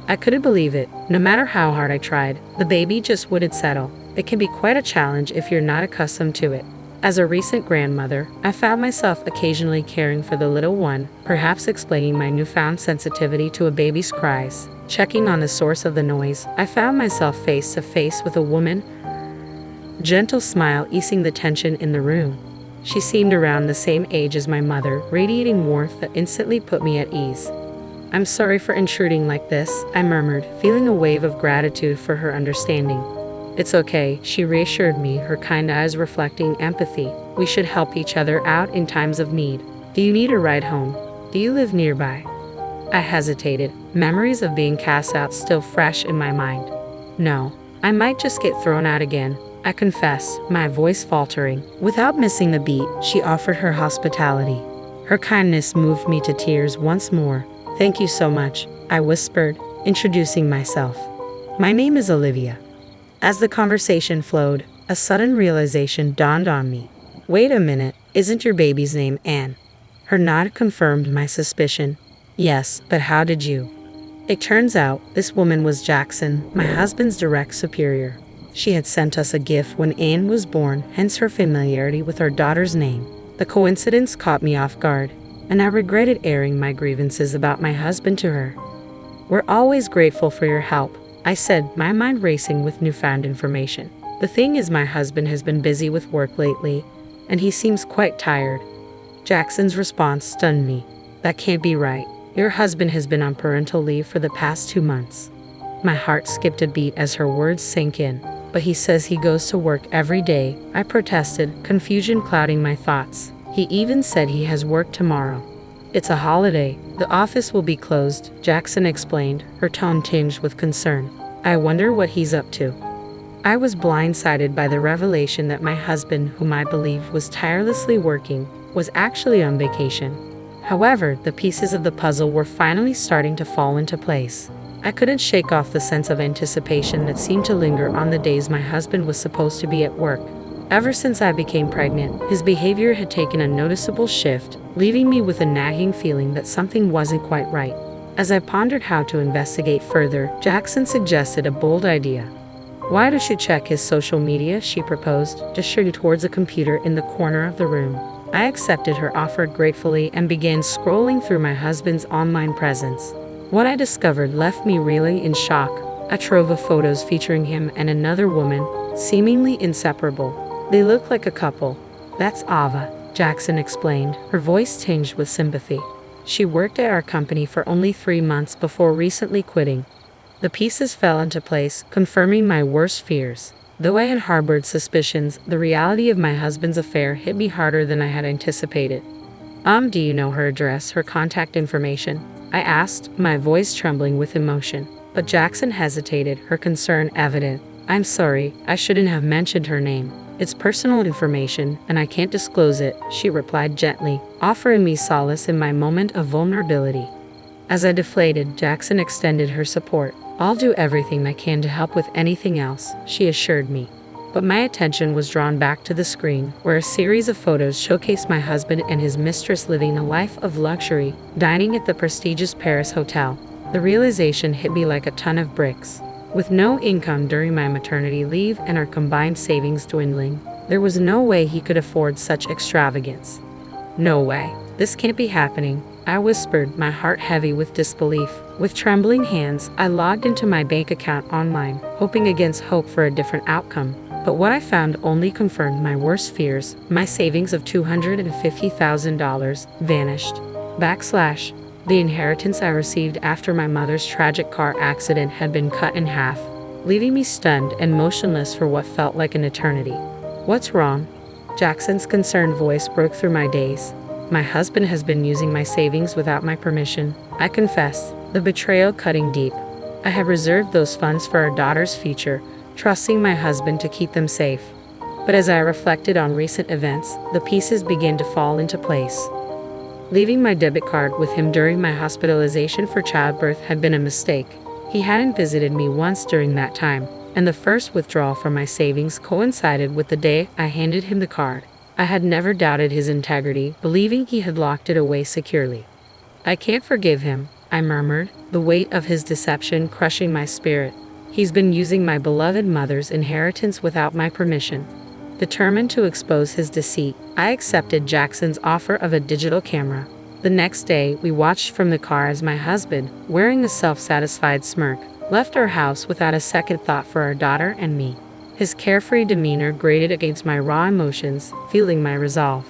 I couldn't believe it. No matter how hard I tried, the baby just wouldn't settle. It can be quite a challenge if you're not accustomed to it. As a recent grandmother, I found myself occasionally caring for the little one, perhaps explaining my newfound sensitivity to a baby's cries. Checking on the source of the noise, I found myself face to face with a woman, gentle smile easing the tension in the room. She seemed around the same age as my mother, radiating warmth that instantly put me at ease. "I'm sorry for intruding like this," I murmured, feeling a wave of gratitude for her understanding. "It's okay," she reassured me, her kind eyes reflecting empathy. "We should help each other out in times of need. Do you need a ride home? Do you live nearby?" I hesitated, memories of being cast out still fresh in my mind. "No, I might just get thrown out again," I confessed, my voice faltering. Without missing a beat, she offered her hospitality. Her kindness moved me to tears once more. "Thank you so much," I whispered, introducing myself. "My name is Olivia." As the conversation flowed, a sudden realization dawned on me. "Wait a minute, isn't your baby's name Anne?" Her nod confirmed my suspicion. "Yes, but how did you?" It turns out, this woman was Jackson, my husband's direct superior. She had sent us a gift when Anne was born, hence her familiarity with our daughter's name. The coincidence caught me off guard, and I regretted airing my grievances about my husband to her. "We're always grateful for your help," I said, my mind racing with newfound information. "The thing is, my husband has been busy with work lately, and he seems quite tired." Jackson's response stunned me. "That can't be right. Your husband has been on parental leave for the past 2 months. My heart skipped a beat as her words sank in. "But he says he goes to work every day," I protested, confusion clouding my thoughts. "He even said he has work tomorrow." "It's a holiday. The office will be closed," Jackson explained, her tone tinged with concern. "I wonder what he's up to." I was blindsided by the revelation that my husband, whom I believed was tirelessly working, was actually on vacation. However, the pieces of the puzzle were finally starting to fall into place. I couldn't shake off the sense of anticipation that seemed to linger on the days my husband was supposed to be at work. Ever since I became pregnant, his behavior had taken a noticeable shift, leaving me with a nagging feeling that something wasn't quite right. As I pondered how to investigate further, Jackson suggested a bold idea. "Why don't you check his social media?" she proposed, gesturing towards a computer in the corner of the room. I accepted her offer gratefully and began scrolling through my husband's online presence. What I discovered left me reeling in shock. A trove of photos featuring him and another woman, seemingly inseparable. They looked like a couple. "That's Ava," Jackson explained, her voice tinged with sympathy. "She worked at our company for only 3 months before recently quitting." The pieces fell into place, confirming my worst fears. Though I had harbored suspicions, the reality of my husband's affair hit me harder than I had anticipated. Do you know her address, her contact information?" I asked, my voice trembling with emotion. But Jackson hesitated, her concern evident. "I'm sorry, I shouldn't have mentioned her name. It's personal information, and I can't disclose it," she replied gently, offering me solace in my moment of vulnerability. As I deflated, Jackson extended her support. "I'll do everything I can to help with anything else," she assured me. But my attention was drawn back to the screen, where a series of photos showcased my husband and his mistress living a life of luxury, dining at the prestigious Paris hotel. The realization hit me like a ton of bricks. With no income during my maternity leave and our combined savings dwindling, there was no way he could afford such extravagance. "No way. This can't be happening," I whispered, my heart heavy with disbelief. With trembling hands, I logged into my bank account online, hoping against hope for a different outcome. But what I found only confirmed my worst fears. My savings of $250,000 vanished. The inheritance I received after my mother's tragic car accident had been cut in half, leaving me stunned and motionless for what felt like an eternity. "What's wrong?" Jackson's concerned voice broke through my daze. "My husband has been using my savings without my permission," I confessed, the betrayal cutting deep. "I have reserved those funds for our daughter's future, trusting my husband to keep them safe." But as I reflected on recent events, the pieces began to fall into place. Leaving my debit card with him during my hospitalization for childbirth had been a mistake. He hadn't visited me once during that time, and the first withdrawal from my savings coincided with the day I handed him the card. I had never doubted his integrity, believing he had locked it away securely. I can't forgive him, I murmured, the weight of his deception crushing my spirit. He's been using my beloved mother's inheritance without my permission. Determined to expose his deceit, I accepted Jackson's offer of a digital camera. The next day, we watched from the car as my husband, wearing a self-satisfied smirk, left our house without a second thought for our daughter and me. His carefree demeanor grated against my raw emotions, fueling my resolve.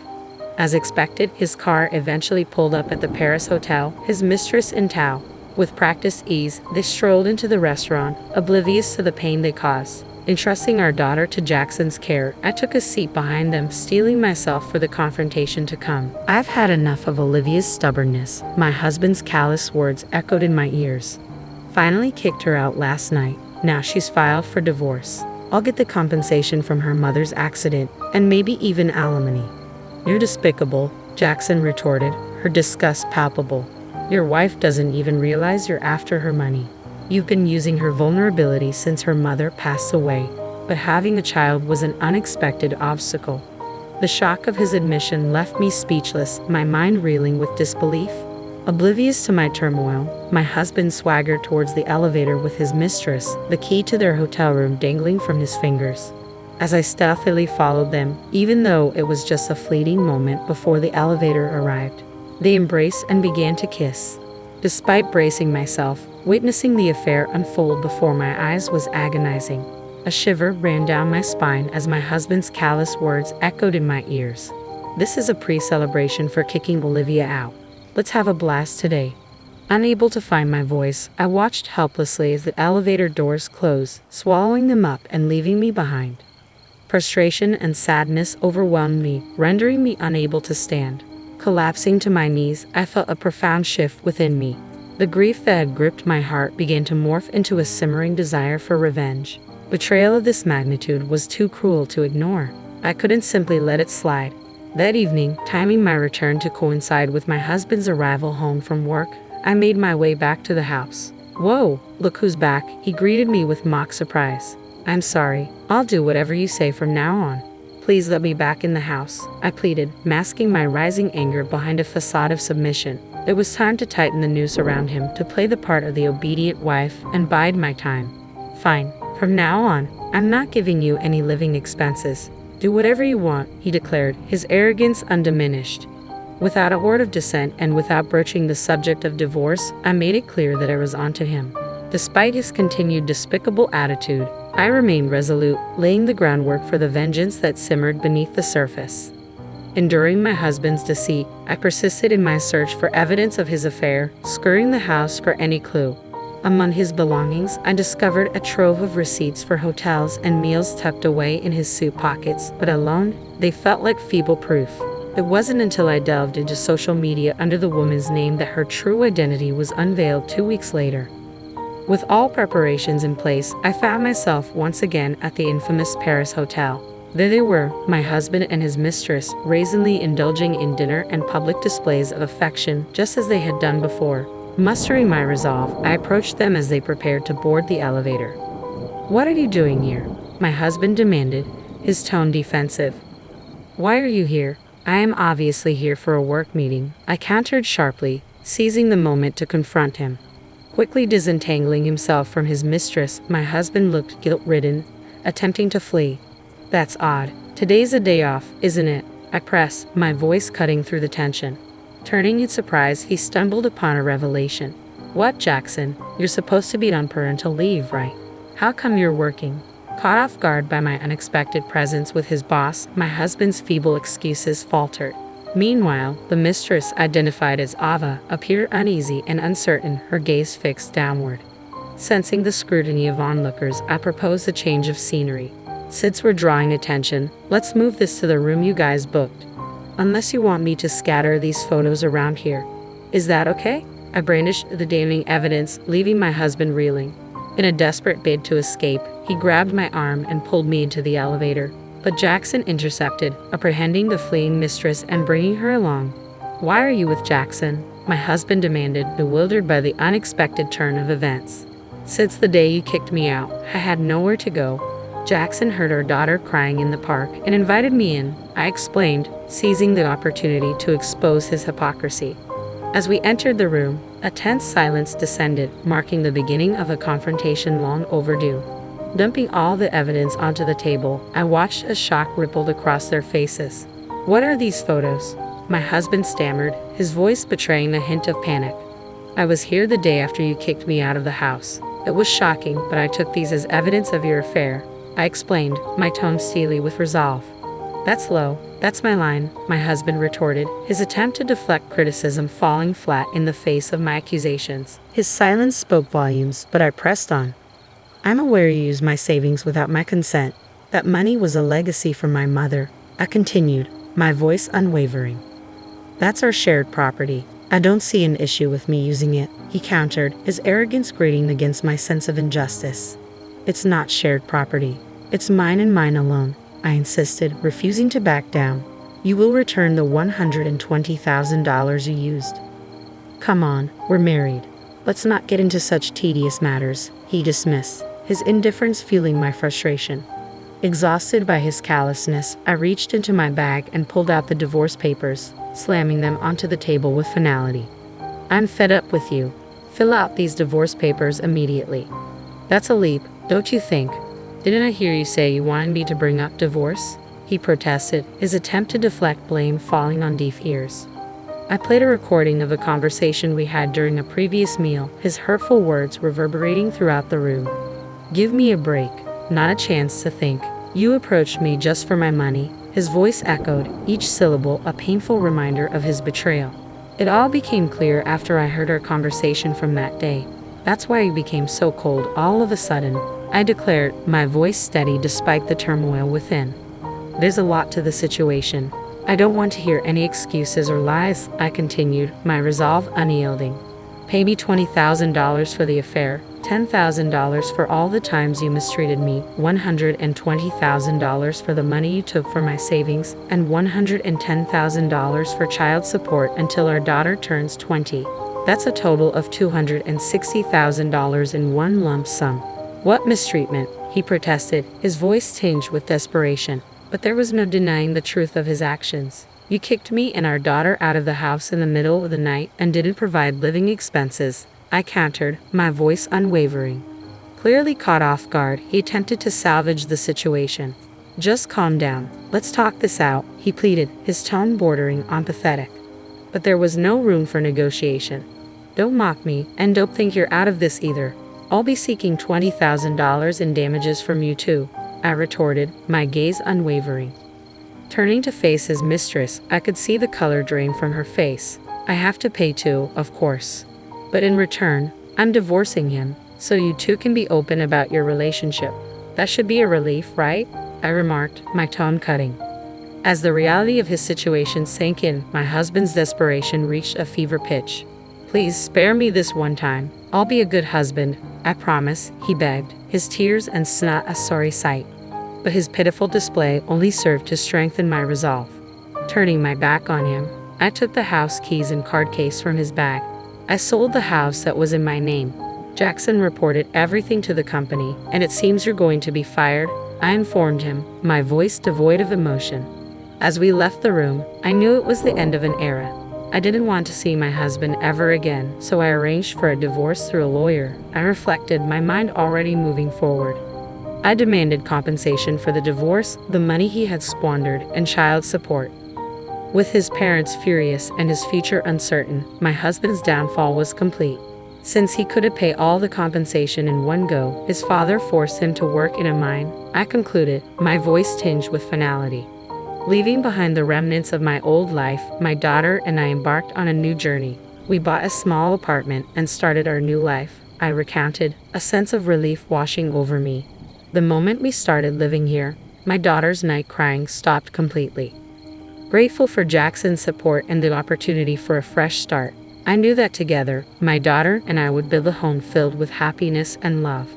As expected, his car eventually pulled up at the Paris hotel, his mistress in tow. With practiced ease, they strolled into the restaurant, oblivious to the pain they caused. Entrusting our daughter to Jackson's care, I took a seat behind them, steeling myself for the confrontation to come. "I've had enough of Olivia's stubbornness," my husband's callous words echoed in my ears. "Finally kicked her out last night. Now she's filed for divorce. I'll get the compensation from her mother's accident, and maybe even alimony." "You're despicable," Jackson retorted, her disgust palpable. "Your wife doesn't even realize you're after her money. You've been using her vulnerability since her mother passed away, but having a child was an unexpected obstacle." The shock of his admission left me speechless, my mind reeling with disbelief. Oblivious to my turmoil, my husband swaggered towards the elevator with his mistress, the key to their hotel room dangling from his fingers. As I stealthily followed them, even though it was just a fleeting moment before the elevator arrived, they embraced and began to kiss. Despite bracing myself, witnessing the affair unfold before my eyes was agonizing. A shiver ran down my spine as my husband's callous words echoed in my ears. "This is a pre-celebration for kicking Olivia out. Let's have a blast today." Unable to find my voice, I watched helplessly as the elevator doors closed, swallowing them up and leaving me behind. Frustration and sadness overwhelmed me, rendering me unable to stand. Collapsing to my knees, I felt a profound shift within me. The grief that had gripped my heart began to morph into a simmering desire for revenge. Betrayal of this magnitude was too cruel to ignore. I couldn't simply let it slide. That evening, timing my return to coincide with my husband's arrival home from work, I made my way back to the house. "Whoa, look who's back," he greeted me with mock surprise. "I'm sorry. I'll do whatever you say from now on. Please let me back in the house," I pleaded, masking my rising anger behind a facade of submission. It was time to tighten the noose around him, to play the part of the obedient wife and bide my time. "Fine. From now on, I'm not giving you any living expenses. Do whatever you want," he declared, his arrogance undiminished. Without a word of dissent and without broaching the subject of divorce, I made it clear that I was onto him. Despite his continued despicable attitude, I remained resolute, laying the groundwork for the vengeance that simmered beneath the surface. Enduring my husband's deceit, I persisted in my search for evidence of his affair, scouring the house for any clue. Among his belongings, I discovered a trove of receipts for hotels and meals tucked away in his suit pockets, but alone, they felt like feeble proof. It wasn't until I delved into social media under the woman's name that her true identity was unveiled 2 weeks later. With all preparations in place, I found myself once again at the infamous Paris hotel. There they were, my husband and his mistress, brazenly indulging in dinner and public displays of affection, just as they had done before. Mustering my resolve, I approached them as they prepared to board the elevator. "What are you doing here?" my husband demanded, his tone defensive. "Why are you here?" "I am obviously here for a work meeting," I countered sharply, seizing the moment to confront him. Quickly disentangling himself from his mistress, my husband looked guilt-ridden, attempting to flee. "That's odd. Today's a day off, isn't it?" I pressed, my voice cutting through the tension. Turning in surprise, he stumbled upon a revelation. "What, Jackson? You're supposed to be on parental leave, right? How come you're working?" Caught off guard by my unexpected presence with his boss, my husband's feeble excuses faltered. Meanwhile, the mistress, identified as Ava, appeared uneasy and uncertain, her gaze fixed downward. Sensing the scrutiny of onlookers, I proposed a change of scenery. "Since we're drawing attention, let's move this to the room you guys booked. Unless you want me to scatter these photos around here. Is that okay?" I brandished the damning evidence, leaving my husband reeling. In a desperate bid to escape, he grabbed my arm and pulled me into the elevator. But Jackson intercepted, apprehending the fleeing mistress and bringing her along. "Why are you with Jackson?" my husband demanded, bewildered by the unexpected turn of events. Since the day you kicked me out, I had nowhere to go. Jackson heard our daughter crying in the park and invited me in, I explained, seizing the opportunity to expose his hypocrisy. As we entered the room, a tense silence descended, marking the beginning of a confrontation long overdue. Dumping all the evidence onto the table, I watched as shock rippled across their faces. "What are these photos?" my husband stammered, his voice betraying a hint of panic. "I was here the day after you kicked me out of the house. It was shocking, but I took these as evidence of your affair," I explained, my tone steely with resolve. "That's low. That's my line," my husband retorted, his attempt to deflect criticism falling flat in the face of my accusations. His silence spoke volumes, but I pressed on. "I'm aware you used my savings without my consent. That money was a legacy from my mother," I continued, my voice unwavering. "That's our shared property. I don't see an issue with me using it," he countered, his arrogance grating against my sense of injustice. "It's not shared property. It's mine and mine alone," I insisted, refusing to back down. "You will return the $120,000 you used." "Come on, we're married. Let's not get into such tedious matters," he dismissed, his indifference fueling my frustration. Exhausted by his callousness, I reached into my bag and pulled out the divorce papers, slamming them onto the table with finality. "I'm fed up with you. Fill out these divorce papers immediately." "That's a leap, don't you think? Didn't I hear you say you wanted me to bring up divorce?" he protested, his attempt to deflect blame falling on deaf ears. I played a recording of a conversation we had during a previous meal, his hurtful words reverberating throughout the room. "Give me a break. Not a chance to think. You approached me just for my money," his voice echoed, each syllable a painful reminder of his betrayal. It all became clear after I heard our conversation from that day. "That's why you became so cold all of a sudden," I declared, my voice steady despite the turmoil within. "There's a lot to the situation. I don't want to hear any excuses or lies," I continued, my resolve unyielding. "Pay me $20,000 for the affair, $10,000 for all the times you mistreated me, $120,000 for the money you took from my savings, and $110,000 for child support until our daughter turns 20. That's a total of $260,000 in one lump sum." "What mistreatment?" he protested, his voice tinged with desperation. But there was no denying the truth of his actions. "You kicked me and our daughter out of the house in the middle of the night and didn't provide living expenses," I countered, my voice unwavering. Clearly caught off guard, he attempted to salvage the situation. "Just calm down. Let's talk this out," he pleaded, his tone bordering on pathetic. But there was no room for negotiation. "Don't mock me, and don't think you're out of this either. I'll be seeking $20,000 in damages from you too," I retorted, my gaze unwavering. Turning to face his mistress, I could see the color drain from her face. "I have to pay too, of course. But in return, I'm divorcing him, so you two can be open about your relationship. That should be a relief, right?" I remarked, my tone cutting. As the reality of his situation sank in, my husband's desperation reached a fever pitch. "Please spare me this one time. I'll be a good husband, I promise," he begged, his tears and snot a sorry sight. But his pitiful display only served to strengthen my resolve. Turning my back on him, I took the house keys and card case from his bag. "I sold the house that was in my name. Jackson reported everything to the company, and it seems you're going to be fired," I informed him, my voice devoid of emotion. As we left the room, I knew it was the end of an era. I didn't want to see my husband ever again, so I arranged for a divorce through a lawyer. I reflected, my mind already moving forward. I demanded compensation for the divorce, the money he had squandered, and child support. With his parents furious and his future uncertain, my husband's downfall was complete. Since he couldn't pay all the compensation in one go, his father forced him to work in a mine, I concluded, my voice tinged with finality. Leaving behind the remnants of my old life, my daughter and I embarked on a new journey. We bought a small apartment and started our new life, I recounted, a sense of relief washing over me. The moment we started living here, my daughter's night crying stopped completely. Grateful for Jackson's support and the opportunity for a fresh start, I knew that together, my daughter and I would build a home filled with happiness and love.